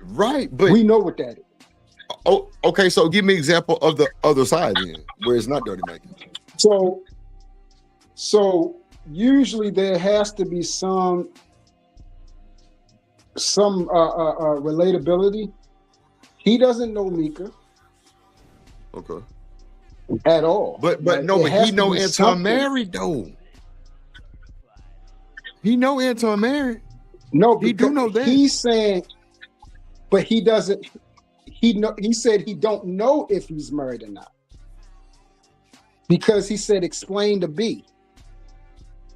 Right, but We know what that is. oh, okay. So give me an example of the other side then, where it's not dirty macking. So usually there has to be some relatability. He doesn't know Mika Okay, at all. but Like, no, it but has he to know be Anton something. married though. He know Anton married. No, He do because know that. He's saying, but he doesn't. He said he don't know if he's married or not because he said explain to B.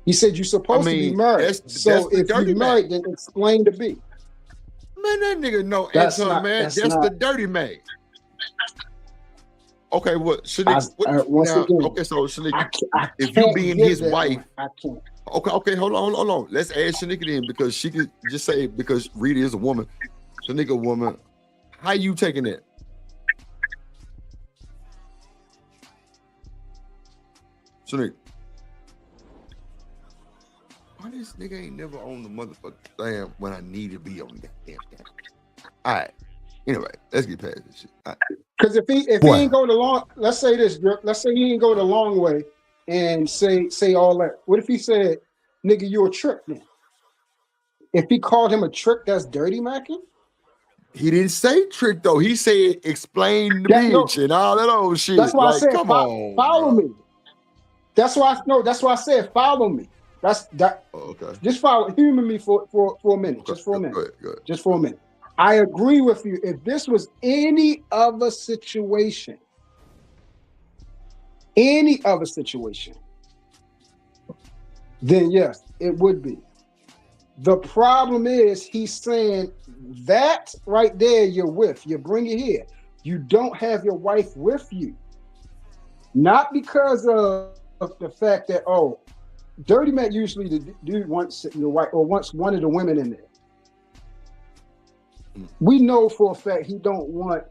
He said you're supposed to be married. that's So the if dirty you're married, then explain to B. Man, that nigga know That's Anton not- married. that's That's the not- dirty man. Okay, what should it? Once again, Okay, so Shanika, I if you can't being give his that wife, one. I can't. okay, hold on. Let's add Shanika in because she could just say because Rita is a woman, Shanika a woman. How you taking that? Shanika. Why this nigga ain't never on the motherfucking damn when I need to be on that damn thing? All right. Anyway, let's get past this shit. All right. Because if he ain't go the long, let's say this, Drip, let's say he ain't go the long way and say all that. What if he said, "Nigga, you a trick"? Then if he called him a trick, that's dirty macking. He didn't say trick though. He said explain the That- no. bitch and all that old shit. That's why like, I said come on, follow bro. me. That's why I said follow me. That's that. Oh, okay. Just humor me for a minute. Okay, Just for a minute. Go ahead. Just for a minute. I agree with you. If this was any other situation, then yes, it would be. The problem is he's saying that right there you're with. You bring it here. You don't have your wife with you. Not because of the fact that, Dirty Mac usually the dude wants your wife or wants one of the women in there. We know for a fact he don't want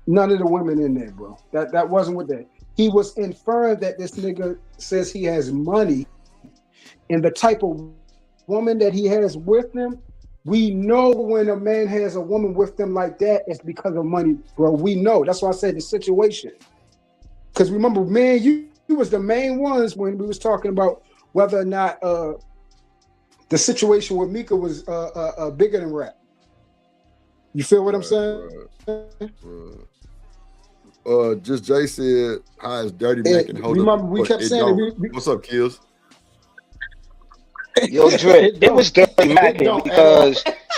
none of the women in there, bro. That wasn't what that. He was inferring that this nigga says he has money, and the type of woman that he has with him. We know when a man has a woman with them like that, it's because of money, bro. We know. That's why I said the situation. Because remember, man, you was the main ones when we was talking about whether or not the situation with Mika was bigger than rap. You feel what I'm saying? Just Jay said, "How is Dirty Mac and hold remember up?" we kept saying it, What's up, Kills? Yo, Dre, it was Dirty Mac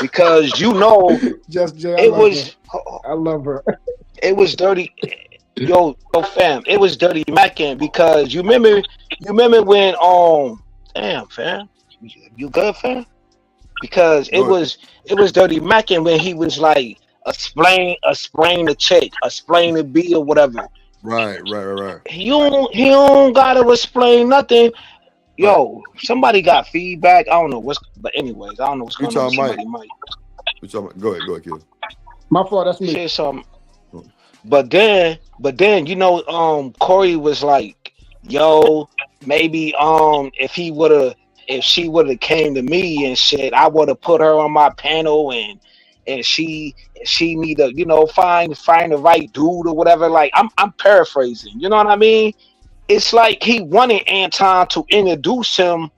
because you know Just Jay, it was I love her. it was dirty. Yo, fam, it was Dirty Mackin because you remember when damn fam, you good fam? Because it was Dirty Mackin when he was like explain the check, explain the bill or whatever. Right. He don't gotta explain nothing. Yo, somebody got feedback. I don't know but anyways, I don't know what's going on. Somebody might. Go ahead, Kills. My fault. That's me. Say something. But then, you know, Corey was like, "Yo, maybe if she would have came to me and shit, I would have put her on my panel and she need to, you know, find the right dude or whatever." Like I'm paraphrasing, you know what I mean? It's like he wanted Anton to introduce him,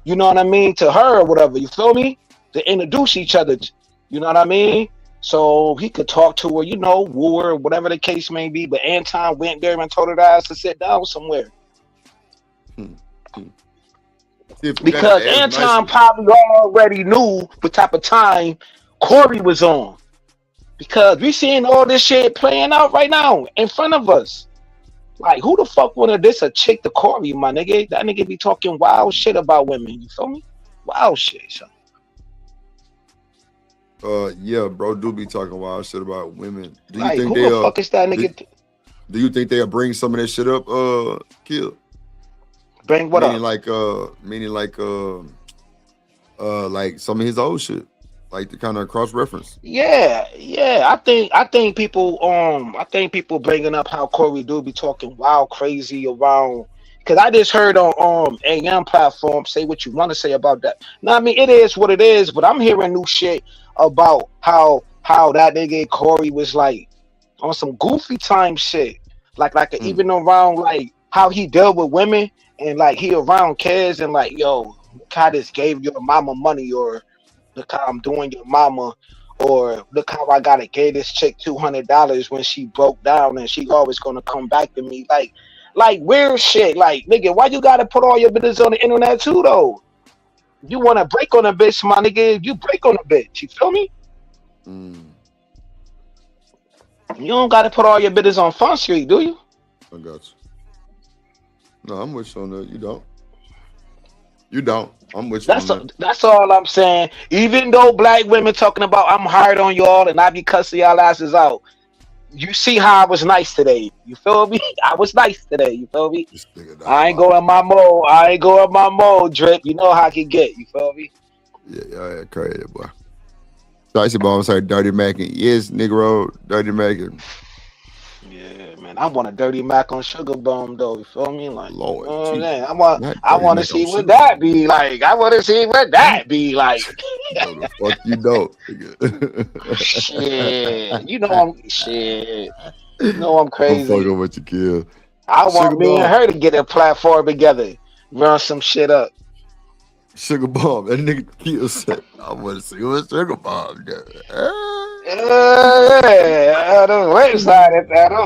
you know what I mean, to her or whatever. You feel me? To introduce each other, you know what I mean? So he could talk to her, you know, woo her, whatever the case may be. But Anton went there and told her ass to sit down somewhere. Because Anton probably already knew what type of time Corey was on. Because we seeing all this shit playing out right now in front of us. Like, who the fuck wanted this a chick to Corey, my nigga? That nigga be talking wild shit about women. You feel me? Wild shit, son. Yeah, bro, do be talking wild shit about women. Do you like, think who the fuck is that nigga? Do you think they'll bring some of that shit up, Kill? Bring what meaning up? Like some of his old shit, like the kind of cross reference. Yeah. I think people bringing up how Corey do be talking wild crazy around. Cause I just heard on AM platform, say what you want to say about that. Now I mean it is what it is, but I'm hearing new shit about how that nigga Corey was like on some goofy time shit, like even around like how he dealt with women and like he around kids and like, yo, look how this gave your mama money, or look how I'm doing your mama, or look how I gotta give this chick $200 when she broke down and she always gonna come back to me, like weird shit. Like, nigga, why you gotta put all your business on the internet too though? You wanna break on a bitch, my nigga, you break on a bitch, you feel me? You don't gotta put all your business on Fun Street, do you? I got you. No, I'm with you on that. You don't. I'm with you on that. That's all I'm saying. Even though black women talking about I'm hard on y'all and I be cussing y'all asses out, you see how I was nice today. You feel me? I was nice today. You feel me? I ain't going my mode. Drip. You know how I can get. You feel me? Yeah, crazy, boy. Dicey Bomb said Dirty Mac. Yes, Negro, Dirty Mac. Yeah, man. I want a Dirty Mac on Sugar Bomb though. You feel me? Like, Lord, man, I want to see what that be like. I want to see what that be like. The fuck you don't. Shit. You know I'm crazy. I'm fucking with you, kid. I want me and her to get a platform together. Run some shit up. Sugar Bomb. That nigga Kill said, I want to see what Sugar Bomb does. The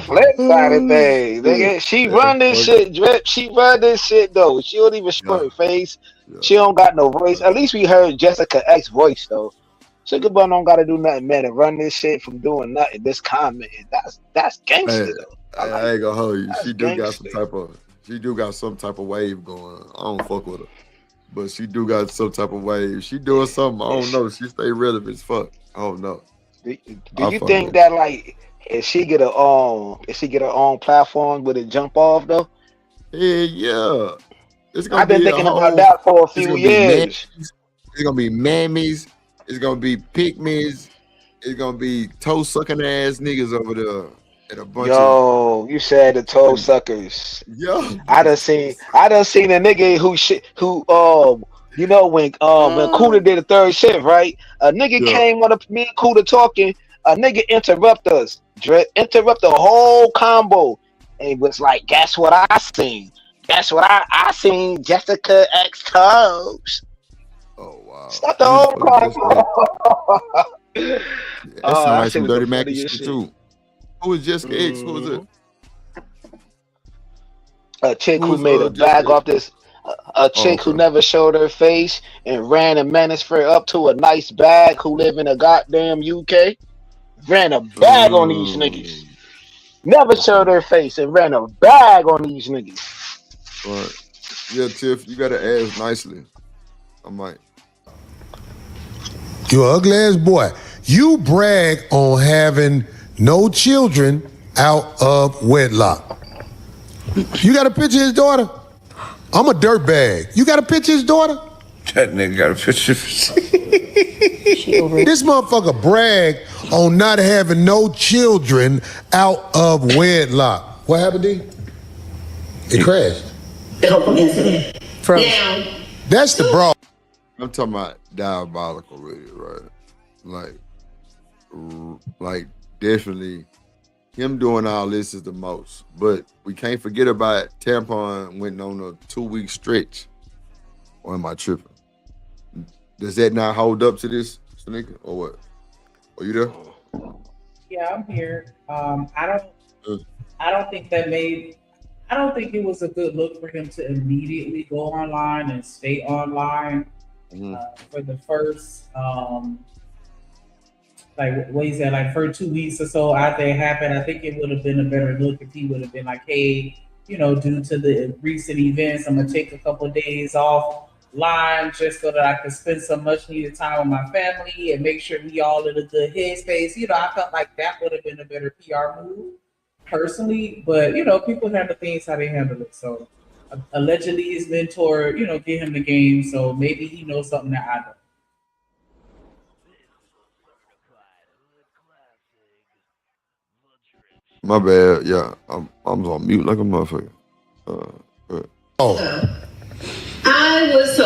flip side of things. Nigga, she run this shit, Drip. She run this shit though. She don't even show her face. She don't got no voice. At least we heard Jessica X voice though. Sugar Bomb don't gotta do nothing, man, and run this shit from doing nothing. This comment, that's gangster though. I ain't gonna hold you. She do gangster. got some type of wave going. I don't fuck with her, but she do got some type of wave. She doing something. I don't know. She stay relevant as fuck. I don't know. Do you think that like if she get her own platform, would it jump off though? Yeah. I've been thinking about that for a few years. It's gonna be mammies. It's gonna be pygmies. It's gonna be toe sucking ass niggas over there. And a bunch you said the toe suckers. Yeah. I done seen a nigga who you know when Kuda did the third shift, right? A nigga came on me and Kuda talking. A nigga interrupt us, interrupt the whole combo, and was like, "Guess what I seen? Guess what I seen? Jessica X toes." Oh wow. Stop the whole car. That sound like shit some was the Dirty Mac funniest shit too. Who was Jessica X? Who was it? A chick who Who's, made a Jessica bag X? off this. A chick who okay. never showed her face and ran a manosphere up to a nice bag who live in a goddamn UK. Ran a bag on these niggas. Never showed her face and ran a bag on these niggas. Right. Yeah, Tiff, you gotta ask nicely. I might. You ugly ass boy. You brag on having no children out of wedlock. You got a picture of his daughter? I'm a dirtbag. You got a picture of his daughter? That nigga got a picture. This motherfucker brag on not having no children out of wedlock. What happened, D? It crashed. That's the bra. I'm talking about diabolical, really, right? Like definitely, him doing all this is the most. But we can't forget about Tampon went on a 2-week stretch. Or am I tripping? Does that not hold up to this, Sneaker, or what? Are you there? Yeah, I'm here. I don't think it was a good look for him to immediately go online and stay online for the first, for 2 weeks or so after it happened. I think it would have been a better look if he would have been like, hey, due to the recent events, I'm gonna take a couple of days offline just so that I can spend some much needed time with my family and make sure we all in a good headspace. I felt like that would have been a better PR move personally, but people handle things how they handle it. So allegedly his mentor, get him the game, so maybe he knows something that I don't. My bad. Yeah, I'm on mute like a motherfucker.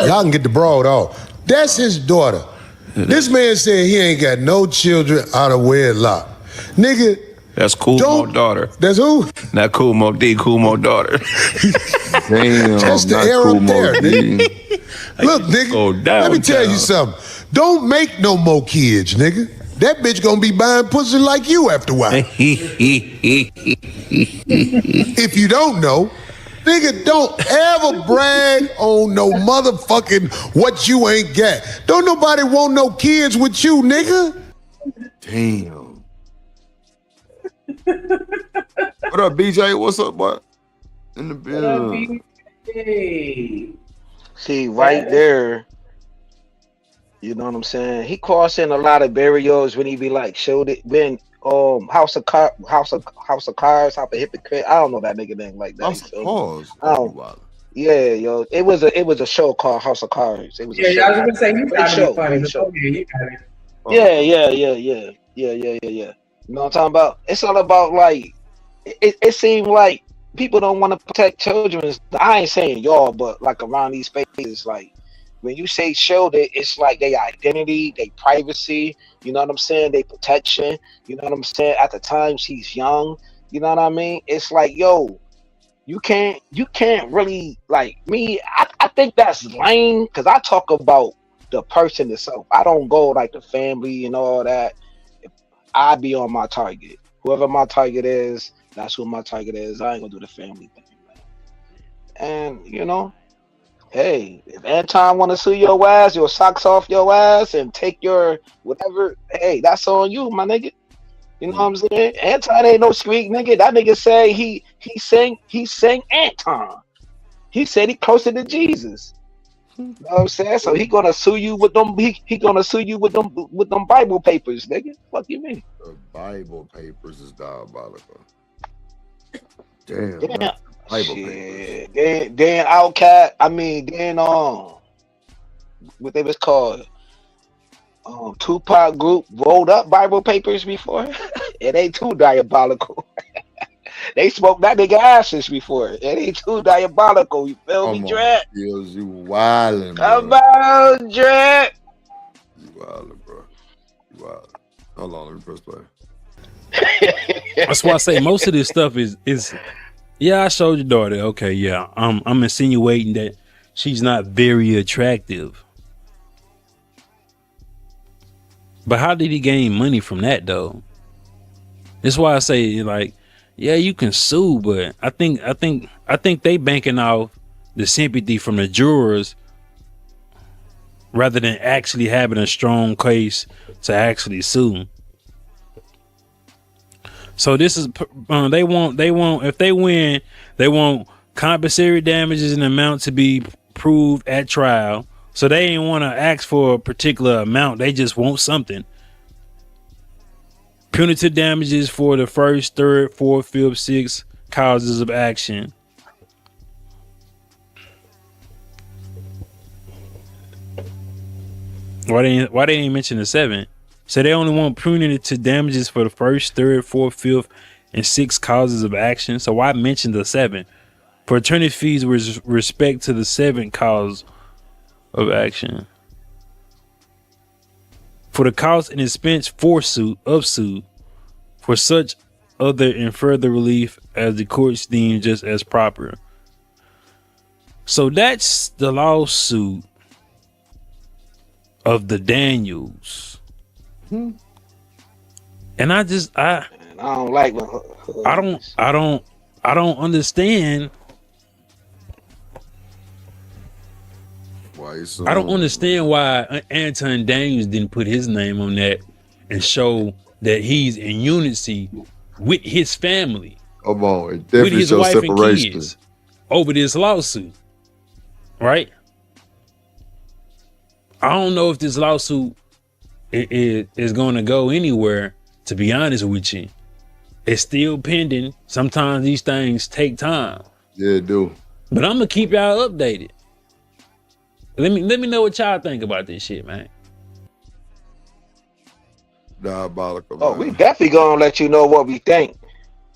Y'all can get the broad off. That's his daughter. This man said he ain't got no children out of wedlock. Nigga. That's Cool Mo daughter. That's who? Not Cool Mo D, Cool Mo daughter. Damn. That's the not air Cool up Mo there, D. nigga. Look, nigga, let me tell you something. Don't make no more kids, nigga. That bitch gonna be buying pussy like you after a while. If you don't know, nigga, don't ever brag on no motherfucking what you ain't got. Don't nobody want no kids with you, nigga. Damn. What up, BJ? What's up, boy? In the building. See, right there, you know what I'm saying? He crossed in a lot of burials when he be like, showed it, been House of Cards, House of Hypocrite. I don't know that nigga name like that. Yeah, yo, it was a show called House of Cards. It was a show. I was gonna say you got it funny. Yeah. You know what I'm talking about? It's all about like it seemed like people don't want to protect children. I ain't saying y'all, but like around these spaces, like when you say show that, it's like their identity, their privacy, you know what I'm saying? Their protection, you know what I'm saying? At the times he's young, you know what I mean? It's like, yo, you can't really like me. I think that's lame because I talk about the person itself. I don't go like the family and all that. I be on my target. Whoever my target is, that's who my target is. I ain't gonna do the family thing, man. And you know, hey, if Anton wanna sue your ass, your socks off your ass, and take your whatever, hey, that's on you, my nigga. You know what I'm saying? Anton ain't no street nigga. That nigga say he sang Anton. He said he closer to Jesus. You know what I'm saying? So he gonna sue you with them. He gonna sue you with them Bible papers, nigga. Fuck you mean? The Bible papers is diabolical. Damn. Bible papers. Then Outcat. I mean, then what they was called? Tupac group rolled up Bible papers before. It ain't too diabolical. They smoked that nigga ashes before. It ain't too diabolical. You feel me, Drat? You wildin', bro. Come on, Drat. You wildin', bro. You wildin'. Hold on, let me press play. That's why I say most of this stuff is yeah, I showed your daughter. Okay, yeah. I'm insinuating that she's not very attractive. But how did he gain money from that though? That's why I say, like, yeah, you can sue, but I think they banking off the sympathy from the jurors rather than actually having a strong case to actually sue. So this is they want if they win, they want compensatory damages and amount to be proved at trial. So they ain't want to ask for a particular amount. They just want something. Punitive damages for the first, third, fourth, fifth, sixth causes of action. Why they ain't mention the 7? So they only want punitive damages for the first, third, fourth, fifth, and sixth causes of action. So why mention the 7? For attorney fees with respect to the 7th cause of action. For the cost and expense for suit for such other and further relief as the courts deem just as proper. So that's the lawsuit of the Daniels. And I don't like when I don't understand. I don't understand why Anton Daniels didn't put his name on that and show that he's in unity with his family. Come on, it definitely with his shows wife separation. and kids over this lawsuit, right? I don't know if this lawsuit is going to go anywhere, to be honest with you. It's still pending. Sometimes these things take time. Yeah, it do. But I'm gonna keep y'all updated. Let me know what y'all think about this shit, man. Diabolical. Oh, we definitely gonna let you know what we think.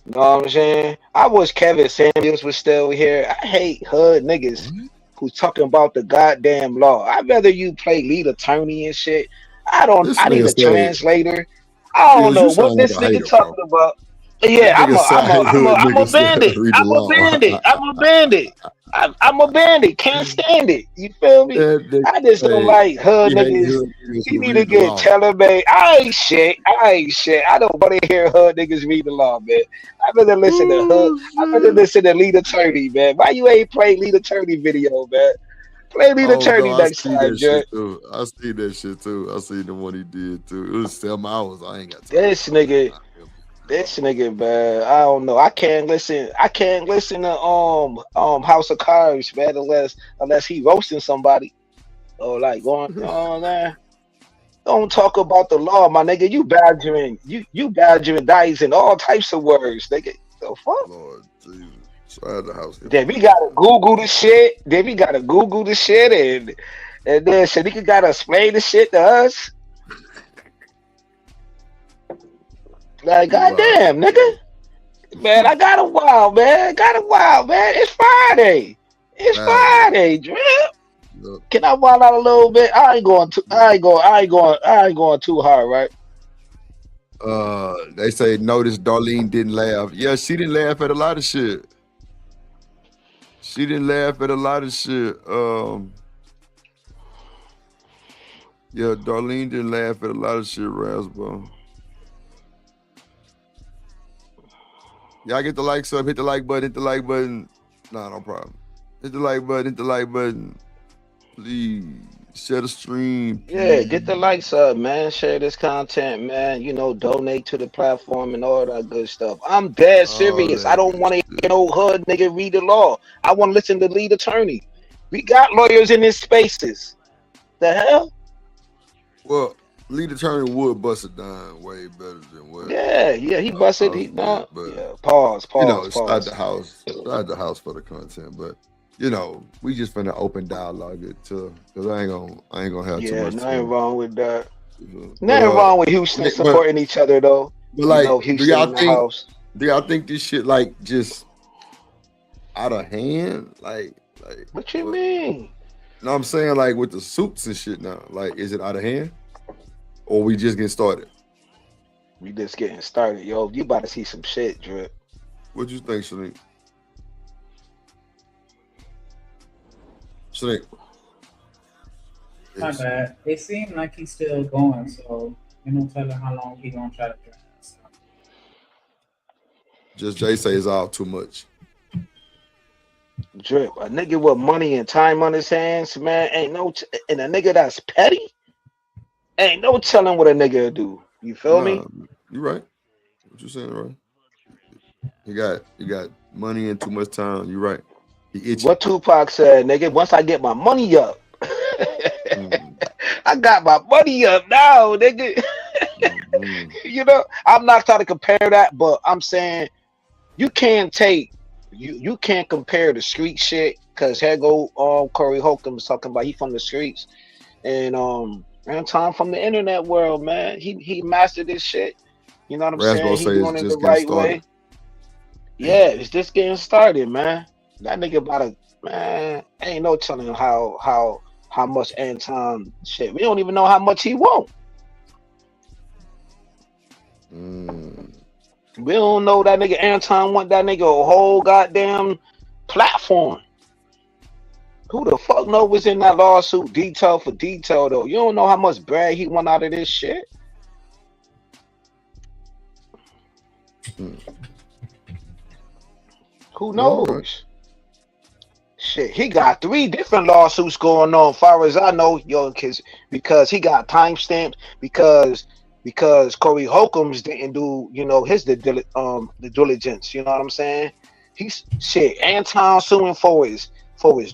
You know what I'm saying? I wish Kevin Samuels was still here. I hate hood niggas who's talking about the goddamn law. I'd rather you play lead attorney and shit. I need a translator. I don't know what this nigga talking about. Yeah, I'm a bandit. I'm a bandit. I'm a bandit. I'm a bandit. Can't stand it. You feel me? I just don't like hood niggas. You need to get Taliban. I ain't shit. I don't want to hear hood niggas read the law, man. I'd rather listen to hood. I'd rather listen to lead attorney, man. Why you ain't play lead attorney video, man? Play lead attorney next time, Judge. I see that shit too. I seen the one he did too. It was 7 hours. I ain't got time. This nigga, man, I don't know. I can't listen to House of Cards, man, unless he roasting somebody or like going on there. Don't talk about the law, my nigga. You badgering Dice and all types of words, nigga. The fuck? Lord Jesus. Inside the house. Then we gotta Google the shit. And then Shanika gotta explain the shit to us. Like, goddamn, nigga. Man, I got a while, man. It's Friday. Friday, Drip. Yep. Can I wild out a little bit? I ain't going too hard, right? They say notice Darlene didn't laugh. Yeah, she didn't laugh at a lot of shit. Yeah, Darlene didn't laugh at a lot of shit, Rasbo. Y'all get the likes up, hit the like button. Nah, no problem. Hit the like button. Please. Share the stream. Please. Yeah, get the likes up, man. Share this content, man. You know, donate to the platform and all that good stuff. I'm dead serious. I don't want to hear no hood nigga read the law. I want to listen to lead attorney. We got lawyers in these spaces. The hell? Well, lead attorney would bust it down way better than what. Yeah, he busted. Pause. You know, inside the house for the content, but you know, we just finna open dialogue it too, because I ain't gonna have too much. Nothing wrong with that. Nothing wrong with Houston supporting each other though. But like, Houston do y'all think this shit like just out of hand? Like what you mean? No, I'm saying like with the suits and shit now. Like, is it out of hand? Or we just getting started? We just getting started, yo. You about to see some shit, Drip. What you think, Shanique? Shanique. My bad. It seemed like he's still going, so Ain't no telling how long he gonna try to drag this out. Just Jay say it's all too much. Drip, a nigga with money and time on his hands, man, ain't no, and a nigga that's petty, ain't no telling what a nigga do. You feel me? You right. What you saying, right? You got money and too much time. You right. He itchy. What Tupac said, nigga, once I get my money up, I got my money up now, nigga. You know, I'm not trying to compare that, but I'm saying you can't take you can't compare the street shit, because here go Corey Holcomb was talking about he from the streets, and Tom from the internet world, man. He mastered this shit. You know what I'm saying? He doing it the right way. Yeah, it's just getting started, man. That nigga about to, man, ain't no telling how much Anton shit. We don't even know how much he want. We don't know that nigga Anton want that nigga a whole goddamn platform. Who the fuck know what's in that lawsuit detail for detail though? You don't know how much bread he want out of this shit. Who knows? Shit, he got 3 different lawsuits going on, far as I know, yo, because he got timestamps, because Corey Holcomb's didn't do, you know, the diligence. You know what I'm saying? He's shit. Anton suing for his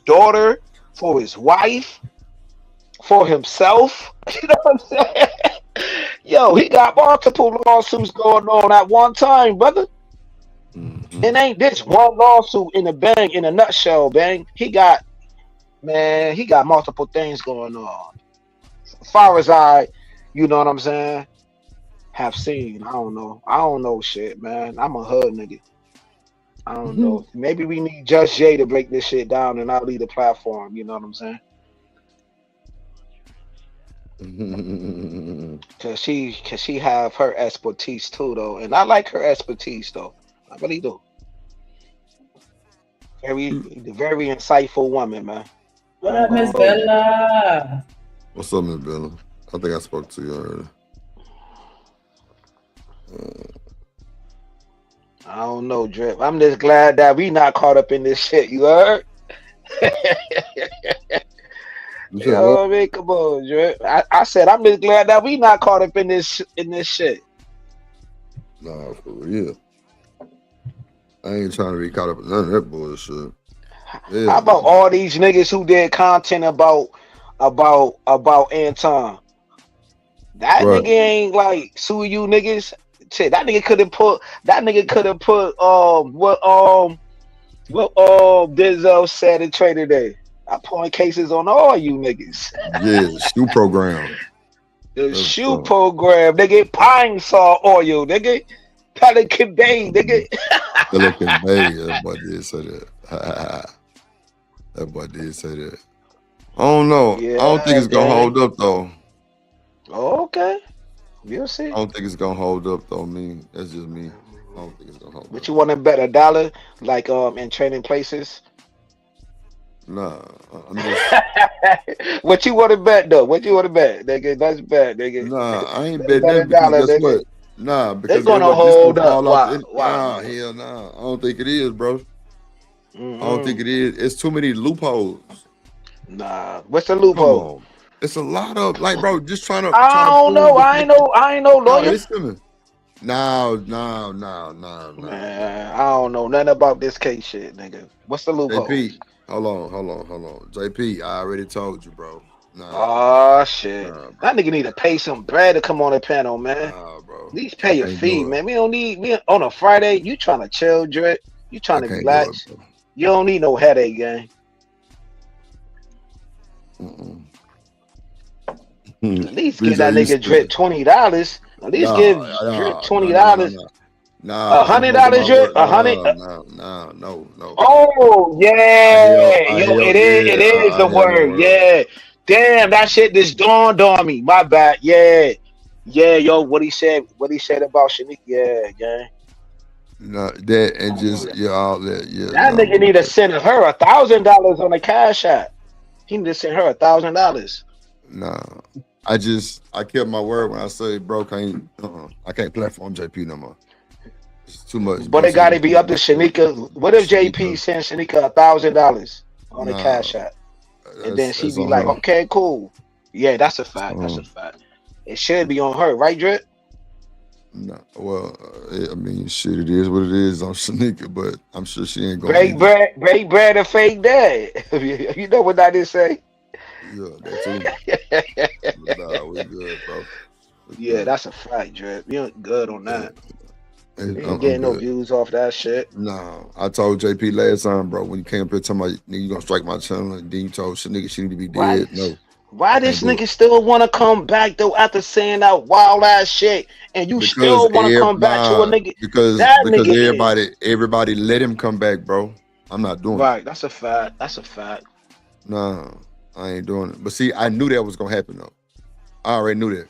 daughter, for his wife, for himself. You know what I'm saying? Yo, he got multiple lawsuits going on at one time, brother. It ain't this one lawsuit in a nutshell, bang. He got multiple things going on. As far as you know what I'm saying, have seen. I don't know shit, man. I'm a hood nigga. I don't know. Maybe we need Just Jay to break this shit down and I'll lead the platform. You know what I'm saying? Cause she have her expertise too, though, and I like her expertise though. I really do. Very insightful woman, man. What up, Miss Bella? What's up, Miss Bella? I think I spoke to you already. I don't know, Drip. I'm just glad that we not caught up in this shit. You heard? You know what I mean? Come on, Drip. I said I'm just glad that we not caught up in this shit. Nah, for real. I ain't trying to be caught up in none of that bullshit. Yeah. How about all these niggas who did content about Anton? That nigga ain't like sue you niggas. Shit, that nigga could have put what Denzel said in Trader Day. I point cases on all you niggas. Yeah, shoe program. The shoe program, nigga. Pine Saw oil, nigga. Pelican Bay, nigga. Pelican Bay, that boy did say that. That boy did say that. I don't know. Yeah, I don't think it's gonna hold up though. Okay. We'll see. I don't think it's gonna hold up though. That's just me. I don't think it's gonna hold up. But you want to bet $1 like in Trading Places? Nah, I'm just. What you want to bet though? What you want to bet, nigga? That's bet, nigga. Nah, I ain't bet that because guess what? Nah, because they're gonna hold up. Nah, hell nah. I don't think it is, bro. I don't think it is. It's too many loopholes. Nah, what's the loophole? It's a lot of bro, just trying to. I don't know. I ain't no lawyer. No. Man, I don't know nothing about this case shit, nigga. What's the loophole? JP, hold on. JP, I already told you, bro. Nah. Oh shit. Nah, that nigga need to pay some bread to come on the panel, man. Nah, bro. At least pay your fee, man. We on a Friday. You trying to chill, Drip? You trying to relax? You don't need no headache, gang. At least give that nigga Drip $20. At least give Drip $20. Nah, $100, Drip. $100. No. Oh yeah, it is the word. Yeah, damn, that shit just dawned on me. My bad. Yeah, yo, what he said about Shanique. Yeah. No, that and just all that. Yeah, that nigga need to send her $1,000 on the Cash App. He need to send her $1,000. Nah, I kept my word when I said, bro, I can't platform JP no more. It's too much. But it got to be up to Shanika. What if JP sends Shanika $1,000 on the Cash App, and then she be like, "Okay, cool, yeah, that's a fact. That's a fact. It should be on her, right, Drip?" No, well, I mean, shit, it is what it is on Shanika, but I'm sure she ain't gonna break bread and fake dad. You know what I did say? Yeah, that's it. Nah, we good, bro. Yeah, that's a fact, Drip. You ain't good on that. You ain't I'm getting no good. views off that shit. No, I told JP last time, bro, when you came up here talking about nigga, you gonna strike my channel, and then you told Shanika she need to be dead. No. Why this nigga still want to come back though after saying that wild ass shit, and you still want to come back to a nigga? Because everybody let him come back, bro. I'm not doing it. Right, that's a fact. That's a fact. Nah, I ain't doing it. But see, I knew that was gonna happen though. I already knew that.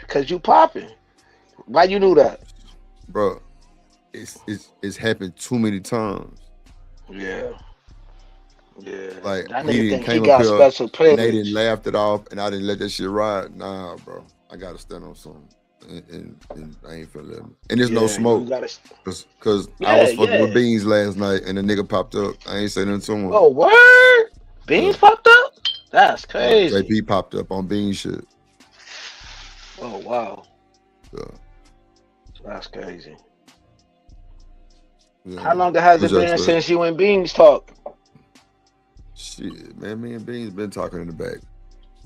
Cause you popping. Why you knew that? Bro, it's happened too many times. Yeah. Yeah. Like that he nigga didn't think he came got up here special and privilege. they didn't laugh it off, and I didn't let that shit ride. Nah, bro, I gotta stand on something, and I ain't finna let him. And there's no smoke, cause I was fucking with Beans last night, and the nigga popped up. I ain't saying nothing to him. Oh, word? Beans popped up? That's crazy. JP popped up on Beans shit. Oh wow. Yeah. That's crazy. Yeah. How long has it been since you and Beans talked? Shit, man, me and Beans been talking in the back.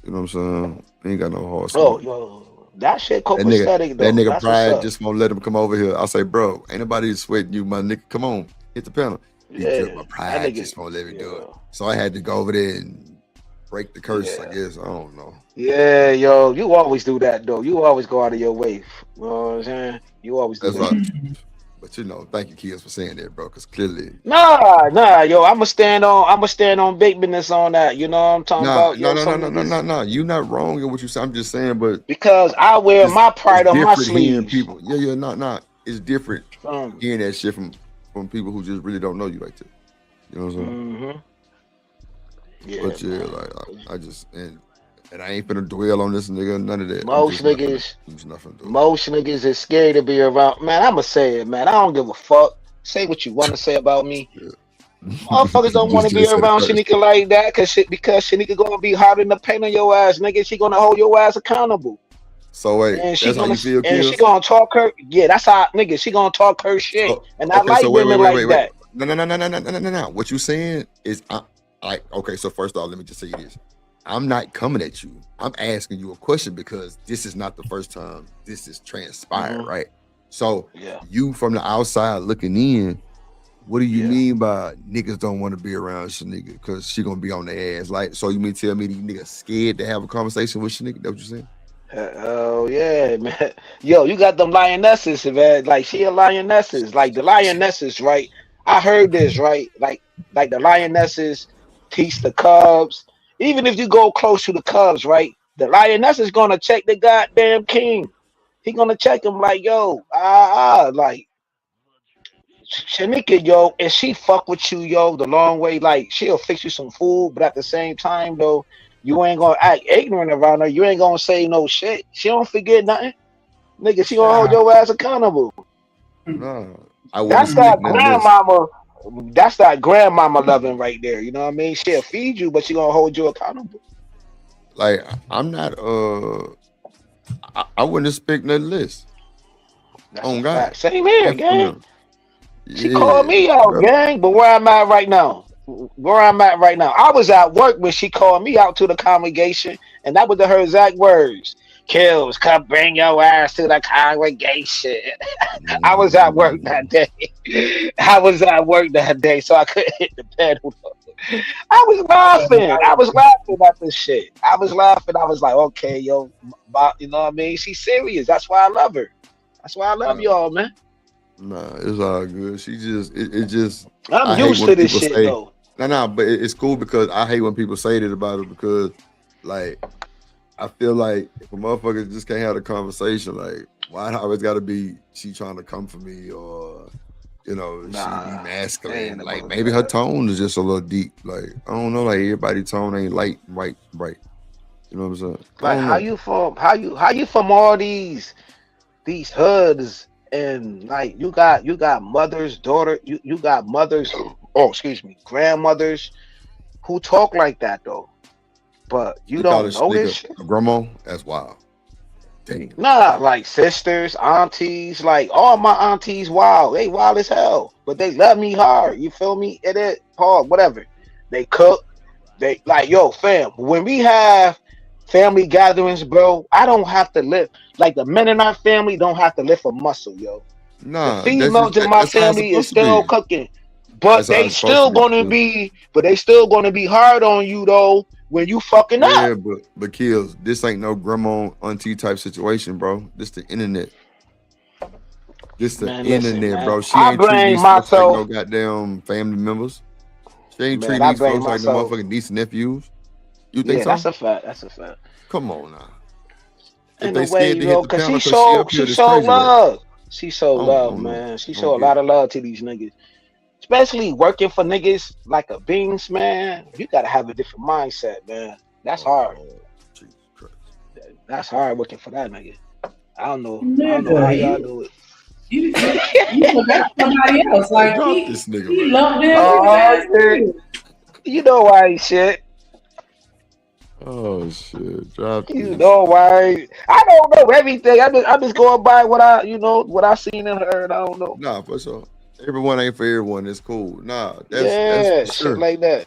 You know what I'm saying? He ain't got no horse. Oh, yo, that shit copacetic though. That nigga That's Pride just won't let him come over here. I say, bro, ain't nobody sweating you, my nigga. Come on, hit the panel. My Pride just won't let me do it. So I had to go over there and break the curse, I guess. I don't know. Yeah, yo, you always do that though. You always go out of your way. You know what I'm saying? You always do That's that. right. But you know, thank you, kids, for saying that, bro. Because clearly, Nah, yo, I'ma stand on big business on that. You know what I'm talking about? Yo, no. You not wrong in what you say. I'm just saying, but because I wear my pride on my hearing sleeve. people. Yeah, nah. It's different hearing that shit from people who just really don't know you like that. You know what I'm saying? Yeah, but yeah, like I just and I ain't finna dwell on this nigga. None of that. Most niggas is scared to be around. Man, I'ma say it, man. I don't give a fuck. Say what you want to say about me. Motherfuckers don't want to be around Shanika like that because Shanika gonna be hard in the paint on your ass, nigga. She gonna hold your ass accountable. So wait, and that's how you feel, and Kills? she gonna talk her. Yeah, that's how nigga. She gonna talk her shit, and I like women like that. No. What you saying is, okay. So first off, let me just say this. I'm not coming at you. I'm asking you a question because this is not the first time this is transpired, right? So you from the outside looking in, what do you mean by niggas don't want to be around Shanika because she gonna be on the ass? Like, so you mean tell me these niggas scared to have a conversation with Shanika? That what you saying? Oh yeah, man. Yo, you got them lionesses, man. Like she a lionesses. Like the lionesses, right? I heard this, right? Like the lionesses teach the cubs. Even if you go close to the cubs, right? The lioness is gonna check the goddamn king. He gonna check him like, yo, like Shanika, yo, and she fuck with you, yo, the long way. Like she'll fix you some food, but at the same time, though, you ain't gonna act ignorant around her. You ain't gonna say no shit. She don't forget nothing, nigga. She gonna hold your ass accountable. No, that's that grandmama. That's that grandmama loving right there. You know what I mean? She'll feed you, but she gonna hold you accountable. Like I'm not. I wouldn't expect nothing less. On God, same here, gang. She called me out, gang. But where I'm at right now? I was at work when she called me out to the congregation, and that was her exact words. Kills, come bring your ass to the congregation. I was at work that day. So I couldn't hit the pedal. I was laughing at this shit. I was like, okay, yo, you know what I mean? She's serious. That's why I love her. That's why I love y'all, man. Nah, it's all good. She just, I'm used to this shit, though. No, but it's cool because I hate when people say that about it because, like, I feel like if a motherfucker just can't have a conversation, like, why it always got to be she trying to come for me or, you know, she be masculine. Like, maybe her tone is just a little deep. Like, I don't know, like, everybody's tone ain't light, right. You know what I'm saying? Like how you from all these hoods, and like you got mothers, daughter, you got mothers, grandmothers who talk like that though. But you don't know this shit. Grandma, that's wild. Damn. Nah, like sisters, aunties, like all my aunties wild. They wild as hell. But they love me hard. You feel me? It hard, whatever. They cook. They like, yo, fam, when we have family gatherings, bro, I don't have to lift. Like the men in our family don't have to lift a muscle, yo. Nah, the females in my family is still cooking. But they still gonna be hard on you though when you fucking up. Yeah, but Kills, this ain't no grandma auntie type situation, bro. This the internet. This the internet, bro. She ain't treating these folks like no goddamn family members. She ain't treating these folks like no motherfucking niece and nephews. You think so? That's a fact. That's a fact. Come on now. In a way, you know, because she showed love. She showed love, man. She showed a lot of love to these niggas. Especially working for niggas like a Beans, man. You gotta have a different mindset, man. That's hard. That's hard working for that nigga. I don't know how y'all do it. You forgot somebody else. Like he loved him. You know why he shit. Oh shit! You know why? I don't know everything. I'm just going by what I seen and heard. I don't know. Nah, for sure. Everyone ain't for everyone. It's cool. Nah, that's for sure. Shit like that.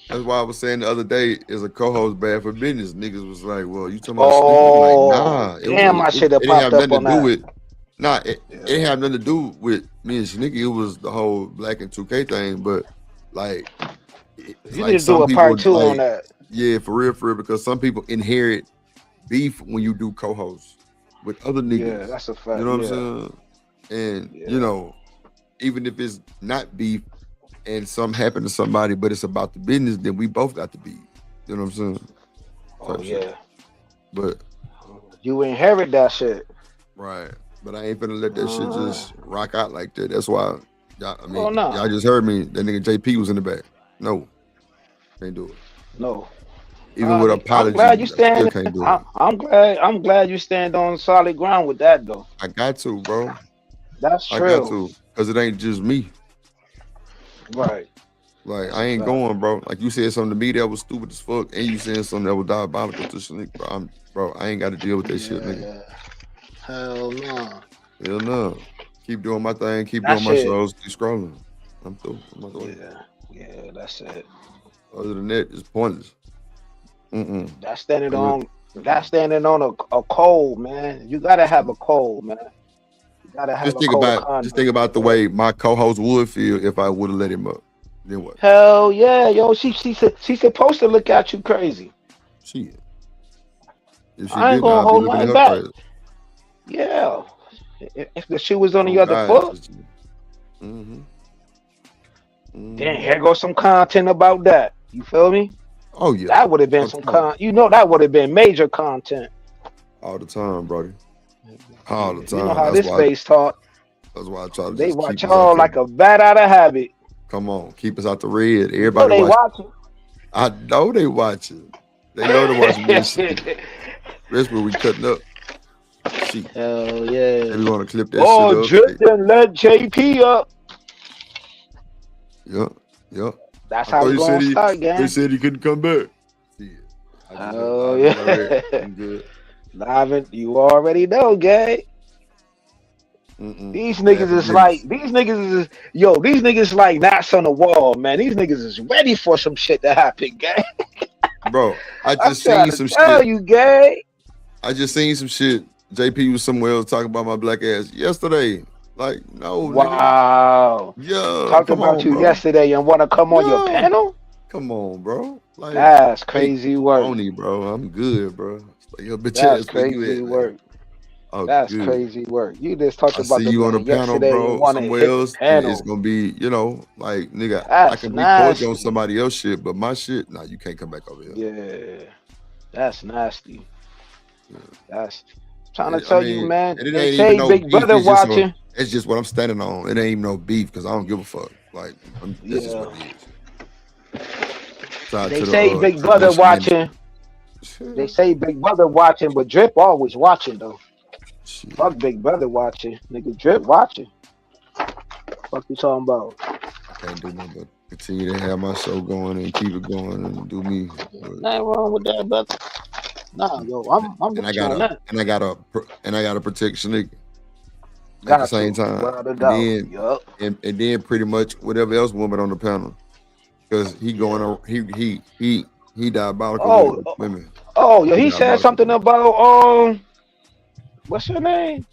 That's why I was saying the other day, is a co-host bad for business? Niggas was like, well, you talking about Sneaky? Like, nah. Damn, I should have popped up on that. Nah, it ain't have nothing to do with me and Sneaky. It was the whole Black and 2K thing. But like, you need to do a part 2 on that. Yeah, for real, because some people inherit beef when you do co-hosts with other niggas. Yeah, that's a fact. You know what I'm saying? And you know, even if it's not beef and something happened to somebody, but it's about the business, then we both got to be. You know what I'm saying? Oh yeah. But you inherit that shit. Right. But I ain't finna let that shit just rock out like that. That's why y'all, no. Y'all just heard me. That nigga JP was in the back. No. Can't do it. No. Even with apology, I'm glad you stand. Can't do it. I'm glad you stand on solid ground with that though. I got to, bro. That's true. I got to, because it ain't just me. Right. Like I ain't going, bro. Like you said something to me that was stupid as fuck, and you said something that was diabolical to Shanique, bro. I ain't got to deal with that shit, nigga. Hell no. Hell no. Keep doing my thing. Keep doing my shows. Keep scrolling. I'm through. I'm not doing it. Yeah, that's it. Other than that, it's pointless. That's standing on a cold, man. You gotta have a cold, man. You gotta have just think about the way my co-host would feel if I would have let him up. Then what? Hell yeah, yo. She's supposed to look at you crazy. Shit. I ain't gonna hold my back. Yeah. If the shoe was on the other foot. Then here goes some content about that. You feel me? Oh yeah. That would have been some that would have been major content. All the time, brother. All the time. You know how this space talk. That's why I try to. They watch y'all like a bat out of habit. Come on, keep us out the red. Everybody watching. I know they watching. They know they watching this shit. That's where we cutting up. Shit. Hell yeah. We want to clip that shit up. Oh, Drip done let JP up. Yep. That's how we gonna start, gang. They said he couldn't come back. Oh yeah. I'm good. Live, you already know, gang. These niggas is like, these niggas like gnats on the wall, man. These niggas is ready for some shit to happen, gang. Bro, I just seen some shit. Tell you, gang. I just seen some shit. JP was somewhere else talking about my black ass yesterday. Like, no. Wow. Nigga. Yeah. Talked about you yesterday and want to come on your panel? Come on, bro. Like, that's crazy work. Only, bro. I'm good, bro. Like, your bitch that's ass crazy work. Oh, that's good. Crazy work. You just talked about see you on the panel, bro. Somewhere else, it's gonna be, you know, like nigga. I can be pointing on somebody else shit, but my shit, nah, you can't come back over here. Yeah, that's nasty. Yeah. That's trying to tell you, man. It ain't even no Big Brother watching. It's just what I'm standing on. It ain't even no beef because I don't give a fuck. Like, this is what it is. They say Big Brother watching. They say Big Brother watching, but Drip always watching though. Fuck Big Brother watching, nigga. Drip watching. Fuck you talking about? I can't do nothing but continue to have my show going and keep it going and do me. Nothing wrong with that, brother. Nah, yo, I'm And I with you on gotta that. and I gotta protect Shanika at Got the same to, time. without a And doubt. then Yup. and then pretty much whatever else woman on the panel. Because he going on he diabolical with women. Oh, yo, he He said diabolical. something about what's her name?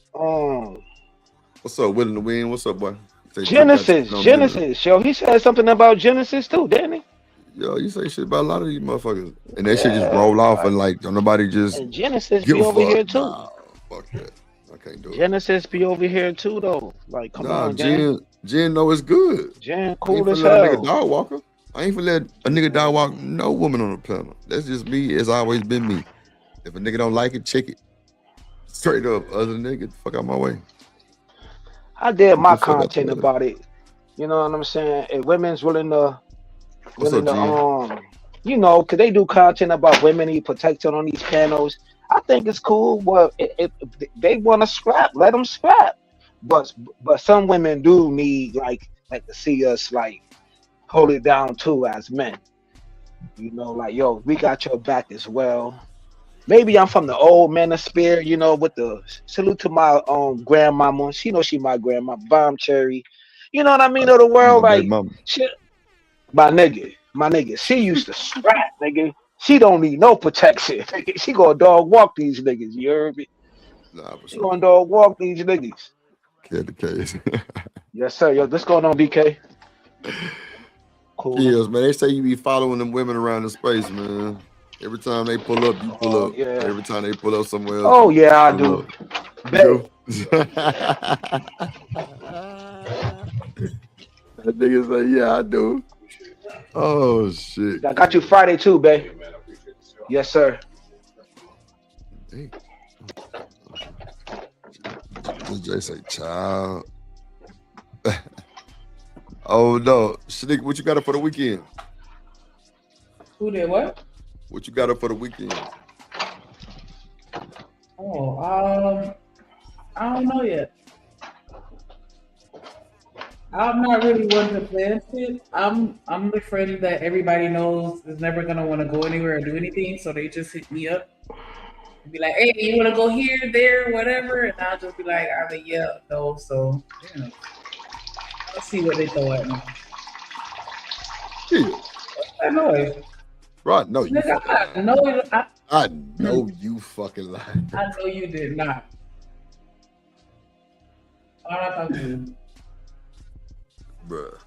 What's up, Willing to Win? What's up, boy? Say Trip got Genesis. no limit. Genesis. Yo, he said something about Genesis too, didn't he? Yo, you say shit about a lot of these motherfuckers. And that shit just roll off and like don't nobody just And Genesis give be a over fuck. here too. Nah, fuck that. I can't do it. Genesis be over here too though. Like, come Nah, on, Jen. Jen know it's good. Jen I ain't cool finna as let a nigga hell. dog walk her. I ain't finna let a nigga dog walk no woman on the panel. That's just me. It's always been me. If a nigga don't like it, check it. Straight up. Other than nigga, fuck out my way. I did my Get the fuck out the content way. about it. You know what I'm saying? If women's willing to What's up, Jen? you know, cause they do content about women need protection on these panels. I think it's cool. Well, if they want to scrap, let them scrap. But some women do need like to see us like hold it down too as men. You know, like yo, we got your back as well. Maybe I'm from the old manosphere, you know, with the salute to my grandmama. She knows she my grandma, Bomb Cherry. You know what I mean? Of the world, My baby like mama. shit. My nigga, she used to scrap, nigga. She don't need no protection. Nigga. She gonna dog walk these niggas. You heard me? Nah, for She sure. gonna dog walk these niggas. Kill the case. Yes, sir. Yo, what's going on, BK? Cool. Yes, man. They say you be following them women around the space, man. Every time they pull up, you pull up. Yeah. Every time they pull up somewhere else. Oh you yeah, I pull do. up. Bet. You do? That nigga say, yeah, I do. Oh shit. I got you Friday too, babe. Yes, sir. Hey. Jay say, child. Oh no, Shanika, what you got up for the weekend? Who did what? What you got up for the weekend? Oh, I don't know yet. I'm not really one to plan shit. I'm the friend that everybody knows is never gonna want to go anywhere or do anything, so they just hit me up and be like, "Hey, you want to go here, there, whatever?" And I'll just be like, "I'm a yeah, no." So, yeah. Let's see what they throw at me. Yeah. What's that noise? Right, no, you Nigga, fucking I lying. know, I know you fucking lying. I know you did not. All right, talk to you. Bruh.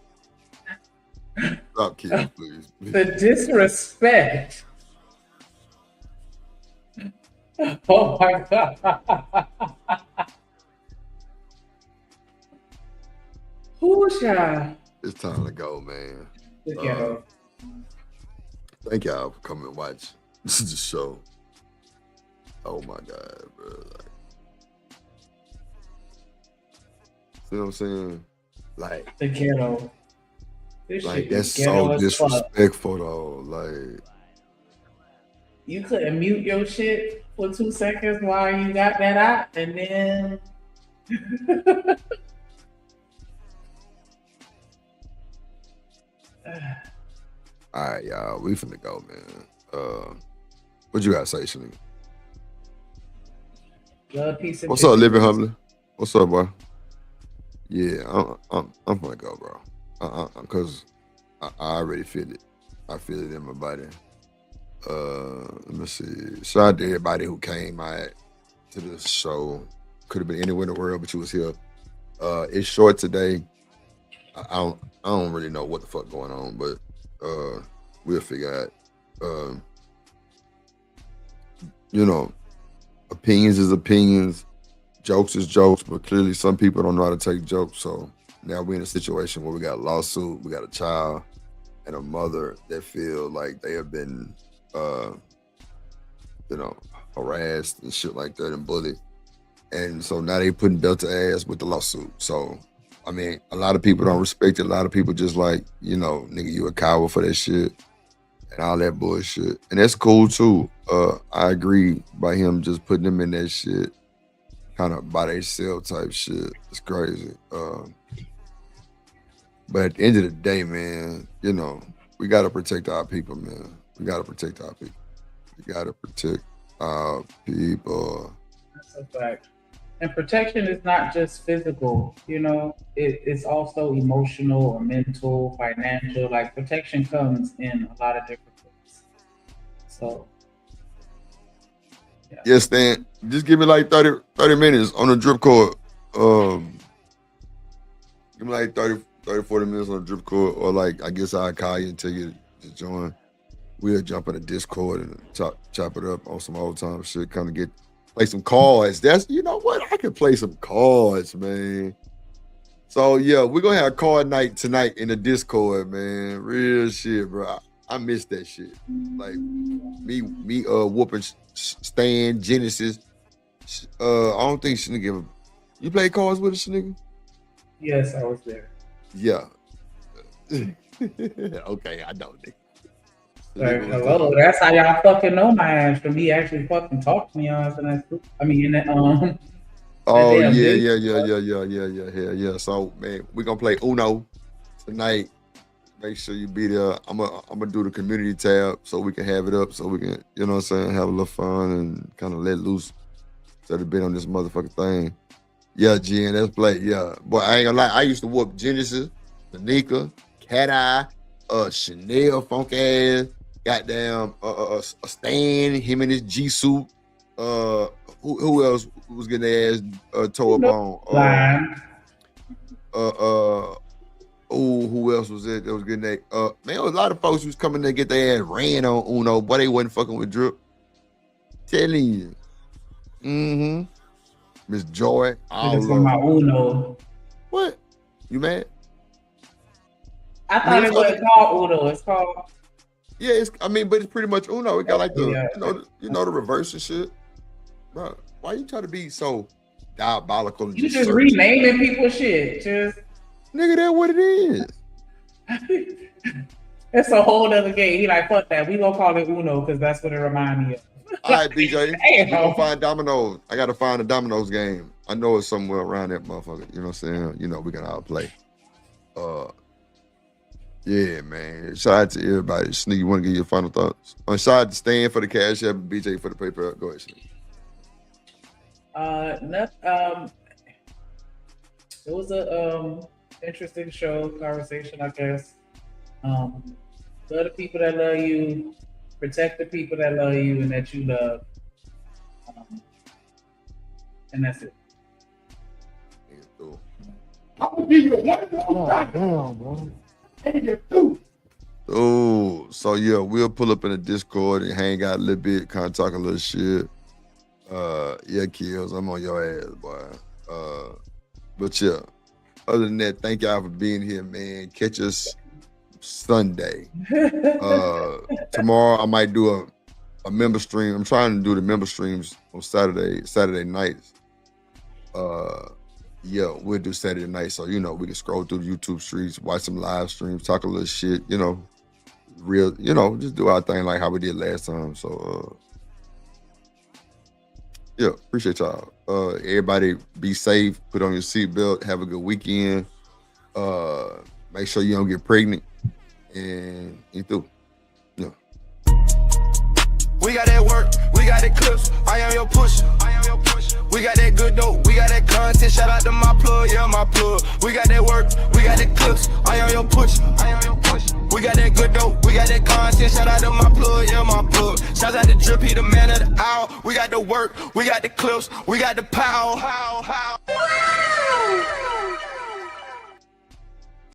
Stop kidding, please. The disrespect. Oh my god. Whoosha. It's time to go, man. The ghetto. Thank y'all for coming and watch the show. Oh my god, bro. Like, see what I'm saying? Like, The ghetto. This like shit that's is ghetto so as fuck. disrespectful though. Like, You couldn't mute your shit for 2 seconds while you got that out, and then all right, y'all, we finna go, man. What you gotta say, Shanika? love, peace, and What's up, chicken. Living Humbly? What's up, boy? Yeah, I'm gonna go, bro. Cause I already feel it. I feel it in my body. Let me see. Shout out to everybody who came out to this show. Could have been anywhere in the world, but you was here. It's short today. I don't really know what the fuck going on, but we'll figure out. You know, opinions is opinions, jokes is jokes, but clearly some people don't know how to take jokes. So now we're in a situation where we got a lawsuit, we got a child and a mother that feel like they have been, you know, harassed and shit like that and bullied. And so now they putting belt to ass with the lawsuit. So, I mean, a lot of people don't respect it. A lot of people just like, you know, nigga, you a coward for that shit. and all that bullshit. And that's cool too. I agree by him just putting them in that shit, kind of by themselves type shit. It's crazy. But at the end of the day, man, you know, we gotta protect our people, man. We gotta protect our people. We gotta protect our people. That's a fact. And protection is not just physical, you know, it's also emotional or mental, financial. Like protection comes in a lot of different ways. So, yeah. Yes, Stan. Just give me like 30 minutes on the drip cord. Give me like 30, 40 minutes on the drip cord, or like I guess I'll call you and tell you to join. We'll jump in the Discord and chop it up on some old time shit, kind of play some cards. That's, you know what? I can play some cards, man. So yeah, we're gonna have card night tonight in the Discord, man. Real shit, bro. I miss that shit. Like me whooping Stan, Genesis. I don't think Shnigga. You play cards with us, Shnigga? Yes, I was there. Yeah. Okay, I know, nigga. Like, hello, that's how y'all fucking know my ass, for me actually fucking talk to me on. I mean, in that Oh yeah. So man, we're gonna play Uno tonight. Make sure you be there. I'm gonna do the community tab so we can have it up, so we can, you know what I'm saying, have a little fun and kind of let loose instead of being on this motherfucking thing. Yeah, Jen, let's play. Yeah, boy, I ain't gonna lie. I used to whoop Genesis, Tanika, Cat Eye, Chanel, funk ass. Goddamn, Stan, him and his G suit. Who else was getting their ass tore up on? Who else was it that was getting their? Man, there was a lot of folks who was coming to get their ass ran on Uno, but they wasn't fucking with Drip. Telling you. Miss Joy. It's on my Uno. What? You mad? I thought it wasn't called Uno. It's called. Yeah, but it's pretty much Uno. It got like the, you know, the reverse and shit. Bro, why you try to be so diabolical? And you just renaming people shit. Just nigga, that's what it is. It's a whole other game. He like, fuck that. We gonna call it Uno because that's what it reminds me of. All right, BJ. We gonna find Dominoes. I gotta find a Dominoes game. I know it's somewhere around that motherfucker. You know what I'm saying? You know, we can all play. Yeah, man. Shout out to everybody. Sneak, you want to give your final thoughts? Shout out to Stan for the Cash App and BJ for the PayPal. Go ahead, Sneak. It was a interesting show, conversation, I guess. Love the people that love you, protect the people that love you and that you love. And that's it. I'm gonna give you one more. Bro. Oh, so yeah, we'll pull up in the Discord and hang out a little bit, kind of talk a little shit. Yeah, Kills, I'm on your ass, boy. But yeah, other than that, thank y'all for being here, man. Catch us Sunday. Tomorrow I might do a member stream. I'm trying to do the member streams on Saturday nights. Yeah, we'll do Saturday night, so you know we can scroll through the YouTube streets, watch some live streams, talk a little shit, you know, real, you know, just do our thing like how we did last time. So yeah, appreciate y'all. Everybody be safe, put on your seatbelt, have a good weekend. Make sure you don't get pregnant and eat through. Yeah. We got that work, we got that clips, I am your pusher. We got that good dope, we got that content, shout out to my plug, yeah, my plug. We got that work, we got that clips, I am your pusher. We got that good dope, we got that content, shout out to my plug, yeah, my plug. Shout out to Drip, he the man of the hour. We got the work, we got the clips, we got the power.